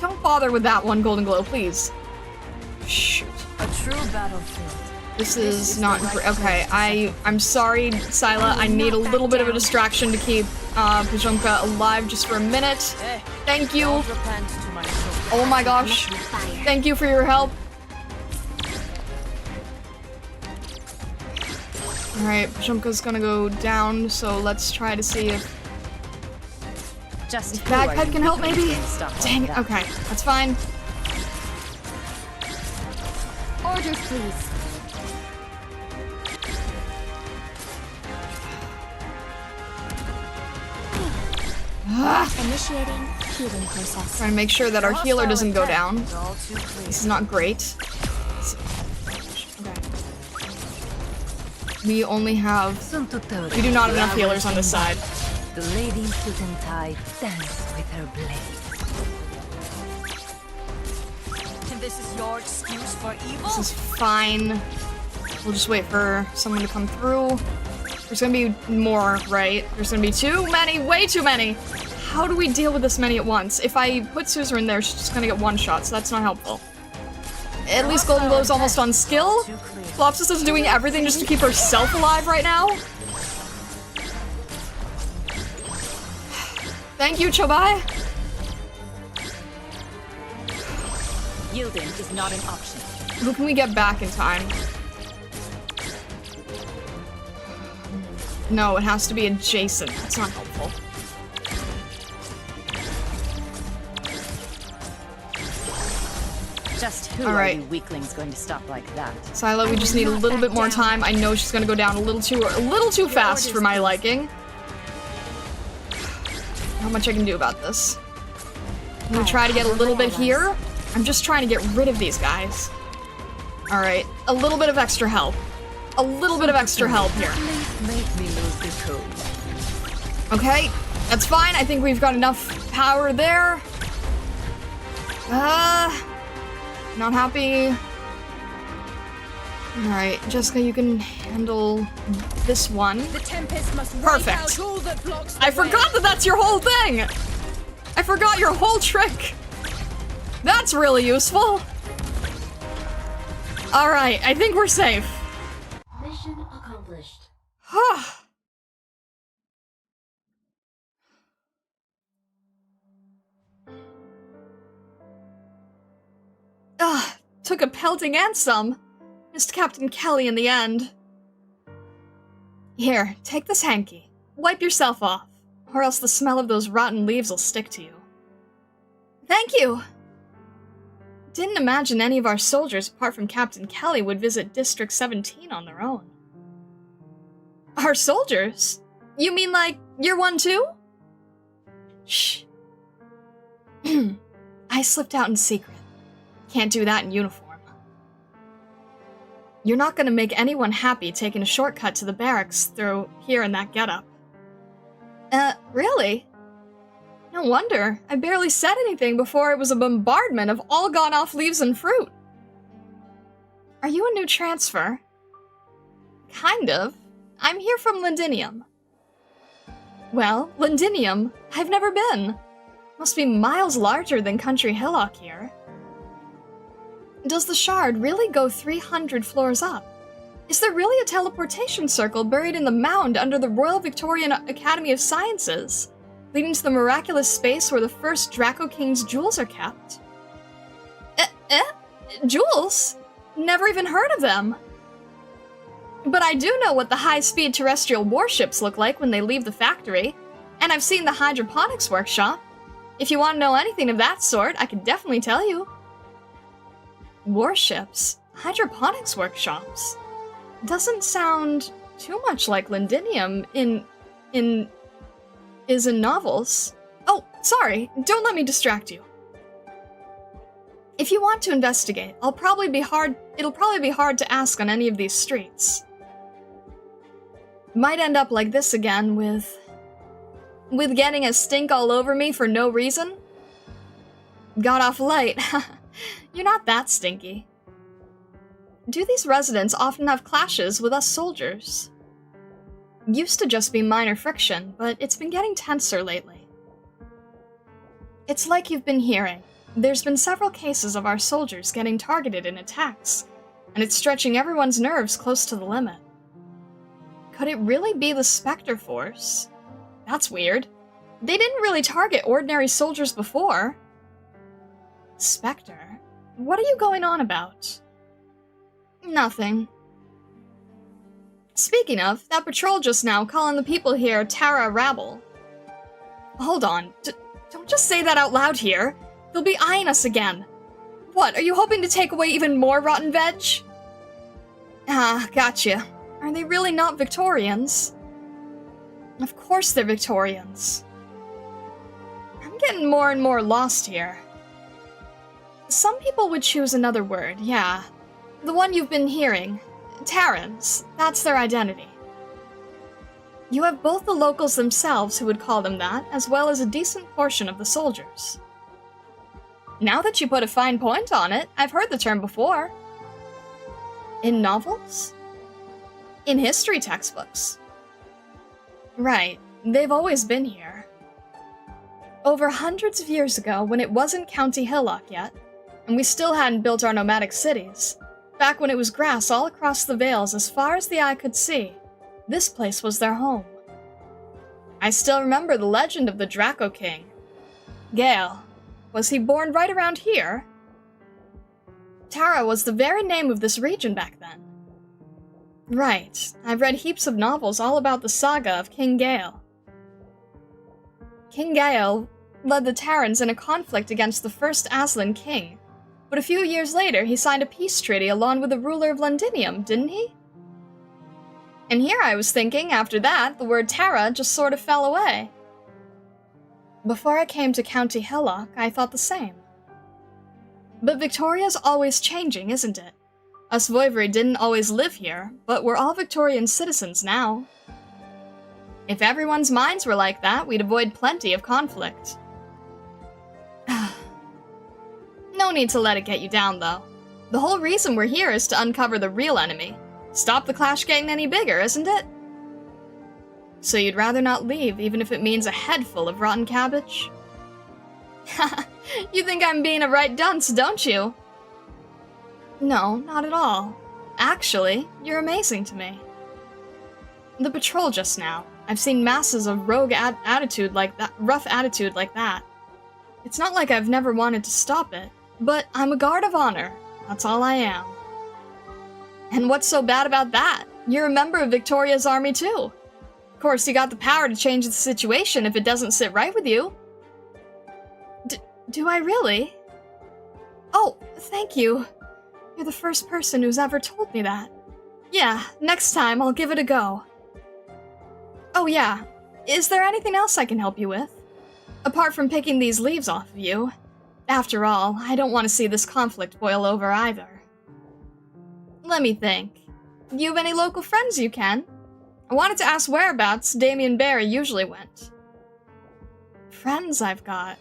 Speaker 3: Don't bother with that one, Golden Glow, please. Shoot.
Speaker 4: A true battlefield.
Speaker 3: This is not great. Okay, I'm sorry, Scylla. I need a little bit of a distraction to keep Pajumka alive just for a minute. Thank you. Oh my gosh. Thank you for your help. Alright, Pajumka's gonna go down, so let's try to see if Bagpipe can help, maybe? Dang it, okay, that's fine.
Speaker 2: Orders, please. Initiating healing process.
Speaker 3: Trying to make sure that our healer doesn't go down. This is not great. Okay. We only have... We do not have enough healers on this side.
Speaker 4: The lady suit and tie dance with her blade.
Speaker 5: And this is your excuse for evil?
Speaker 3: This is fine. We'll just wait for someone to come through. There's gonna be more, right? There's gonna be too many, way too many! How do we deal with this many at once? If I put Suzerain there, she's just gonna get one shot, so that's not helpful. At least Golden Glow's almost on skill. Flopsis is doing everything just to keep herself alive right now. Thank you, Chobai.
Speaker 5: Yielding is not an option.
Speaker 3: Who can we get back in time? No, it has to be adjacent. That's not helpful.
Speaker 5: Just who are you weaklings going to stop like that?
Speaker 3: Scylla, we just need a little bit more time. I know she's gonna go down a little too fast for my liking. How much I can do about this? I'm gonna try to get a little bit here. I'm just trying to get rid of these guys. Alright, a little bit of extra help. A little bit of extra help here. Okay, that's fine. I think we've got enough power there. Not happy. Alright, Jessica, you can handle this one.
Speaker 5: The Tempest must
Speaker 3: Perfect.
Speaker 5: wipe out all that blocks the
Speaker 3: I forgot that that's your whole thing! I forgot your whole trick! That's really useful! Alright, I think we're safe.
Speaker 2: Mission accomplished.
Speaker 3: Took a pelting and some. Missed Captain Kelly in the end. Here, take this hanky. Wipe yourself off, or else the smell of those rotten leaves will stick to you. Thank you! Didn't imagine any of our soldiers, apart from Captain Kelly, would visit District 17 on their own. Our soldiers? You mean like, you're one too? Shh. I slipped out in secret. Can't do that in uniform. You're not gonna make anyone happy taking a shortcut to the barracks through here in that getup. Really? No wonder. I barely said anything before it was a bombardment of all gone-off leaves and fruit. Are you a new transfer? Kind of. I'm here from Londinium. Well, Londinium. I've never been. Must be miles larger than Country Hillock here. Does the shard really go 300 floors up? Is there really a teleportation circle buried in the mound under the Royal Victorian Academy of Sciences, leading to the miraculous space where the first Draco King's jewels are kept? Jewels? Never even heard of them. But I do know what the high-speed terrestrial warships look like when they leave the factory, and I've seen the hydroponics workshop. If you want to know anything of that sort, I can definitely tell you. Warships? Hydroponics workshops? Doesn't sound too much like Londinium in novels. Oh, sorry, don't let me distract you. If you want to investigate, it'll probably be hard to ask on any of these streets. Might end up like this again with getting a stink all over me for no reason. Got off light. You're not that stinky. Do these residents often have clashes with us soldiers? Used to just be minor friction, but it's been getting tenser lately. It's like you've been hearing. There's been several cases of our soldiers getting targeted in attacks, and it's stretching everyone's nerves close to the limit. Could it really be the Spectre Force? That's weird. They didn't really target ordinary soldiers before. Spectre? What are you going on about? Nothing. Speaking of, that patrol just now calling the people here Terra rabble. Hold on, don't just say that out loud here. They'll be eyeing us again. What, are you hoping to take away even more rotten veg? Ah, gotcha. Are they really not Victorians? Of course they're Victorians. I'm getting more and more lost here. Some people would choose another word, yeah. The one you've been hearing. Terrans. That's their identity. You have both the locals themselves who would call them that, as well as a decent portion of the soldiers. Now that you put a fine point on it, I've heard the term before. In novels? In history textbooks. Right, they've always been here. Over hundreds of years ago, when it wasn't County Hillock yet, and we still hadn't built our nomadic cities, back when it was grass all across the Vales as far as the eye could see, this place was their home. I still remember the legend of the Draco King. Gale. Was he born right around here? Terra was the very name of this region back then. Right, I've read heaps of novels all about the saga of King Gale. King Gale led the Terrans in a conflict against the first Aslan king, but a few years later he signed a peace treaty along with the ruler of Londinium, didn't he? And here I was thinking, after that, the word Terra just sort of fell away. Before I came to County Hillock, I thought the same. But Victoria's always changing, isn't it? Us Voivode didn't always live here, but we're all Victorian citizens now. If everyone's minds were like that, we'd avoid plenty of conflict. No need to let it get you down, though. The whole reason we're here is to uncover the real enemy. Stop the clash getting any bigger, isn't it? So you'd rather not leave, even if it means a head full of rotten cabbage? You think I'm being a right dunce, don't you? No, not at all. Actually, you're amazing to me. The patrol just now. I've seen masses of rogue attitude like that, rough attitude like that. It's not like I've never wanted to stop it, but I'm a guard of honor. That's all I am. And what's so bad about that? You're a member of Victoria's army too. Of course, you got the power to change the situation if it doesn't sit right with you. Do I really? Oh, thank you. You're the first person who's ever told me that. Yeah, next time I'll give it a go. Oh yeah, is there anything else I can help you with? Apart from picking these leaves off of you. After all, I don't want to see this conflict boil over either. Let me think. Do you have any local friends you can? I wanted to ask whereabouts Damien Barry usually went. Friends I've got.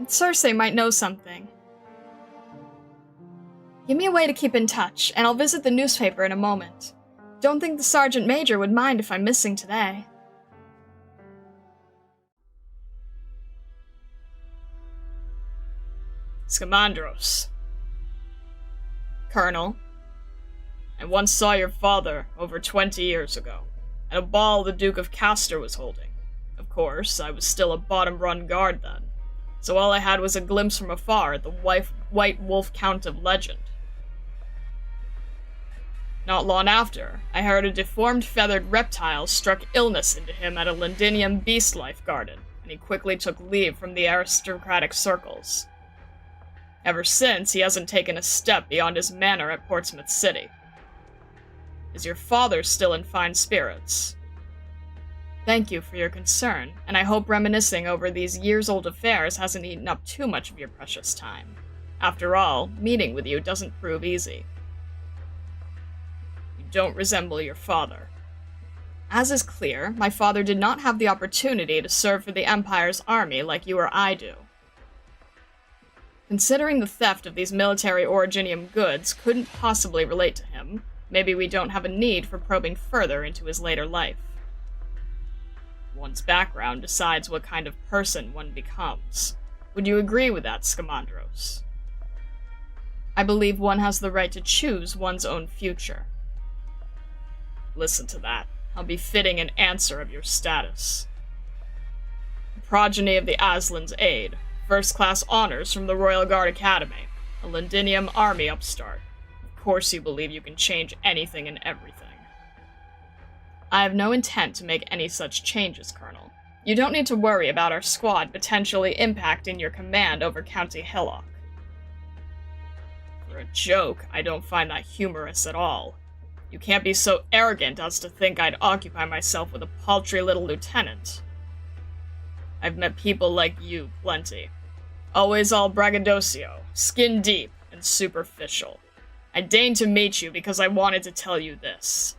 Speaker 3: Cersei might know something. Give me a way to keep in touch, and I'll visit the newspaper in a moment. don't think the Sergeant Major would mind if I'm missing today.
Speaker 1: Scamandros. Colonel, I once saw your father over 20 years ago, at a ball the Duke of Castor was holding. Of course, I was still a bottom-run guard then, so all I had was a glimpse from afar at the White Wolf Count of legend. Not long after, I heard a deformed feathered reptile struck illness into him at a Londinium beast life garden, and he quickly took leave from the aristocratic circles. Ever since, he hasn't taken a step beyond his manor at Portsmouth City. Is your father still in fine spirits? Thank you for your concern, and I hope reminiscing over these years-old affairs hasn't eaten up too much of your precious time. After all, meeting with you doesn't prove easy. You don't resemble your father. As is clear, my father did not have the opportunity to serve for the Empire's army like you or I do. Considering the theft of these military originium goods couldn't possibly relate to him, maybe we don't have a need for probing further into his later life. One's background decides what kind of person one becomes. Would you agree with that, Scamandros? I believe one has the right to choose one's own future. Listen to that. How befitting an answer of your status. The progeny of the Aslan's Aid. First-class honors from the Royal Guard Academy, a Londinium army upstart. Of course you believe you can change anything and everything. I have no intent to make any such changes, Colonel. You don't need to worry about our squad potentially impacting your command over County Hillock. For a joke, I don't find that humorous at all. You can't be so arrogant as to think I'd occupy myself with a paltry little lieutenant. I've met people like you plenty. Always all braggadocio, skin deep, and superficial. I deigned to meet you because I wanted to tell you this.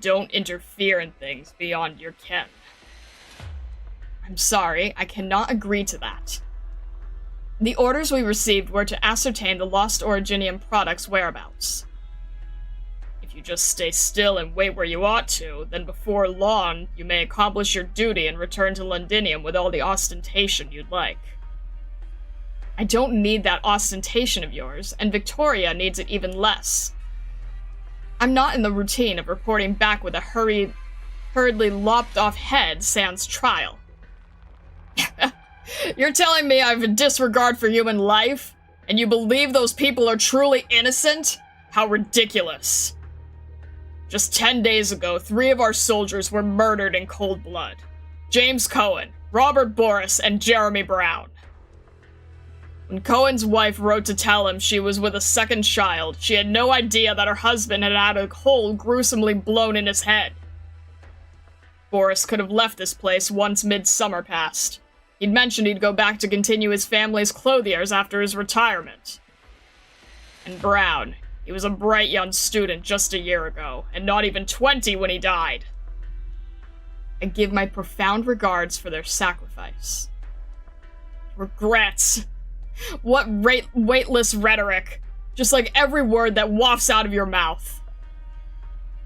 Speaker 1: Don't interfere in things beyond your ken. I'm sorry, I cannot agree to that. The orders we received were to ascertain the lost Originium product's whereabouts. If you just stay still and wait where you ought to, then before long, you may accomplish your duty and return to Londinium with all the ostentation you'd like. I don't need that ostentation of yours, and Victoria needs it even less. I'm not in the routine of reporting back with a hurriedly lopped-off head sans trial. You're telling me I have a disregard for human life? And you believe those people are truly innocent? How ridiculous. Just 10 days ago, 3 of our soldiers were murdered in cold blood. James Cohen, Robert Boris, and Jeremy Brown. When Cohen's wife wrote to tell him she was with a second child, she had no idea that her husband had had a hole gruesomely blown in his head. Boris could have left this place once midsummer passed. He'd mentioned he'd go back to continue his family's clothiers after his retirement. And Brown, he was a bright young student just a year ago, and not even 20 when he died. I give my profound regards for their sacrifice. Regrets. What weightless rhetoric. Just like every word that wafts out of your mouth.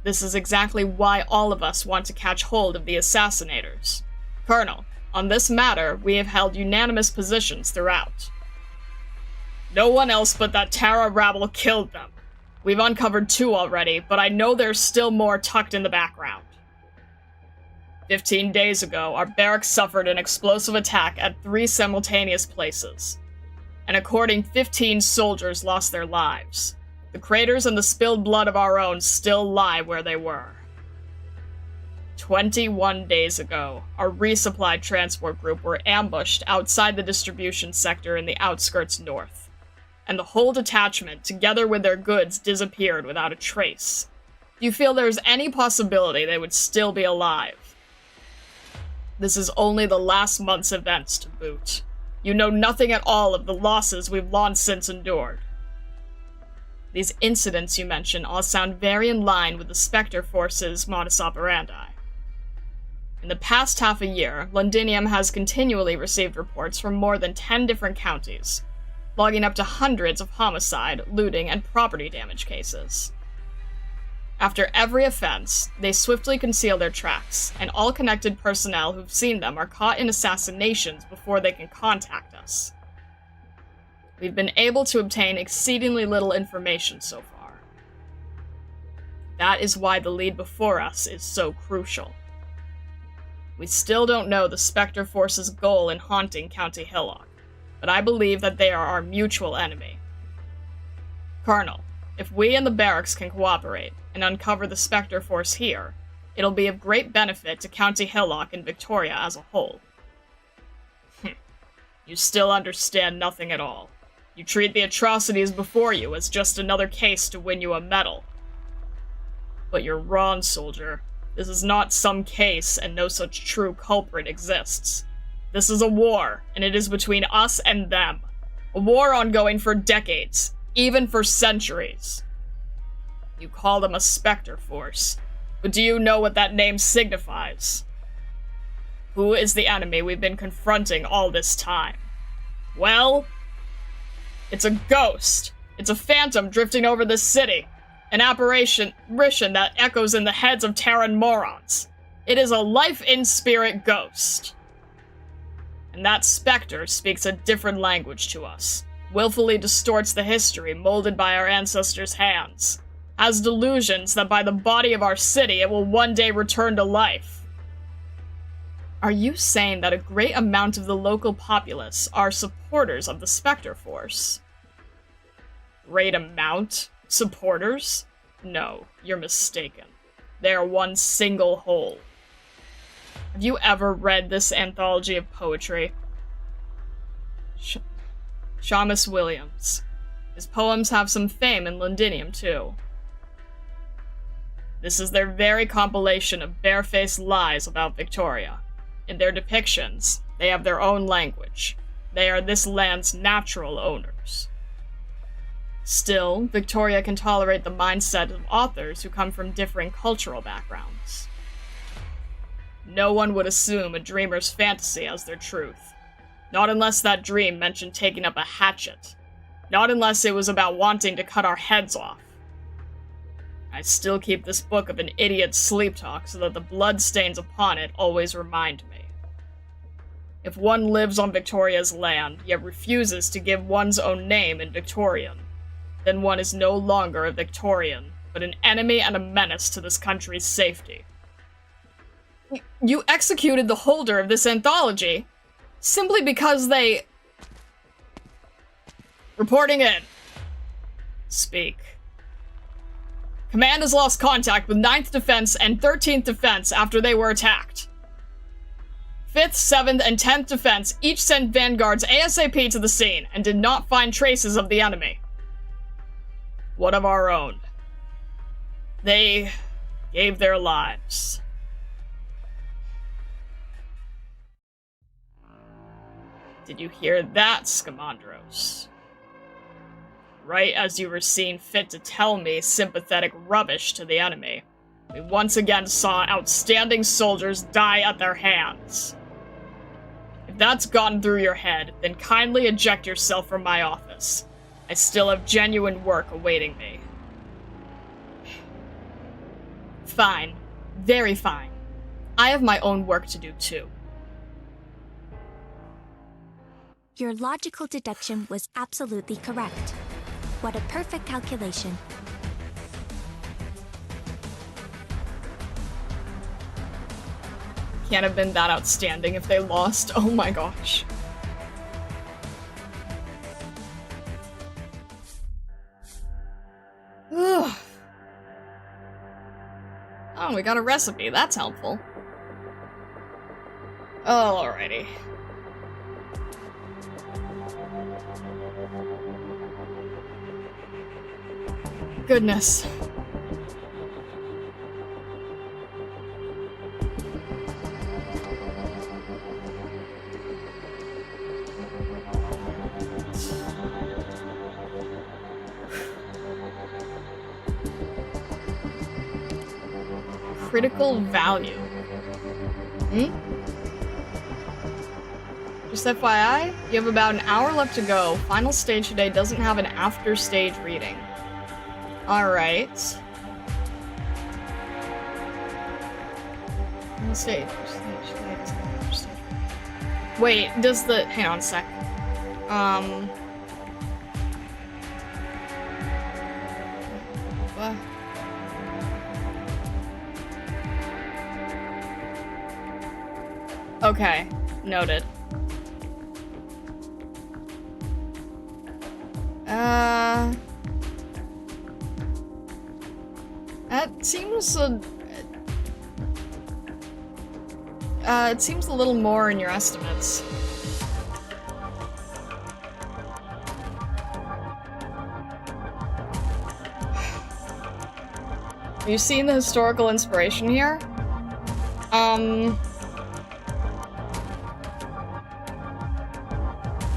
Speaker 1: This is exactly why all of us want to catch hold of the assassinators. Colonel, on this matter, we have held unanimous positions throughout. No one else but that Terra rabble killed them. We've uncovered 2 already, but I know there's still more tucked in the background. 15 days ago, our barracks suffered an explosive attack at 3 simultaneous places. And according 15 soldiers lost their lives. The craters and the spilled blood of our own still lie where they were. 21 days ago, our resupply transport group were ambushed outside the distribution sector in the outskirts north. And the whole detachment, together with their goods, disappeared without a trace. Do you feel there's any possibility they would still be alive? This is only the last month's events to boot. You know nothing at all of the losses we've long since endured. These incidents you mention all sound very in line with the Spectre Force's modus operandi. In the past half a year, Londinium has continually received reports from more than 10 different counties, logging up to hundreds of homicide, looting, and property damage cases. After every offense, they swiftly conceal their tracks, and all connected personnel who've seen them are caught in assassinations before they can contact us. We've been able to obtain exceedingly little information so far. That is why the lead before us is so crucial. We still don't know the Spectre Force's goal in haunting County Hillock, but I believe that they are our mutual enemy. Colonel, if we and the barracks can cooperate and uncover the Spectre Force here, it'll be of great benefit to County Hillock and Victoria as a whole. You still understand nothing at all. You treat the atrocities before you as just another case to win you a medal. But you're wrong, soldier. This is not some case, and no such true culprit exists. This is a war, and it is between us and them. A war ongoing for decades, even for centuries. You call them a Spectre Force, but do you know what that name signifies? Who is the enemy we've been confronting all this time? Well, it's a ghost. It's a phantom drifting over this city. An apparition that echoes in the heads of Terran morons. It is a life-in-spirit ghost. And that specter speaks a different language to us, willfully distorts the history molded by our ancestors' hands, has delusions that by the body of our city it will one day return to life. Are you saying that a great amount of the local populace are supporters of the Spectre Force? Great amount? Supporters? No, you're mistaken. They are one single whole. Have you ever read this anthology of poetry? Shamus Williams. His poems have some fame in Londinium, too. This is their very compilation of barefaced lies about Victoria. In their depictions, they have their own language. They are this land's natural owners. Still, Victoria can tolerate the mindset of authors who come from differing cultural backgrounds. No one would assume a dreamer's fantasy as their truth. Not unless that dream mentioned taking up a hatchet. Not unless it was about wanting to cut our heads off. I still keep this book of an idiot's sleep talk so that the bloodstains upon it always remind me. If one lives on Victoria's land, yet refuses to give one's own name in Victorian, then one is no longer a Victorian, but an enemy and a menace to this country's safety. You executed the holder of this anthology simply because they... Reporting in. Speak. Command has lost contact with 9th Defense and 13th Defense after they were attacked. 5th, 7th, and 10th Defense each sent vanguards ASAP to the scene and did not find traces of the enemy. What of our own? They gave their lives. Did you hear that, Scamandros? Right as you were seen fit to tell me sympathetic rubbish to the enemy, we once again saw outstanding soldiers die at their hands. If that's gotten through your head, then kindly eject yourself from my office. I still have genuine work awaiting me. Fine. Very fine. I have my own work to do, too.
Speaker 2: Your logical deduction was absolutely correct. What a perfect calculation.
Speaker 1: Can't have been that outstanding if they lost. Oh my gosh. Ugh. Oh, we got a recipe. That's helpful. Oh, alrighty. Goodness. Critical value. Just FYI, you have about an hour left to go. Final stage today doesn't have an after stage reading. Alright. stage. Wait, does the... Hang on a sec. What? Okay, noted. That seems it seems a little more in your estimates. Have you seen the historical inspiration here?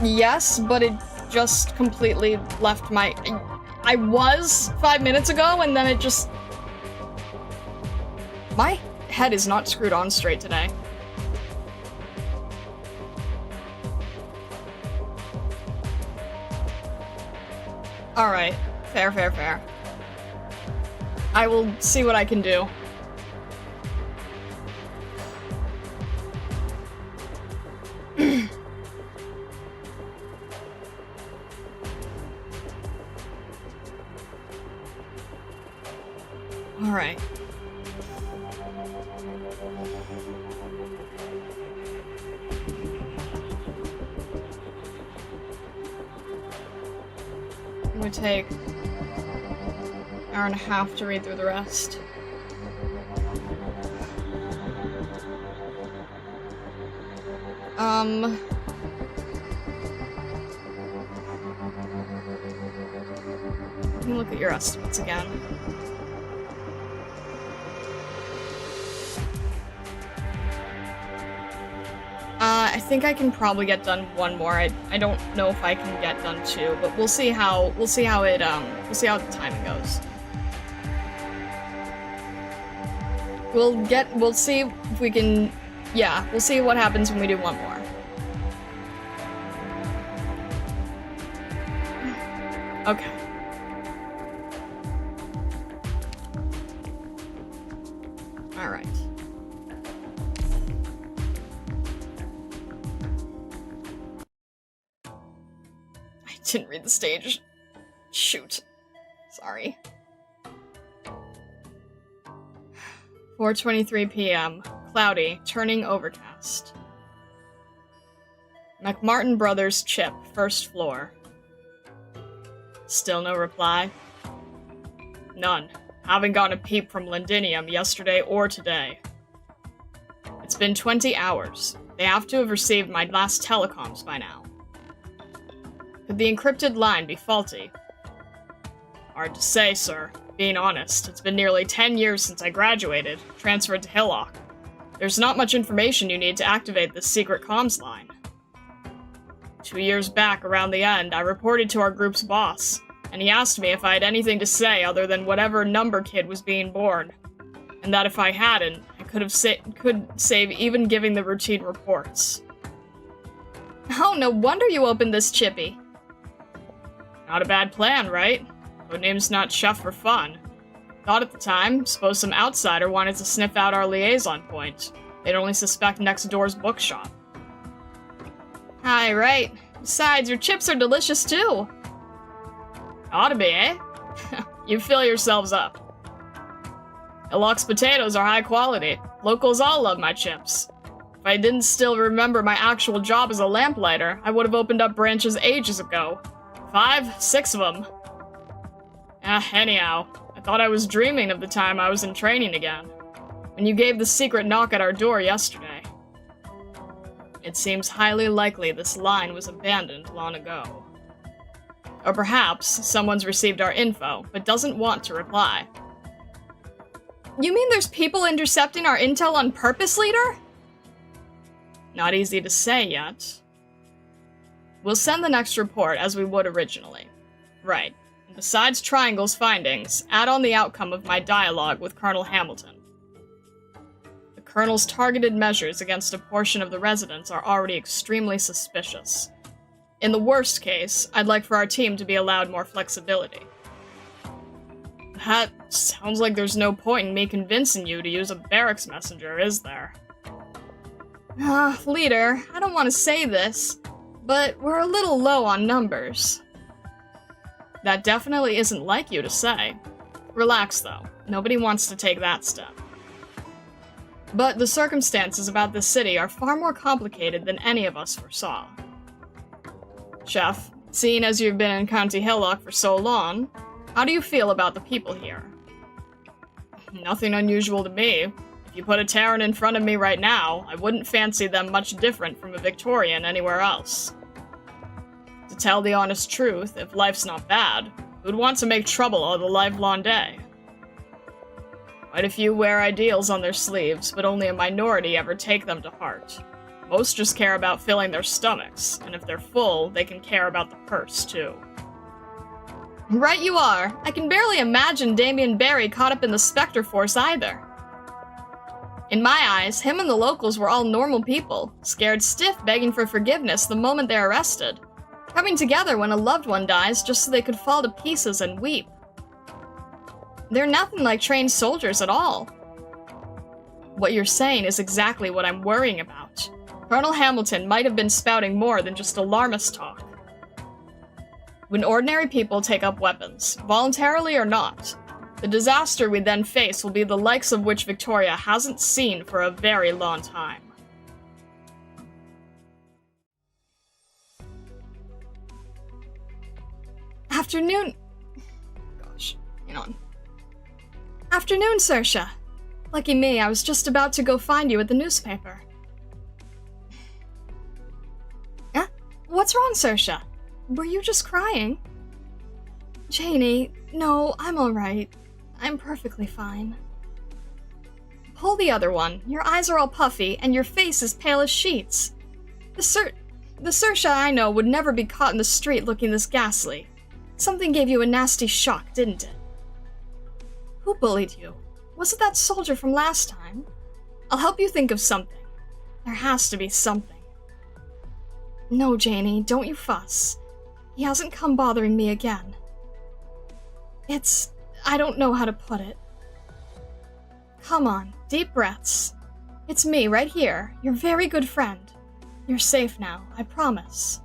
Speaker 1: Yes, but it just completely left my... I was 5 minutes ago, and then it just... My head is not screwed on straight today. Alright. Fair, fair, fair. I will see what I can do. Alright. It would take an hour and a half to read through the rest. Let me look at your estimates again. I think I can probably get done one more. I don't know if I can get done two, but we'll see how the timing goes. We'll see if we can, yeah, we'll see what happens when we do one more. Okay. All right. Didn't read the stage. Shoot. Sorry. 4:23 p.m. Cloudy, turning overcast. McMartin Brothers Chip, first floor. Still no reply? None. Haven't gotten a peep from Londinium yesterday or today. It's been 20 hours. They have to have received my last telecoms by now. Could the encrypted line be faulty? Hard to say, sir. Being honest, it's been nearly 10 years since I graduated, transferred to Hillock. There's not much information you need to activate this secret comms line. 2 years back, around the end, I reported to our group's boss, and he asked me if I had anything to say other than whatever number kid was being born, and that if I hadn't, I could save even giving the routine reports.
Speaker 3: Oh, no wonder you opened this, Chippy.
Speaker 1: Not a bad plan, right? Codename's not Chef for fun. Thought at the time, suppose some outsider wanted to sniff out our liaison point. They'd only suspect next door's bookshop.
Speaker 3: Aye, right. Besides, your chips are delicious too.
Speaker 1: Ought to be, eh? You fill yourselves up. Hillock's potatoes are high quality. Locals all love my chips. If I didn't still remember my actual job as a lamplighter, I would have opened up branches ages ago. 5, 6 of them. Anyhow, I thought I was dreaming of the time I was in training again, when you gave the secret knock at our door yesterday. It seems highly likely this line was abandoned long ago. Or perhaps someone's received our info, but doesn't want to reply.
Speaker 3: You mean there's people intercepting our intel on purpose, leader?
Speaker 1: Not easy to say yet. We'll send the next report as we would originally. Right. And besides Triangle's findings, add on the outcome of my dialogue with Colonel Hamilton. The Colonel's targeted measures against a portion of the residents are already extremely suspicious. In the worst case, I'd like for our team to be allowed more flexibility. That sounds like there's no point in me convincing you to use a barracks messenger, is there?
Speaker 3: Leader, I don't want to say this, but we're a little low on numbers.
Speaker 1: That definitely isn't like you to say. Relax, though. Nobody wants to take that step. But the circumstances about this city are far more complicated than any of us foresaw. Chef, seeing as you've been in County Hillock for so long, how do you feel about the people here? Nothing unusual to me. If you put a Terran in front of me right now, I wouldn't fancy them much different from a Victorian anywhere else. To tell the honest truth, if life's not bad, who'd want to make trouble all the livelong day? Quite a few wear ideals on their sleeves, but only a minority ever take them to heart. Most just care about filling their stomachs, and if they're full, they can care about the purse, too.
Speaker 3: Right you are. I can barely imagine Damien Barry caught up in the Spectre Force either. In my eyes, him and the locals were all normal people, scared stiff begging for forgiveness the moment they're arrested, coming together when a loved one dies just so they could fall to pieces and weep. They're nothing like trained soldiers at all. What you're saying is exactly what I'm worrying about. Colonel Hamilton might have been spouting more than just alarmist talk. When ordinary people take up weapons, voluntarily or not, the disaster we then face will be the likes of which Victoria hasn't seen for a very long time. Afternoon... Gosh, hang on. Afternoon, Saoirse. Lucky me, I was just about to go find you at the newspaper. Huh? What's wrong, Saoirse? Were you just crying? Janie, no, I'm alright. I'm perfectly fine. Pull the other one. Your eyes are all puffy, and your face is pale as sheets. The Saoirse I know would never be caught in the street looking this ghastly. Something gave you a nasty shock, didn't it? Who bullied you? Was it that soldier from last time? I'll help you think of something. There has to be something. No, Janie, don't you fuss. He hasn't come bothering me again. I don't know how to put it. Come on, deep breaths. It's me, right here, your very good friend. You're safe now, I promise.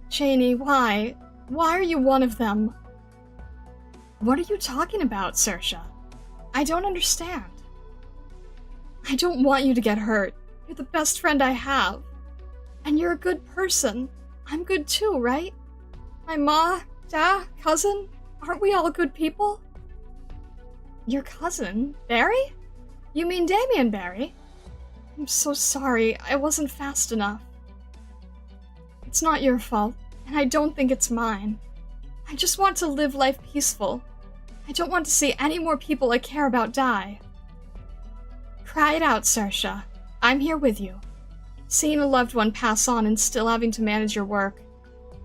Speaker 3: Janie, why? Why are you one of them? What are you talking about, Saoirse? I don't understand. I don't want you to get hurt. You're the best friend I have. And you're a good person. I'm good too, right? My ma, da, cousin, aren't we all good people? Your cousin? Barry? You mean Damien Barry? I'm so sorry, I wasn't fast enough. It's not your fault, and I don't think it's mine. I just want to live life peaceful. I don't want to see any more people I care about die. Cry it out, Saoirse. I'm here with you. Seeing a loved one pass on and still having to manage your work,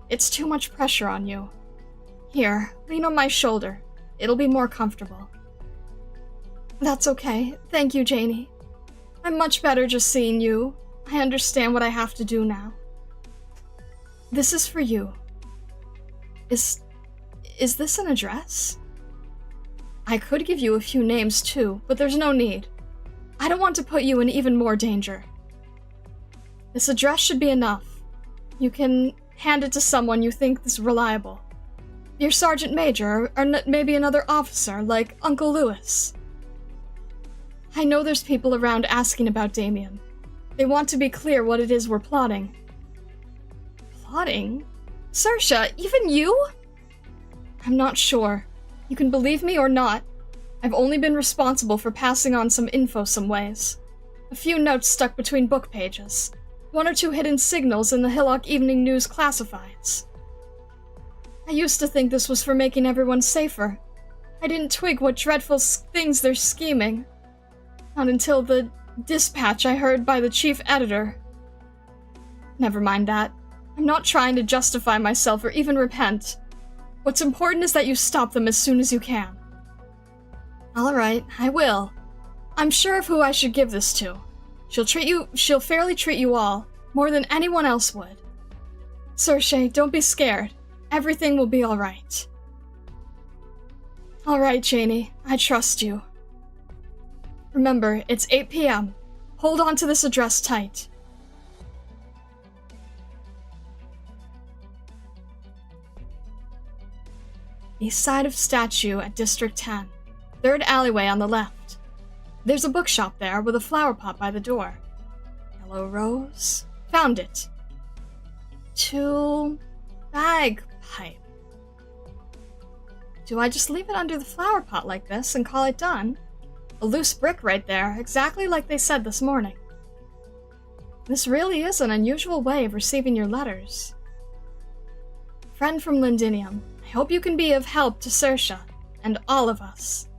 Speaker 3: it's too much pressure on you. Here, lean on my shoulder. It'll be more comfortable. That's okay. Thank you, Janie. I'm much better just seeing you. I understand what I have to do now. This is for you. Is this an address? I could give you a few names too, but there's no need. I don't want to put you in even more danger. This address should be enough. You can hand it to someone you think is reliable. Your sergeant major, or maybe another officer, like Uncle Lewis. I know there's people around asking about Damien. They want to be clear what it is we're plotting. Plotting? Saoirse, even you? I'm not sure. You can believe me or not. I've only been responsible for passing on some info some ways. A few notes stuck between book pages. 1 or 2 hidden signals in the Hillock Evening News classifieds. I used to think this was for making everyone safer. I didn't twig what dreadful things they're scheming. Not until the dispatch I heard by the chief editor. Never mind that. I'm not trying to justify myself or even repent. What's important is that you stop them as soon as you can. Alright, I will. I'm sure of who I should give this to. She'll fairly treat you all, more than anyone else would. Saoirse, don't be scared. Everything will be alright. Alright, Janie, I trust you. Remember, it's 8 p.m. Hold on to this address tight. East side of statue at District 10. Third alleyway on the left. There's a bookshop there with a flower pot by the door. Yellow rose. Found it. 2 bagpipe. Do I just leave it under the flower pot like this and call it done? A loose brick right there, exactly like they said this morning. This really is an unusual way of receiving your letters. Friend from Lindinium, I hope you can be of help to Saoirse, and all of us.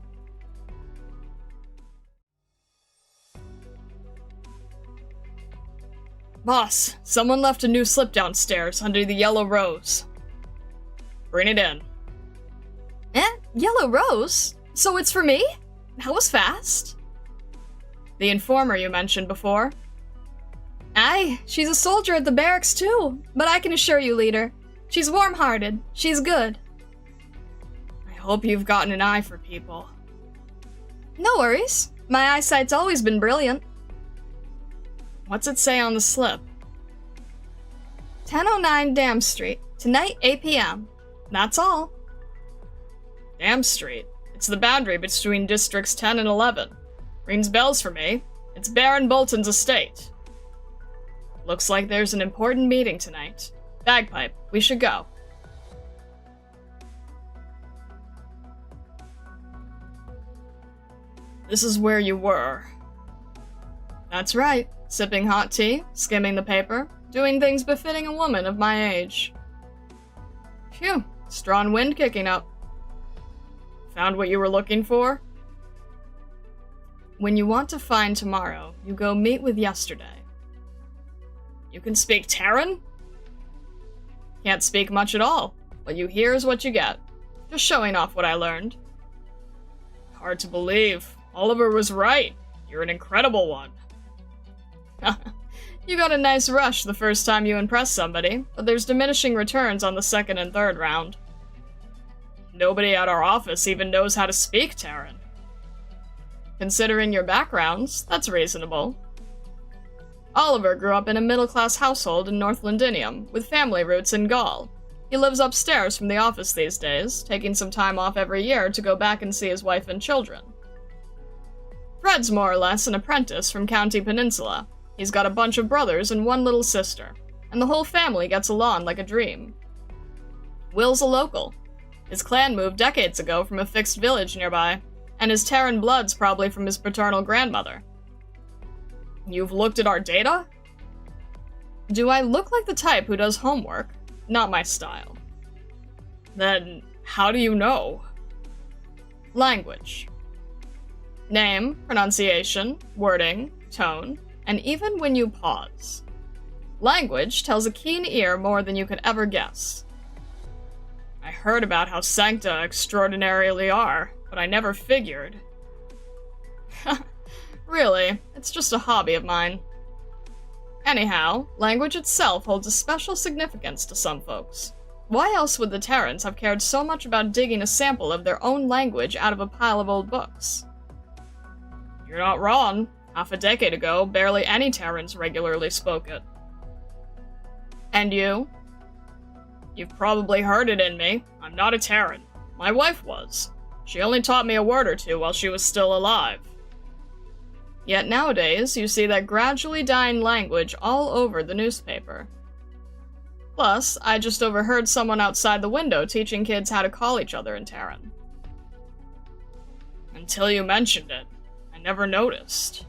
Speaker 1: Boss, someone left a new slip downstairs under the yellow rose. Bring it in.
Speaker 3: Yellow rose? So it's for me? That was fast.
Speaker 1: The informer you mentioned before?
Speaker 3: Aye, she's a soldier at the barracks too, but I can assure you, leader, she's warm-hearted, she's good.
Speaker 1: I hope you've gotten an eye for people.
Speaker 3: No worries, my eyesight's always been brilliant.
Speaker 1: What's it say on the slip?
Speaker 3: 1009 Dam Street, tonight 8 p.m. That's all.
Speaker 1: Dam Street. It's the boundary between Districts 10 and 11. Rings bells for me. It's Baron Bolton's estate. Looks like there's an important meeting tonight. Bagpipe, we should go. This is where you were. That's right. Sipping hot tea, skimming the paper, doing things befitting a woman of my age. Phew, strong wind kicking up. Found what you were looking for? When you want to find tomorrow, you go meet with yesterday. You can speak Terran? Can't speak much at all. What you hear is what you get. Just showing off what I learned. Hard to believe. Oliver was right. You're an incredible one. You got a nice rush the first time you impress somebody, but there's diminishing returns on the second and third round. Nobody at our office even knows how to speak Terran. Considering your backgrounds, that's reasonable. Oliver grew up in a middle-class household in North Lindinium, with family roots in Gaul. He lives upstairs from the office these days, taking some time off every year to go back and see his wife and children. Fred's more or less an apprentice from County Peninsula. He's got a bunch of brothers and one little sister, and the whole family gets along like a dream. Will's a local. His clan moved decades ago from a fixed village nearby, and his Terran blood's probably from his paternal grandmother. You've looked at our data? Do I look like the type who does homework? Not my style. Then, how do you know? Language. Name, pronunciation, wording, tone, and even when you pause. Language tells a keen ear more than you could ever guess. I heard about how sancta extraordinarily are, but I never figured. Really, it's just a hobby of mine. Anyhow, language itself holds a special significance to some folks. Why else would the Terrans have cared so much about digging a sample of their own language out of a pile of old books? You're not wrong. Half a decade ago, barely any Terrans regularly spoke it. And you? You've probably heard it in me. I'm not a Terran. My wife was. She only taught me a word or two while she was still alive. Yet nowadays, you see that gradually dying language all over the newspaper. Plus, I just overheard someone outside the window teaching kids how to call each other in Terran. Until you mentioned it, I never noticed.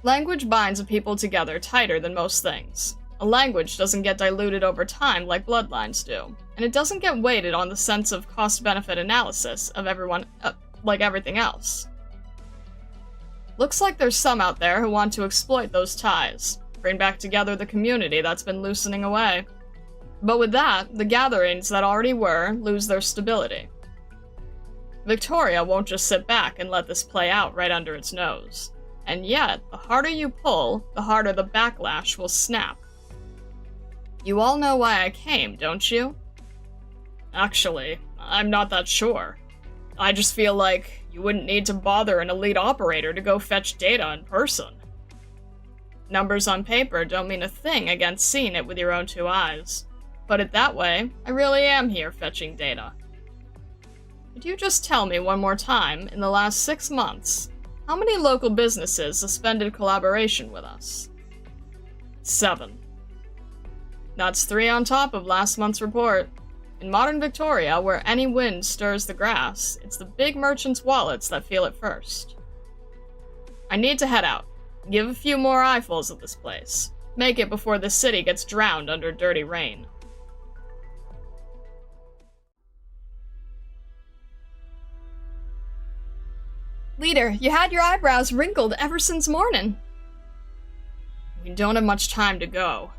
Speaker 1: Language binds a people together tighter than most things. A language doesn't get diluted over time like bloodlines do, and it doesn't get weighted on the sense of cost-benefit analysis of everyone, like everything else. Looks like there's some out there who want to exploit those ties, bring back together the community that's been loosening away. But with that, the gatherings that already were lose their stability. Victoria won't just sit back and let this play out right under its nose. And yet, the harder you pull, the harder the backlash will snap. You all know why I came, don't you? Actually, I'm not that sure. I just feel like you wouldn't need to bother an elite operator to go fetch data in person. Numbers on paper don't mean a thing against seeing it with your own 2 eyes. Put it that way, I really am here fetching data. Could you just tell me one more time, in the last 6 months, how many local businesses suspended collaboration with us? 7. That's 3 on top of last month's report. In modern Victoria, where any wind stirs the grass, it's the big merchants' wallets that feel it first. I need to head out. Give a few more eyefuls of this place. Make it before the city gets drowned under dirty rain.
Speaker 3: Leader, you had your eyebrows wrinkled ever since morning.
Speaker 1: We don't have much time to go.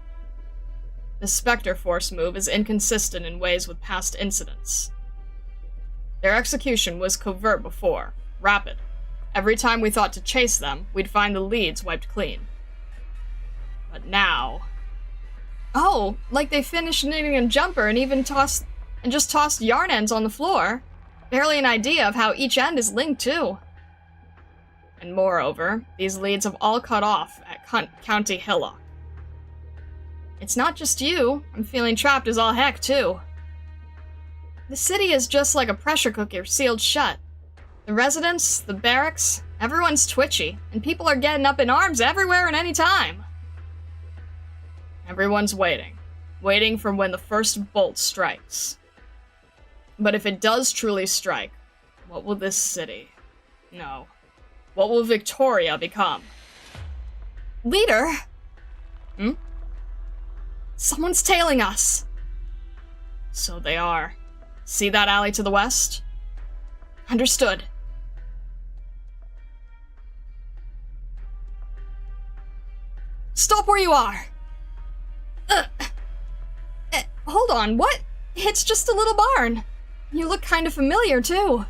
Speaker 1: The Spectre Force move is inconsistent in ways with past incidents. Their execution was covert before, rapid. Every time we thought to chase them, we'd find the leads wiped clean. But now...
Speaker 3: Oh, like they finished knitting a jumper and just tossed yarn ends on the floor. Barely an idea of how each end is linked too.
Speaker 1: And moreover, these leads have all cut off at County Hillock.
Speaker 3: It's not just you. I'm feeling trapped as all heck, too. The city is just like a pressure cooker sealed shut. The residents, the barracks, everyone's twitchy, and people are getting up in arms everywhere and any time.
Speaker 1: Everyone's waiting. Waiting for when the first bolt strikes. But if it does truly strike, what will this city... No. What will Victoria become?
Speaker 3: Leader?
Speaker 1: Hmm?
Speaker 3: Someone's tailing us.
Speaker 1: So they are. See that alley to the west?
Speaker 3: Understood. Stop where you are! Hold on, what? It's just a little barn. You look kind of familiar, too.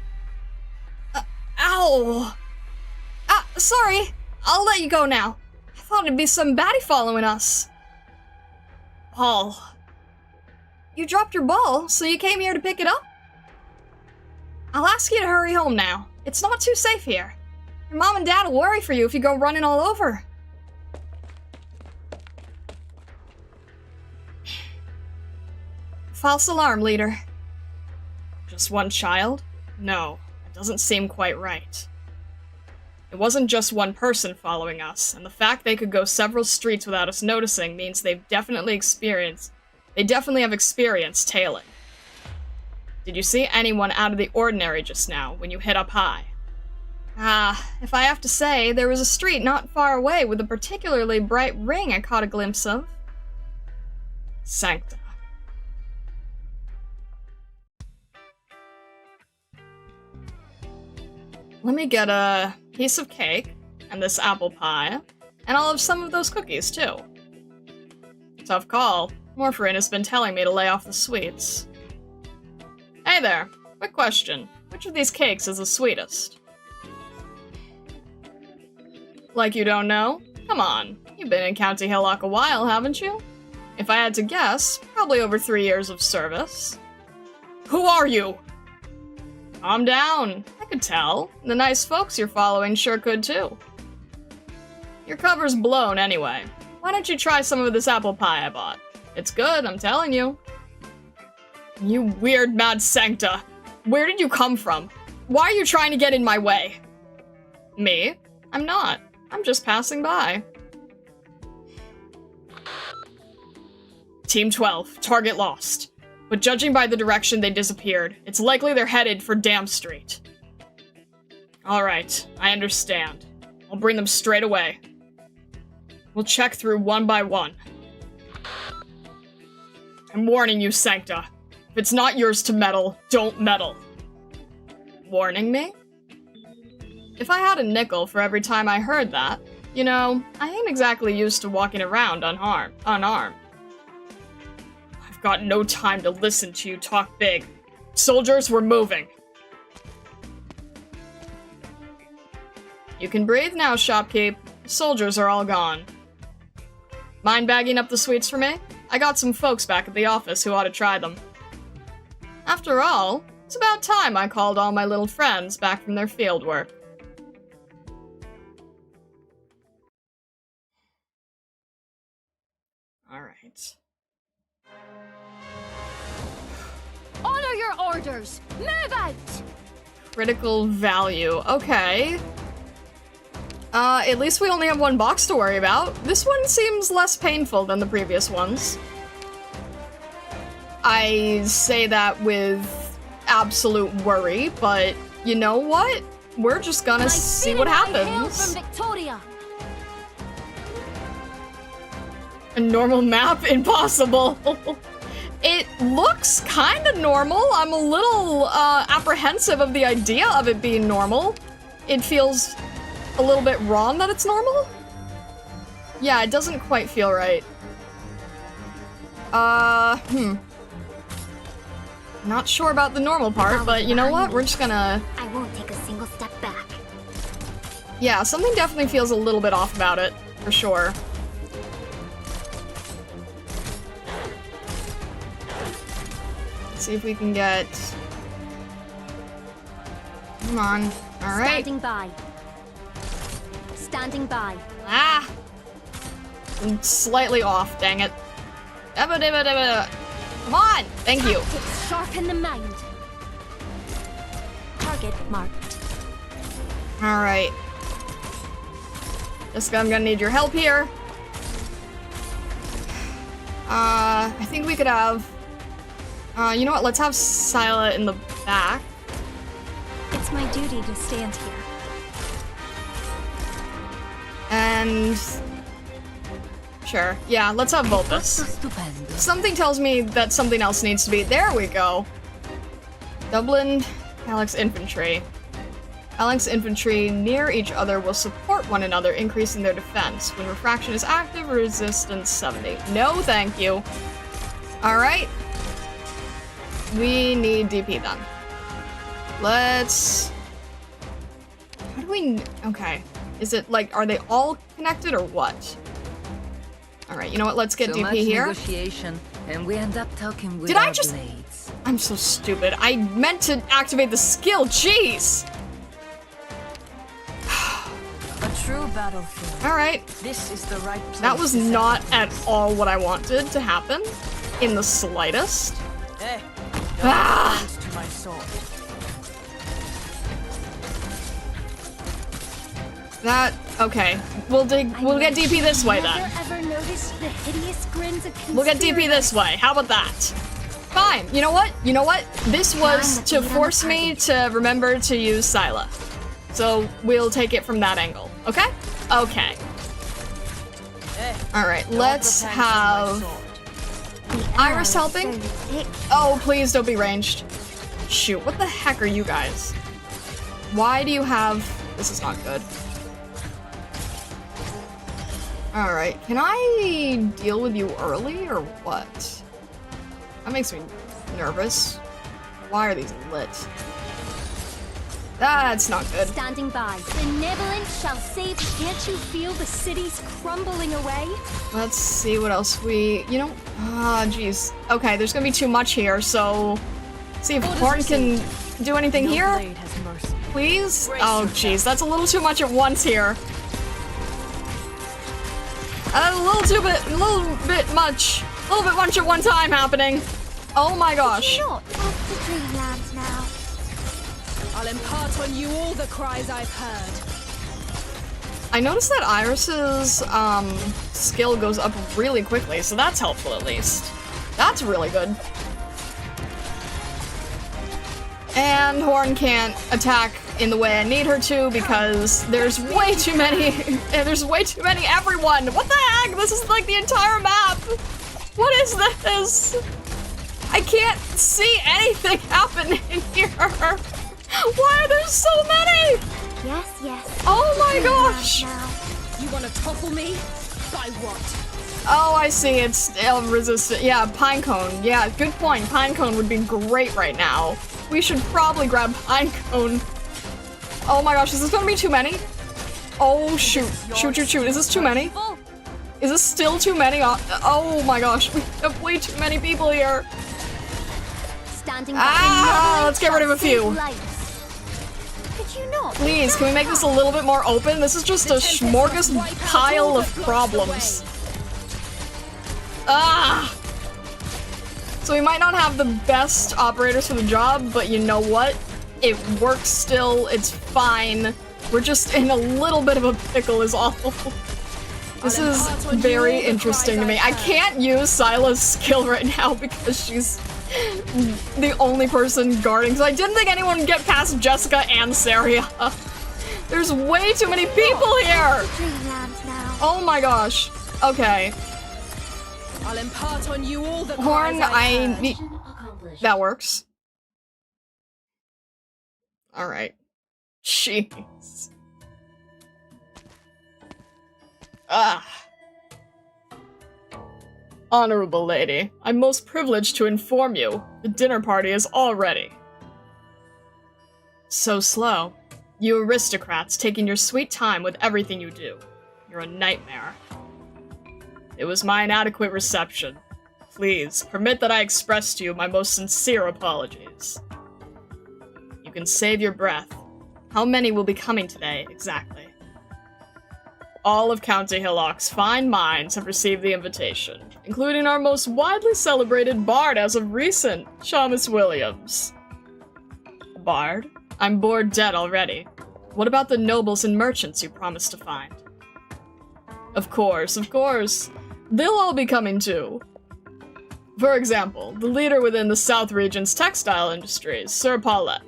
Speaker 3: Ow! Sorry. I'll let you go now. I thought it'd be some baddie following us. Ball. You dropped your ball, so you came here to pick it up? I'll ask you to hurry home now. It's not too safe here. Your mom and dad will worry for you if you go running all over. False alarm, leader.
Speaker 1: Just one child? No, it doesn't seem quite right. It wasn't just one person following us, and the fact they could go several streets without us noticing means they definitely have experienced tailing. Did you see anyone out of the ordinary just now, when you hit up high?
Speaker 3: If I have to say, there was a street not far away with a particularly bright ring I caught a glimpse of.
Speaker 1: Sancta. Let me get a piece of cake, and this apple pie, and I'll have some of those cookies, too. Tough call. Morphin has been telling me to lay off the sweets. Hey there, quick question. Which of these cakes is the sweetest? Like you don't know? Come on, you've been in County Hillock a while, haven't you? If I had to guess, probably over 3 years of service. Who are you? Calm down. I could tell. The nice folks you're following sure could too. Your cover's blown anyway. Why don't you try some of this apple pie I bought? It's good, I'm telling you. You weird mad Sancta. Where did you come from? Why are you trying to get in my way? Me? I'm not. I'm just passing by. Team 12, target lost. But judging by the direction they disappeared, it's likely they're headed for Dam Street. Alright, I understand. I'll bring them straight away. We'll check through one by one. I'm warning you, Sancta. If it's not yours to meddle, don't meddle. Warning me? If I had a nickel for every time I heard that, you know, I ain't exactly used to walking around unarmed. I've got no time to listen to you talk big. Soldiers, we're moving. You can breathe now, shopkeep. The soldiers are all gone. Mind bagging up the sweets for me? I got some folks back at the office who ought to try them. After all, It's about time I called all my little friends back from their field work. Alright.
Speaker 5: Honor your orders! Move out!
Speaker 1: Critical value. Okay. At least we only have one box to worry about. This one seems less painful than the previous ones. I say that with absolute worry, but you know what? We're just gonna see what happens.
Speaker 5: From Victoria.
Speaker 1: A normal map? Impossible. It looks kind of normal. I'm a little apprehensive of the idea of it being normal. It feels a little bit wrong that it's normal. Yeah, it doesn't quite feel right. Not sure about the normal part, but you know what? We're just gonna...
Speaker 2: I won't take a single step back.
Speaker 1: Yeah, something definitely feels a little bit off about it, for sure. Let's see if we can get... Come on. Alright.
Speaker 2: Standing by. Standing by.
Speaker 1: Ah! I'm slightly off, dang it. Come on! Thank you.
Speaker 2: Tactics sharpen the mind. Target marked.
Speaker 1: Alright. Jessica, I'm gonna need your help here. I think we could have... you know what? Let's have Scylla in the back.
Speaker 2: It's my duty to stand here.
Speaker 1: And... Sure. Yeah, let's have Voltus.
Speaker 4: Stupendo.
Speaker 1: Something tells me that something else needs to be... There we go! Dublin, Alex Infantry. Alex Infantry near each other will support one another, increasing their defense. When refraction is active, resistance 70. No, thank you. Alright. We need DP then. Let's... How do we... Okay. Is it like, are they all connected or what? Alright, you know what? Let's get
Speaker 4: So
Speaker 1: DP
Speaker 4: much
Speaker 1: here.
Speaker 4: negotiation, and we end up talking with
Speaker 1: Did I
Speaker 4: our
Speaker 1: just-
Speaker 4: blades.
Speaker 1: I'm so stupid. I meant to activate the skill. Jeez!
Speaker 4: A true battlefield.
Speaker 1: Alright.
Speaker 4: This is the right place.
Speaker 1: That was
Speaker 4: to set
Speaker 1: not
Speaker 4: up
Speaker 1: at
Speaker 4: base.
Speaker 1: all what I wanted to happen. In the slightest.
Speaker 4: Eh,
Speaker 1: Ah!
Speaker 4: no offense to my sword.
Speaker 1: That... Okay. We'll get DP this way then.
Speaker 2: Never ever noticed the hideous grins of
Speaker 1: We'll get DP this way. How about that? Fine. You know what? You know what? This was to force me to remember to use Scylla. So we'll take it from that angle. Okay? Okay. Alright, let's have Iris helping. Oh, please don't be ranged. Shoot, what the heck are you guys? Why do you have... This is not good. Alright, can I deal with you early or what? That makes me nervous. Why are these lit? That's not good.
Speaker 2: Standing by. Benevolent shall save. Can't you feel the cities crumbling away?
Speaker 1: Let's see what else we... You know... Ah, jeez. Okay, there's gonna be too much here, so... See if Horn can do anything here?
Speaker 4: Blade has mercy.
Speaker 1: Please? Oh, jeez, that's a little too much at once here. A little bit much at one time happening. Oh my gosh.
Speaker 2: Not off to dreamland now.
Speaker 5: I'll impart on you all the cries I've heard.
Speaker 1: I noticed that Iris's skill goes up really quickly, so that's helpful at least. That's really good. And Horn can't attack in the way I need her to because there's way too many. There's way too many everyone. What the heck? This is like the entire map. What is this? I can't see anything happening here. Why are there so many?
Speaker 2: Yes, yes.
Speaker 1: Oh my gosh.
Speaker 2: Now.
Speaker 5: You want to topple me? By what?
Speaker 1: Oh, I see. It's resistant. Yeah, Pinecone. Yeah, good point. Pinecone would be great right now. We should probably grab Pinecone. Oh my gosh, is this gonna be too many? Oh, shoot. Shoot. Is this too many? Is this still too many? Oh my gosh, we have way too many people here.
Speaker 2: standing
Speaker 3: Let's get rid of a few.
Speaker 2: Could you not?
Speaker 3: Please, can we make this a little bit more open? This is just a smorgasbord pile of problems. So we might not have the best operators for the job, but you know what? It works still, it's fine. We're just in a little bit of a pickle is all. This is very interesting to me. I can't use Sila's skill right now because she's the only person guarding, so I didn't think anyone would get past Jessica and Saria. There's way too many people here! Oh my gosh. Okay.
Speaker 5: I'll impart on you all the
Speaker 3: Horn, I need... That works. Alright. Jeez. Honorable lady, I'm most privileged to inform you. The dinner party is all ready. So slow. You aristocrats taking your sweet time with everything you do. You're a nightmare. It was my inadequate reception. Please, permit that I express to you my most sincere apologies. You can save your breath. How many will be coming today, exactly? All of County Hillock's fine minds have received the invitation, including our most widely celebrated bard as of recent, Shamus Williams. Bard? I'm bored dead already. What about the nobles and merchants you promised to find? Of course, of course. They'll all be coming too. For example, the leader within the South Region's textile industries, Sir Paulette.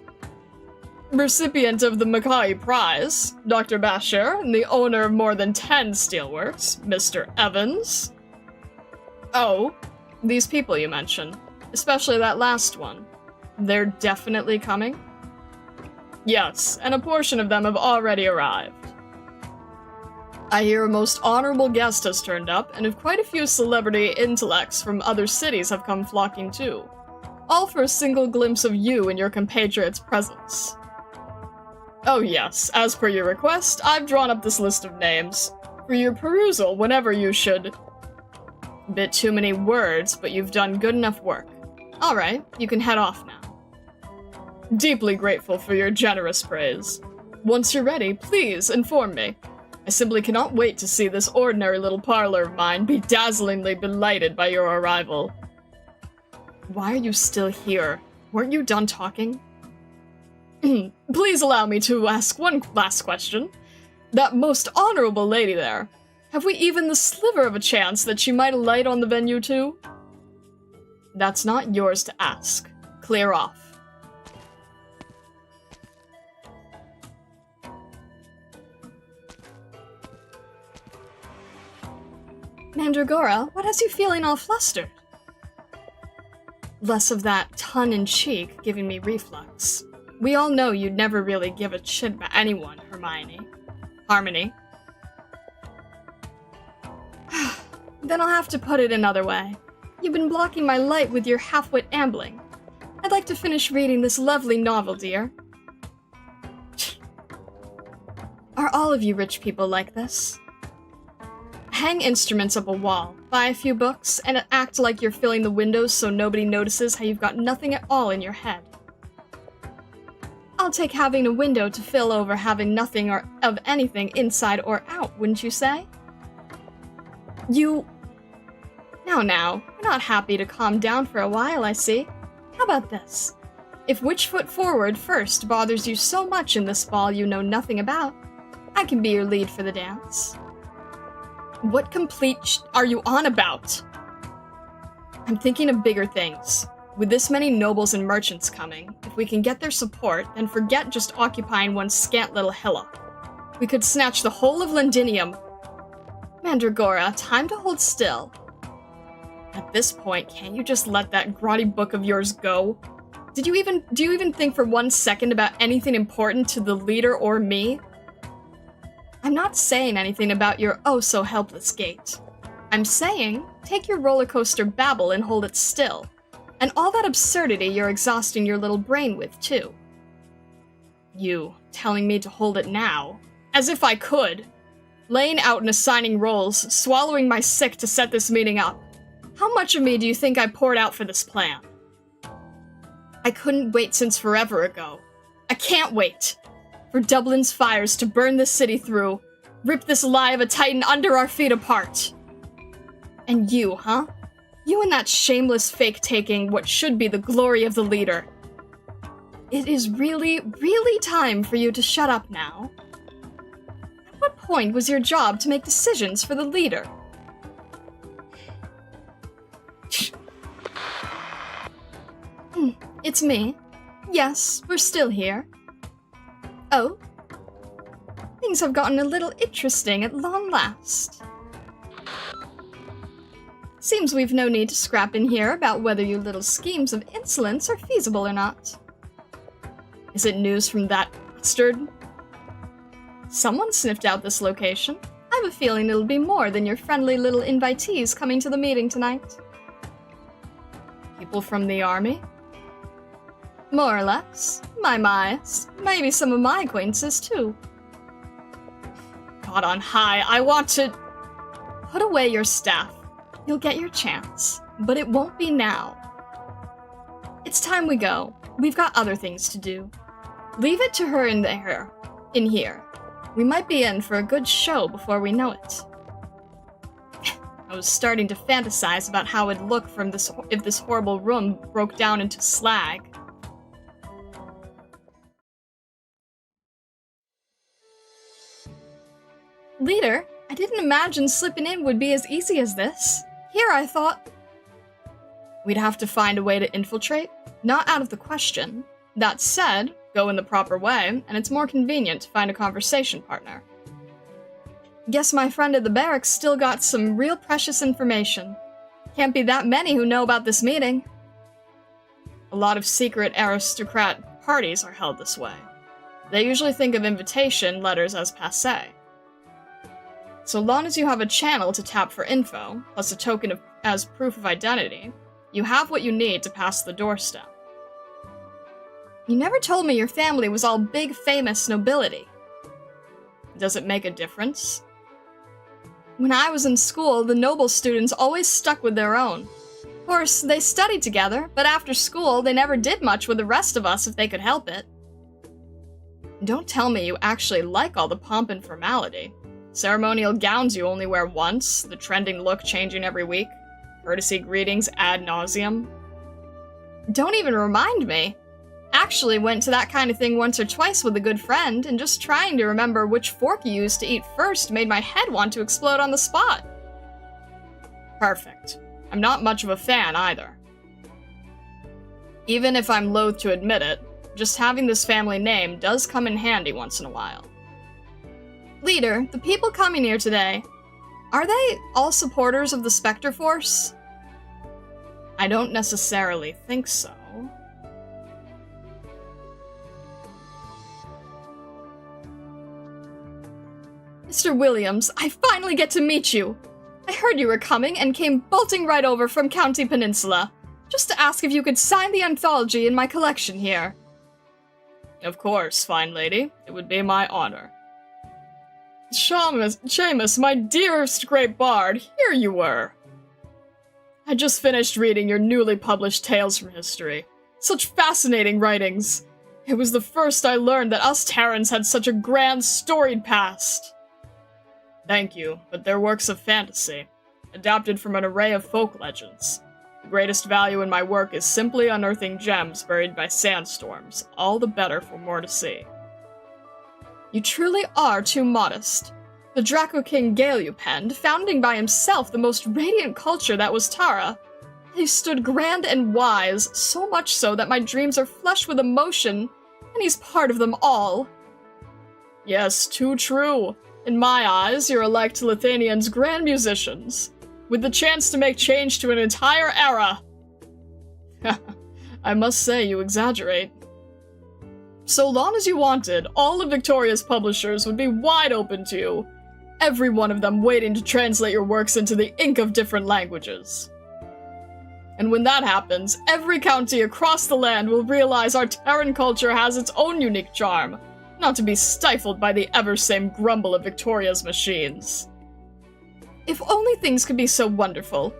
Speaker 3: Recipient of the Mackay Prize, Dr. Basher, and the owner of more than 10 steelworks, Mr. Evans. Oh, these people you mentioned, especially that last one. They're definitely coming? Yes, and a portion of them have already arrived. I hear a most honorable guest has turned up, and quite a few celebrity intellects from other cities have come flocking too. All for a single glimpse of you and your compatriots' presence. Oh yes, as per your request, I've drawn up this list of names. For your perusal whenever you should... Bit too many words, but you've done good enough work. Alright, you can head off now. Deeply grateful for your generous praise. Once you're ready, please inform me. I simply cannot wait to see this ordinary little parlor of mine be dazzlingly belighted by your arrival. Why are you still here? Weren't you done talking? Please allow me to ask one last question. That most honorable lady there, have we even the sliver of a chance that she might alight on the venue too? That's not yours to ask. Clear off. Mandragora, what has you feeling all flustered? Less of that tongue-in-cheek giving me reflux. We all know you'd never really give a shit about anyone, Harmony. Then I'll have to put it another way. You've been blocking my light with your half-wit ambling. I'd like to finish reading this lovely novel, dear. Are all of you rich people like this? Hang instruments up a wall, buy a few books, and act like you're filling the windows so nobody notices how you've got nothing at all in your head. I'll take having a window to fill over having nothing or of anything inside or out, wouldn't you say? You... Now, you're not happy to calm down for a while, I see. How about this? If which foot forward first bothers you so much in this ball you know nothing about, I can be your lead for the dance. What complete are you on about? I'm thinking of bigger things. With this many nobles and merchants coming, if we can get their support, then forget just occupying one scant little hillock. We could snatch the whole of Londinium. Mandragora, time to hold still. At this point, can't you just let that grotty book of yours go? Do you even think for 1 second about anything important to the leader or me? I'm not saying anything about your oh-so-helpless gait. I'm saying, take your roller coaster babble and hold it still. And all that absurdity you're exhausting your little brain with, too. You telling me to hold it now? As if I could. Laying out and assigning roles, swallowing my sick to set this meeting up. How much of me do you think I poured out for this plan? I couldn't wait since forever ago. I can't wait for Dublin's fires to burn this city through, rip this lie of a titan under our feet apart. And you, huh? You and that shameless fake taking what should be the glory of the leader. It is really, really time for you to shut up now. At what point was your job to make decisions for the leader? It's me. Yes, we're still here. Oh? Things have gotten a little interesting at long last. Seems we've no need to scrap in here about whether your little schemes of insolence are feasible or not. Is it news from that bastard? Someone sniffed out this location. I have a feeling it'll be more than your friendly little invitees coming to the meeting tonight. People from the army? More or less. My. Maybe some of my acquaintances, too. God on high, I want to... Put away your staff. You'll get your chance, but it won't be now. It's time we go. We've got other things to do. Leave it to her in here. We might be in for a good show before we know it. I was starting to fantasize about how it'd look from if this horrible room broke down into slag. Leader, I didn't imagine slipping in would be as easy as this. Here I thought... We'd have to find a way to infiltrate? Not out of the question. That said, go in the proper way, and it's more convenient to find a conversation partner. Guess my friend at the barracks still got some real precious information. Can't be that many who know about this meeting. A lot of secret aristocrat parties are held this way. They usually think of invitation letters as passé. So long as you have a channel to tap for info, plus a token as proof of identity, you have what you need to pass the doorstep. You never told me your family was all big, famous nobility. Does it make a difference? When I was in school, the noble students always stuck with their own. Of course, they studied together, but after school, they never did much with the rest of us if they could help it. Don't tell me you actually like all the pomp and formality. Ceremonial gowns you only wear once, the trending look changing every week, courtesy greetings ad nauseum. Don't even remind me. Actually went to that kind of thing once or twice with a good friend, and just trying to remember which fork you used to eat first made my head want to explode on the spot. Perfect. I'm not much of a fan either. Even if I'm loath to admit it, just having this family name does come in handy once in a while. Leader, the people coming here today, are they all supporters of the Spectre Force? I don't necessarily think so. Mr. Williams, I finally get to meet you! I heard you were coming and came bolting right over from County Peninsula, just to ask if you could sign the anthology in my collection here. Of course, fine lady. It would be my honor. Seamus, my dearest great bard, here you were. I just finished reading your newly published Tales from History. Such fascinating writings. It was the first I learned that us Terrans had such a grand, storied past. Thank you, but they're works of fantasy, adapted from an array of folk legends. The greatest value in my work is simply unearthing gems buried by sandstorms, all the better for more to see. You truly are too modest. The Draco King Gale you penned, founding by himself the most radiant culture that was Terra. He stood grand and wise, so much so that my dreams are flushed with emotion, and he's part of them all. Yes, too true. In my eyes, you're like to Lithanian's grand musicians, with the chance to make change to an entire era. I must say, you exaggerate. So long as you wanted, all of Victoria's publishers would be wide open to you, every one of them waiting to translate your works into the ink of different languages. And when that happens, every county across the land will realize our Terran culture has its own unique charm, not to be stifled by the ever-same grumble of Victoria's machines. If only things could be so wonderful.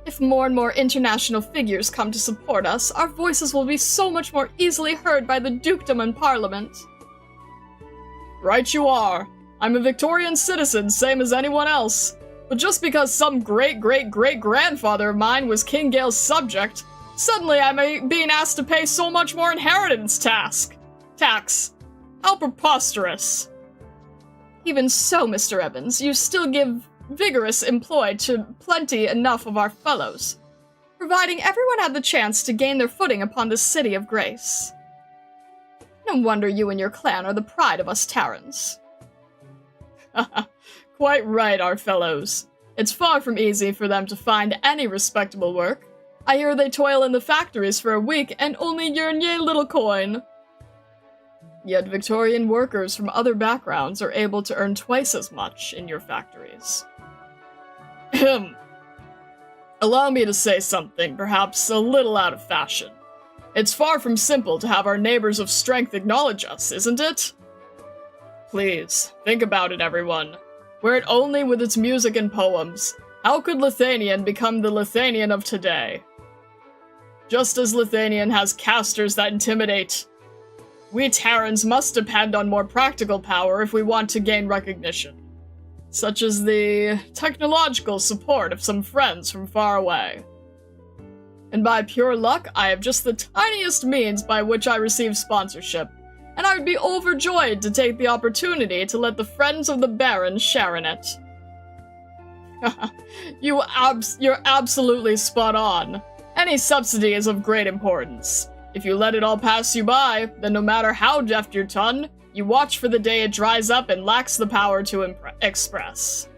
Speaker 1: If more and more international figures come to support us, our voices will be so much more easily heard by the dukedom and parliament. Right you are. I'm a Victorian citizen, same as anyone else. But just because some great-great-great-grandfather of mine was King Gale's subject, suddenly I'm being asked to pay so much more inheritance tax. How preposterous. Even so, Mr. Evans, you still give vigorous employ to plenty enough of our fellows, providing everyone had the chance to gain their footing upon this city of grace. No wonder you and your clan are the pride of us Terrans. Quite right, our fellows. It's far from easy for them to find any respectable work. I hear they toil in the factories for a week and only earn yea little coin. Yet Victorian workers from other backgrounds are able to earn twice as much in your factories. Allow me to say something, perhaps a little out of fashion. It's far from simple to have our neighbors of strength acknowledge us, isn't it? Please, think about it, everyone. Were it only with its music and poems, how could Lithanian become the Lithanian of today? Just as Lithanian has casters that intimidate, we Terrans must depend on more practical power if we want to gain recognition, such as the technological support of some friends from far away. And by pure luck, I have just the tiniest means by which I receive sponsorship, and I would be overjoyed to take the opportunity to let the friends of the Baron share in it. You're absolutely spot on. Any subsidy is of great importance. If you let it all pass you by, then no matter how deft your tongue, you watch for the day it dries up and lacks the power to express.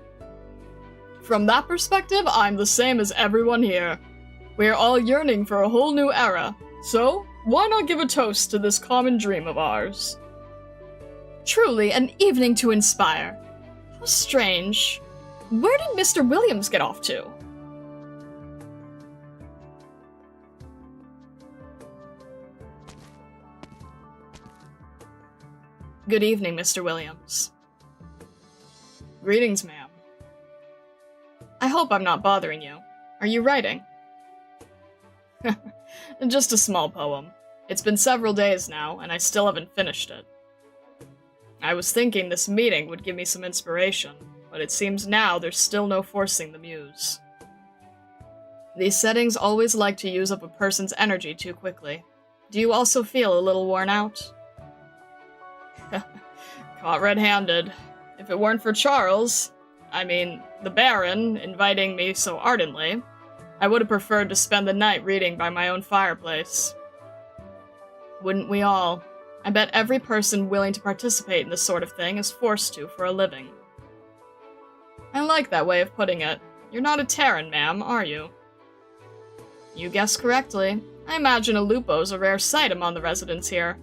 Speaker 1: From that perspective, I'm the same as everyone here. We are all yearning for a whole new era, so why not give a toast to this common dream of ours? Truly an evening to inspire. How strange. Where did Mr. Williams get off to? Good evening, Mr. Williams. Greetings, ma'am. I hope I'm not bothering you. Are you writing? Just a small poem. It's been several days now, and I still haven't finished it. I was thinking this meeting would give me some inspiration, but it seems now there's still no forcing the muse. These settings always like to use up a person's energy too quickly. Do you also feel a little worn out? Caught red-handed. If it weren't for Charles, the Baron, inviting me so ardently, I would have preferred to spend the night reading by my own fireplace. Wouldn't we all? I bet every person willing to participate in this sort of thing is forced to for a living. I like that way of putting it. You're not a Terran, ma'am, are you? You guessed correctly. I imagine a lupo's a rare sight among the residents here.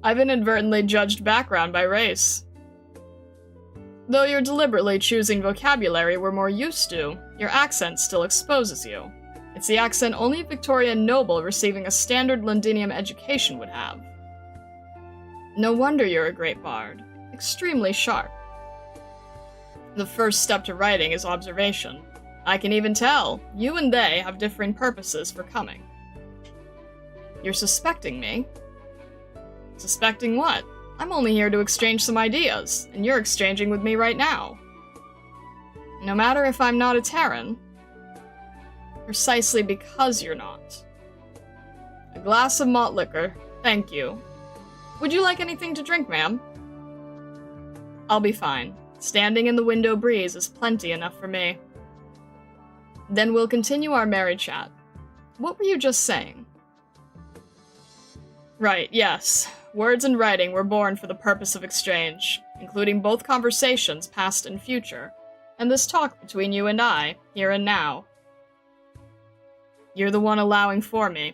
Speaker 1: I've inadvertently judged background by race. Though you're deliberately choosing vocabulary we're more used to, your accent still exposes you. It's the accent only a Victorian noble receiving a standard Londinium education would have. No wonder you're a great bard. Extremely sharp. The first step to writing is observation. I can even tell, you and they have differing purposes for coming. You're suspecting me? Suspecting what? I'm only here to exchange some ideas, and you're exchanging with me right now. No matter if I'm not a Terran, precisely because you're not. A glass of malt liquor, thank you. Would you like anything to drink, ma'am? I'll be fine. Standing in the window breeze is plenty enough for me. Then we'll continue our merry chat. What were you just saying? Right, yes. Words and writing were born for the purpose of exchange, including both conversations, past and future, and this talk between you and I, here and now. You're the one allowing for me.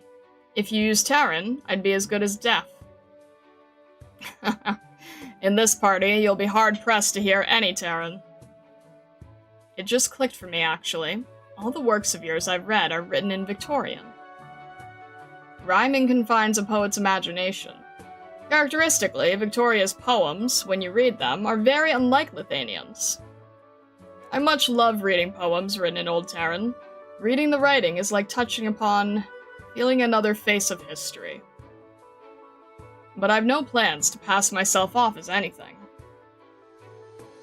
Speaker 1: If you use Terran, I'd be as good as deaf. In this party, you'll be hard-pressed to hear any Terran. It just clicked for me, actually. All the works of yours I've read are written in Victorian. Rhyming confines a poet's imagination. Characteristically, Victoria's poems, when you read them, are very unlike Lithanian's. I much love reading poems written in Old Terran. Reading the writing is like touching upon feeling another face of history. But I've no plans to pass myself off as anything.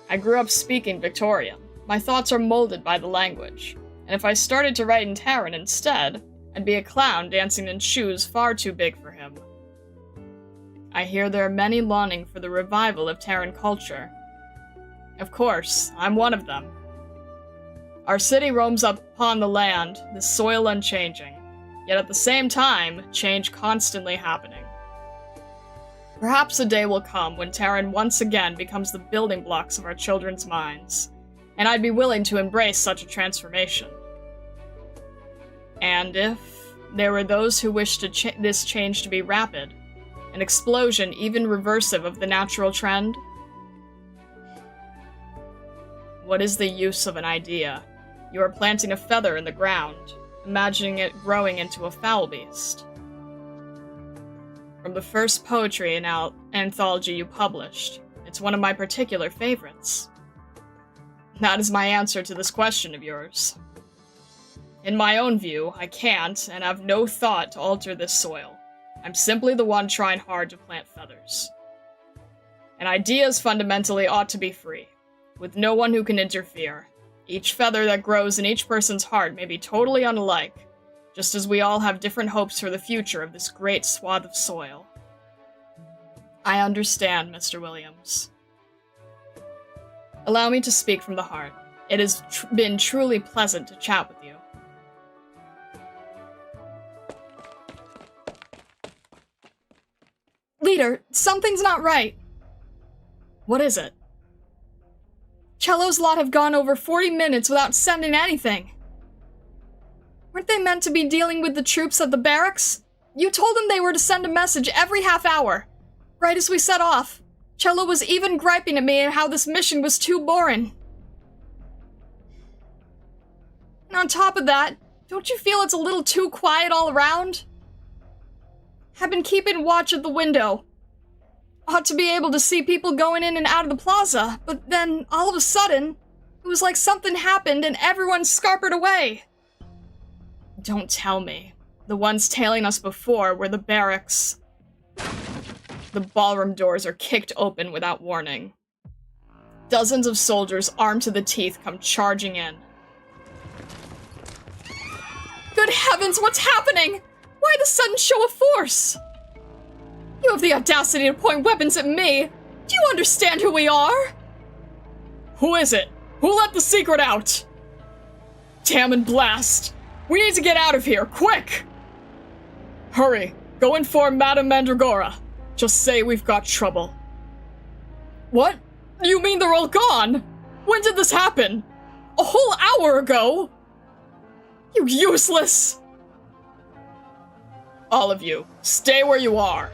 Speaker 1: I grew up speaking Victorian. My thoughts are molded by the language, and if I started to write in Terran instead, I'd be a clown dancing in shoes far too big for him. I hear there are many longing for the revival of Terran culture. Of course, I'm one of them. Our city roams up upon the land, the soil unchanging, yet at the same time, change constantly happening. Perhaps a day will come when Terran once again becomes the building blocks of our children's minds, and I'd be willing to embrace such a transformation. And if there were those who wished this change to be rapid, an explosion even reversive of the natural trend, what is the use of an idea? You are planting a feather in the ground, imagining it growing into a foul beast. From the first poetry anthology you published, it's one of my particular favorites. That is my answer to this question of yours. In my own view, I can't and have no thought to alter this soil. I'm simply the one trying hard to plant feathers. And ideas fundamentally ought to be free, with no one who can interfere. Each feather that grows in each person's heart may be totally unlike, just as we all have different hopes for the future of this great swath of soil. I understand, Mr. Williams. Allow me to speak from the heart. It has been truly pleasant to chat with you.
Speaker 3: Leader, something's not right.
Speaker 1: What is it?
Speaker 3: Cello's lot have gone over 40 minutes without sending anything. Weren't they meant to be dealing with the troops at the barracks? You told them they were to send a message every half hour. Right as we set off, Cello was even griping at me and how this mission was too boring. And on top of that, don't you feel it's a little too quiet all around? I've been keeping watch at the window. Ought to be able to see people going in and out of the plaza, but then, all of a sudden, it was like something happened and everyone scarpered away.
Speaker 1: Don't tell me. The ones tailing us before were the barracks. The ballroom doors are kicked open without warning. Dozens of soldiers armed to the teeth come charging in.
Speaker 3: Good heavens, what's happening? Why the sudden show of force? You have the audacity to point weapons at me. Do you understand who we are?
Speaker 1: Who is it? Who let the secret out? Damn and blast! We need to get out of here, quick! Hurry, go inform Madame Mandragora. Just say we've got trouble. What? You mean they're all gone? When did this happen? A whole hour ago? You useless! All of you, stay where you are.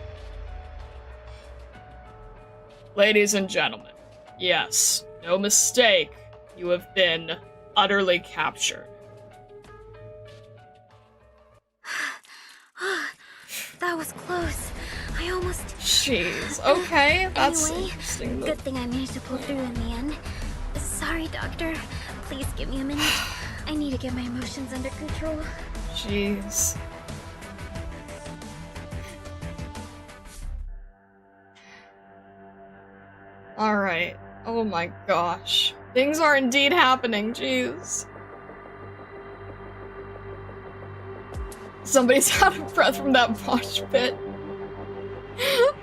Speaker 1: Ladies and gentlemen, yes, no mistake, you have been utterly captured.
Speaker 2: That was close. I almost...
Speaker 1: Jeez, okay, that's
Speaker 2: Anyway,
Speaker 1: interesting.
Speaker 2: Good thing I managed to pull through in the end. Sorry, Doctor. Please give me a minute. I need to get my emotions under control.
Speaker 1: Jeez. Alright. Oh my gosh. Things are indeed happening, jeez. Somebody's out of breath from that mosh pit.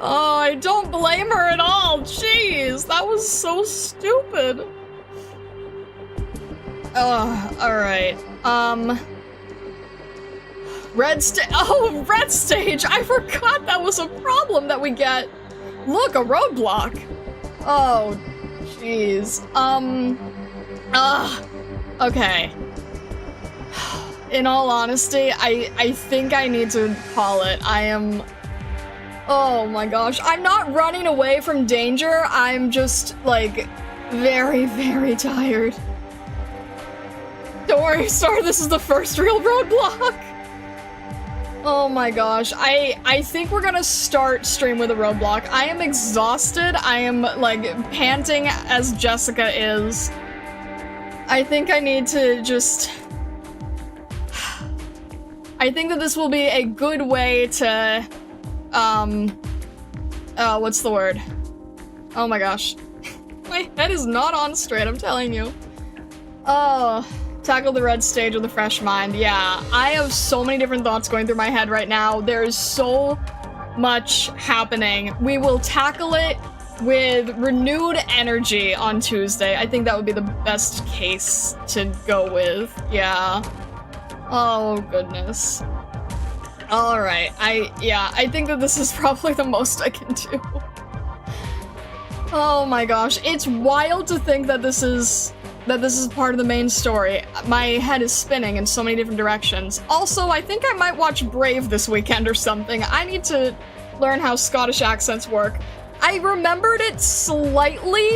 Speaker 1: Oh, I don't blame her at all. Jeez, that was so stupid. Alright. Red stage! I forgot that was a problem that we get. Look, a roadblock. Oh, jeez. Okay. In all honesty, I think I need to call it. Oh my gosh. I'm not running away from danger. I'm just, like, very, very tired. Don't worry, Star, this is the first real roadblock. Oh my gosh. I think we're gonna start stream with a roadblock. I am exhausted. I am, like, panting as Jessica is. I think I need to just... I think that this will be a good way to, what's the word? Oh my gosh. My head is not on straight, I'm telling you. Oh, tackle the red stage with a fresh mind. Yeah, I have so many different thoughts going through my head right now. There's so much happening. We will tackle it with renewed energy on Tuesday. I think that would be the best case to go with. Yeah. Oh, goodness. Alright, I think that this is probably the most I can do. Oh my gosh, it's wild to think that this is part of the main story. My head is spinning in so many different directions. Also, I think I might watch Brave this weekend or something. I need to learn how Scottish accents work. I remembered it slightly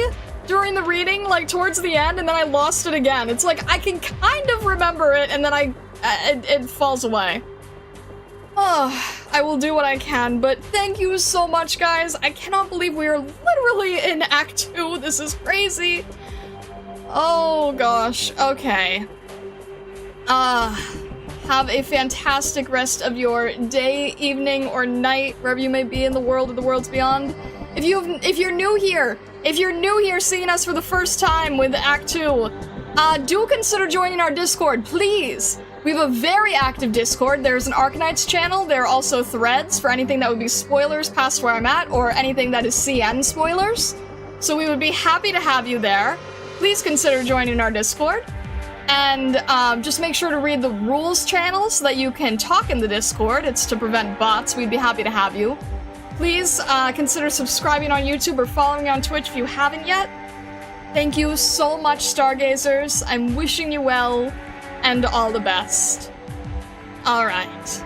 Speaker 1: during the reading, like towards the end, and then I lost it again. It's like I can kind of remember it, and then it falls away. Oh, I will do what I can, but thank you so much, guys. I cannot believe we are literally in Act 2. This is crazy. Oh, gosh. Okay. Have a fantastic rest of your day, evening, or night, wherever you may be in the world or the worlds beyond. If you're new here seeing us for the first time with Act 2, do consider joining our Discord, please. We have a very active Discord. There's an Arknights channel. There are also threads for anything that would be spoilers past where I'm at, or anything that is CN spoilers. So we would be happy to have you there. Please consider joining our Discord. And just make sure to read the rules channel so that you can talk in the Discord. It's to prevent bots. We'd be happy to have you. Please consider subscribing on YouTube or following me on Twitch if you haven't yet. Thank you so much, Stargazers. I'm wishing you well and all the best. All right.